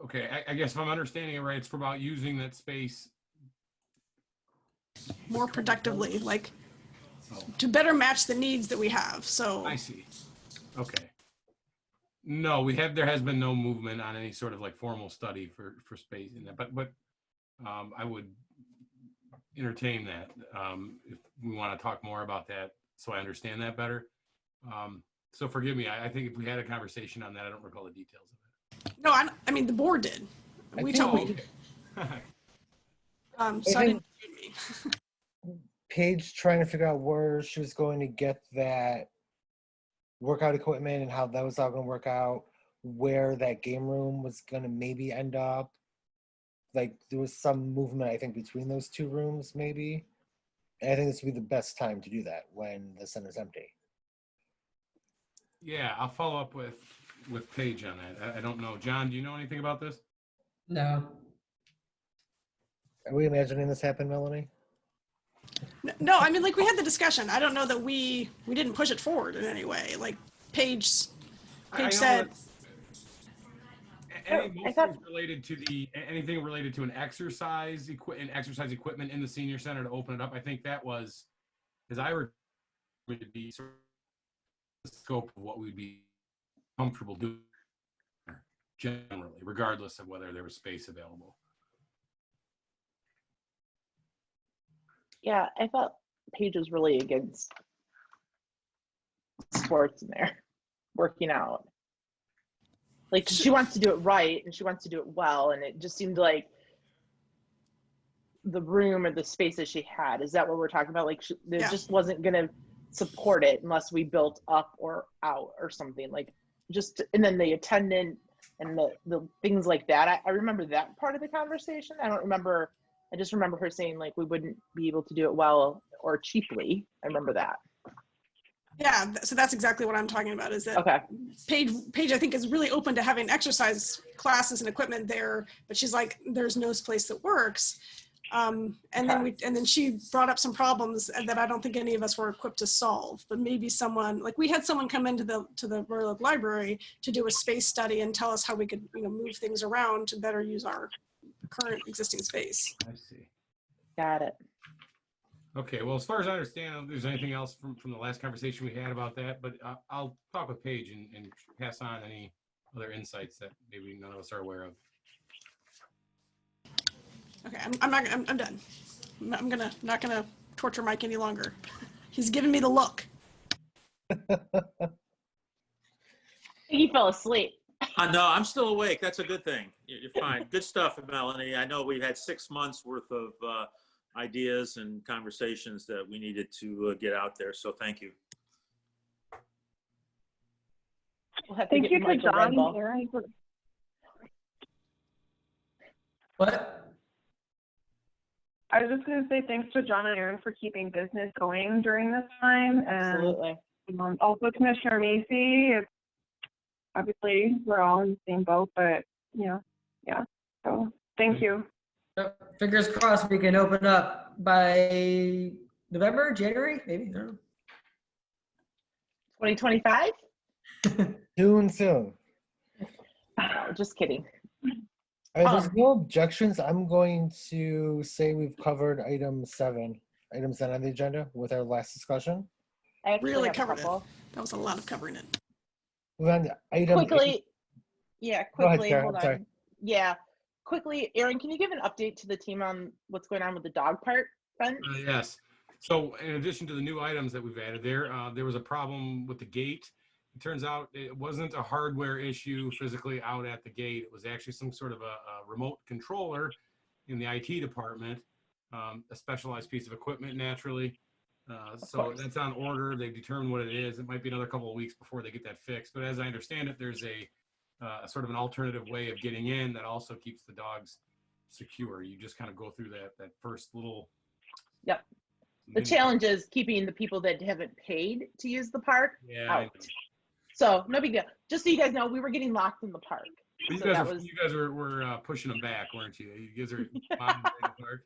Okay, I guess if I'm understanding it right, it's about using that space more productively, like to better match the needs that we have. So I see. Okay. No, there has been no movement on any sort of like formal study for space in that, but I would entertain that if we want to talk more about that so I understand that better. So forgive me, I think if we had a conversation on that, I don't recall the details of it. No, I mean the board did. We told me. So I didn't Paige trying to figure out where she was going to get that workout equipment and how that was all going to work out, where that game room was going to maybe end up. Like there was some movement, I think, between those 2 rooms, maybe. And I think this would be the best time to do that when the center's empty. Yeah, I'll follow up with Paige on that. I don't know. John, do you know anything about this? No. Are we imagining this happen, Melanie? No, I mean, like we had the discussion. I don't know that we didn't push it forward in any way. Like Paige said. Anything related to an exercise equipment in the senior center to open it up. I think that was, as I remember, to be sort of the scope of what we'd be comfortable doing generally, regardless of whether there was space available. Yeah, I thought Paige was really against sports in there, working out. Like she wants to do it right and she wants to do it well, and it just seemed like the room or the space that she had. Is that what we're talking about? Like just wasn't going to support it unless we built up or out or something. Like and then the attendant and the things like that. I remember that part of the conversation. I just remember her saying like we wouldn't be able to do it well or cheaply. I remember that. Yeah, so that's exactly what I'm talking about, is that Paige, I think, is really open to having exercise classes and equipment there, but she's like, there's no place that works. And then she brought up some problems that I don't think any of us were equipped to solve, but maybe someone, like we had someone come into the Royal Oak Library to do a space study and tell us how we could, move things around to better use our current existing space. I see. Got it. Okay, well, as far as I understand, I don't think there's anything else from the last conversation we had about that, but I'll talk with Paige and pass on any other insights that maybe none of us are aware of. Okay, I'm done. I'm not gonna torture Mike any longer. He's giving me the look. He fell asleep. No, I'm still awake. That's a good thing. You're fine. Good stuff, Melanie. I know we've had 6 months worth of ideas and conversations that we needed to get out there. So thank you. We'll have to Thank get you to Michael John Redball. and Aaron for What? I was just going to say thanks to John and Aaron for keeping business going during this time. Absolutely. And also Commissioner Macy. It's, obviously, we're all in the same boat, but, you know, yeah. So thank you. Fingers crossed we can open up by November, January, maybe. I don't know. 2025? Soon. No, just kidding. There's no objections. I'm going to say we've covered item 7 on the agenda with our last discussion. I actually Really have a covered it. couple. That was a lot of covering it. Move on to item Quickly, 8. yeah, Go ahead, quickly, Sarah, hold I'm sorry. on. Yeah, quickly, Aaron, can you give an update to the team on what's going on with the dog park fence? Yes. So in addition to the new items that we've added there, there was a problem with the gate. It turns out it wasn't a hardware issue physically out at the gate. It was actually some sort of a remote controller in the IT department, a specialized piece of equipment naturally. So that's on order. They've determined what it is. It might be another couple of weeks before they get that fixed. But as I understand it, there's a sort of an alternative way of getting in that also keeps the dogs secure. You just kind of go through that first little. Yep. The challenge is keeping the people that haven't paid to use the park out. So no big deal. Just so you guys know, we were getting locked in the park. You So guys were pushing them back, weren't you? You guys are monitoring the park.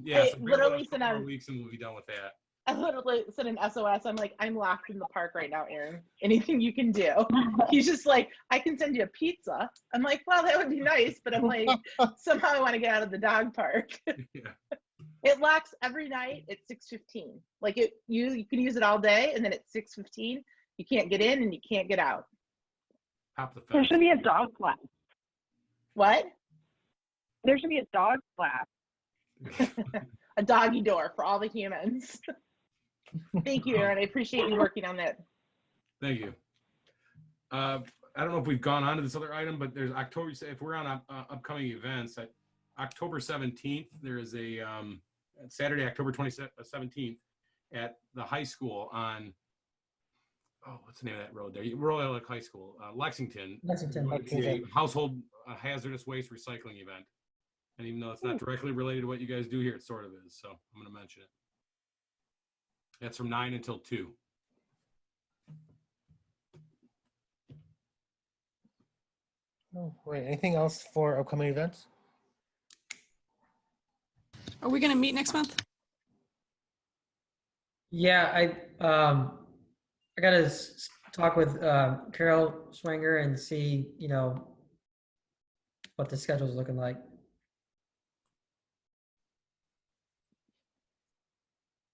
Yeah, so literally a couple more weeks and we'll be done with that. I literally sent an SOS. I'm like, I'm locked in the park right now, Aaron. Anything you can do? He's just like, I can send you a pizza. I'm like, well, that would be nice, but I'm like, somehow I want to get out of the dog park. Yeah. It locks every night at 6:15. Like you can use it all day, and then at 6:15, you can't get in and you can't get out. Pop the fence. There should be a dog slap. What? There should be a dog slap. A doggy door for all the humans. Thank you, Aaron. I appreciate you working on that. Thank you. I don't know if we've gone on to this other item, but there's October, if we're on upcoming events, October 17th, there is a Saturday, October 17th at the high school on, what's the name of that road there? Royal Oak High School, Lexington. Lexington. A household hazardous waste recycling event. And even though it's not directly related to what you guys do here, it sort of is. So I'm going to mention it. That's from 9 until 2. Oh, wait, anything else for upcoming events? Are we going to meet next month? Yeah, I got to talk with Carol Swanger and see, what the schedule's looking like.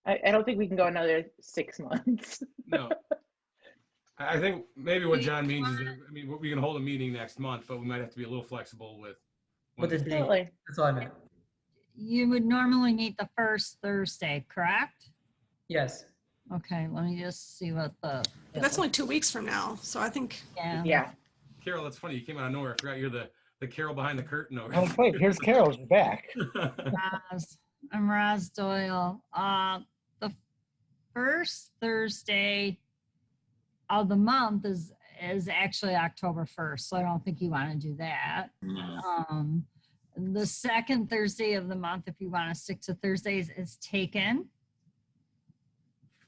I don't think we can go another 6 months. No. I think maybe what John means is that, we can hold a meeting next month, but we might have to be a little flexible with the date. That's all I meant. You would normally meet the first Thursday, correct? Yes. Okay, let me just see what But that's only 2 weeks from now, so I think. Yeah. Carol, that's funny. You came out of nowhere. I forgot you're the Carol behind the curtain over Oh, wait, here's Carol. She's back. I'm Roz Doyle. The first Thursday of the month is actually October 1st, so I don't think you want to do that. The second Thursday of the month, if you want to stick to Thursdays, is taken.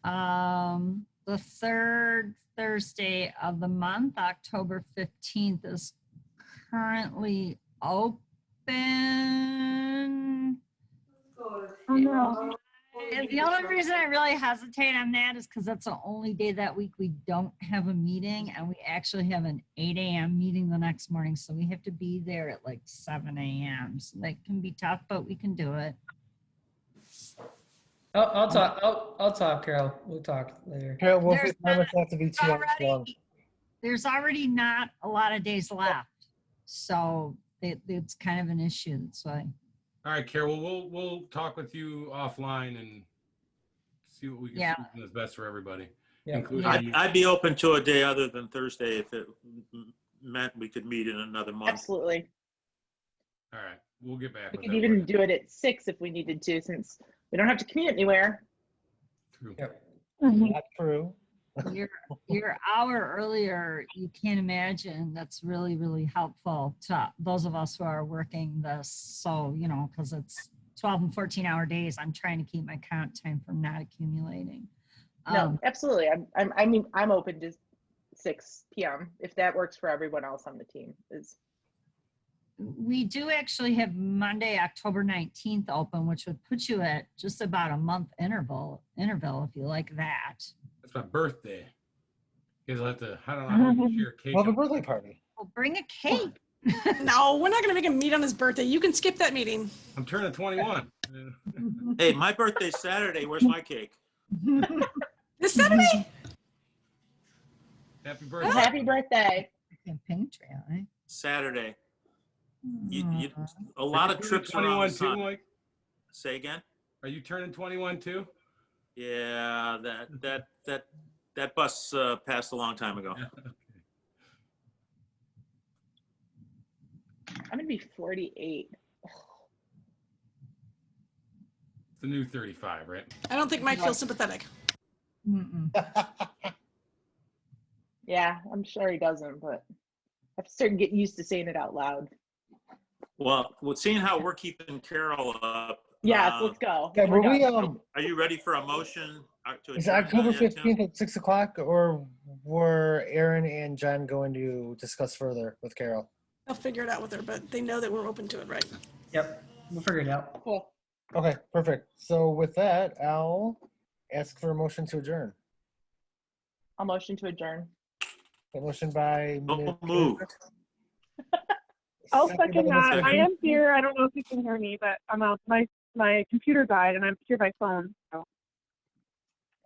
The third Thursday of the month, October 15th, is currently open. Oh no. And the only reason I really hesitate on that is because that's the only day that week we don't have a meeting, and we actually have an 8 a.m. meeting the next morning, so we have to be there at like 7 a.m. So that can be tough, but we can do it. I'll talk, Carol. We'll talk later. Carol, we'll promise not to be too long. There's already not a lot of days left, so it's kind of an issue. That's why. All right, Carol, we'll talk with you offline and see what we can do that's best for everybody. Yeah. I'd be open to a day other than Thursday if it meant we could meet in another month. Absolutely. All right. We'll get back We with could that. even do it at 6 if we needed to, since we don't have to commute anywhere. True. Yep. Not true. Your hour earlier, you can't imagine, that's really, really helpful to those of us who are working this. So, you know, because it's 12 and 14-hour days, I'm trying to keep my comp time from not accumulating. No, absolutely. I'm open to 6 p.m. if that works for everyone else on the team. We do actually have Monday, October 19th open, which would put you at just about a month interval if you like that. That's my birthday. You guys will have to, I don't know how you share cake. We'll have a birthday party. Well, bring a cake. No, we're not going to make him meet on his birthday. You can skip that meeting. I'm turning 21. Hey, my birthday's Saturday. Where's my cake? This Saturday? Happy birthday. Happy birthday. Campaign trail, eh? Saturday. A lot of trips around 21 the too, sun. Mike? Say again? Are you turning 21 too? Yeah, that bus passed a long time ago. I'm gonna be 48. It's the new 35, right? I don't think Mike feels sympathetic. Yeah, I'm sure he doesn't, but I have to start getting used to saying it out loud. Well, seeing how we're keeping Carol up. Yeah, let's go. Yeah, were we, Are you ready for a motion to is adjourn October yet, Tim? 15th at 6 o'clock, or were Aaron and John going to discuss further with Carol? They'll figure it out with her, but they know that we're open to it, right? Yep. We'll figure it out. Cool. Okay, perfect. So with that, I'll ask for a motion to adjourn. I'll motion to adjourn. A motion by Don't move. I'll Second second by that. Ms. I Hickey. am here. I don't know if you can hear me, but I'm out. My computer died, and I'm here by phone. So.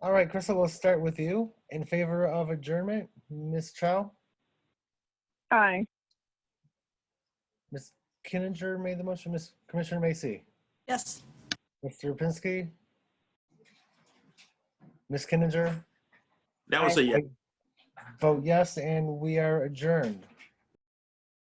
All right, Crystal, we'll start with you. In favor of adjournment, Ms. Chow? Aye. Ms. Kinninger made the motion. Ms. Commissioner Macy? Yes. Mr. Pinsky? Ms. Kinninger? That was a yes. Vote yes, and we are adjourned.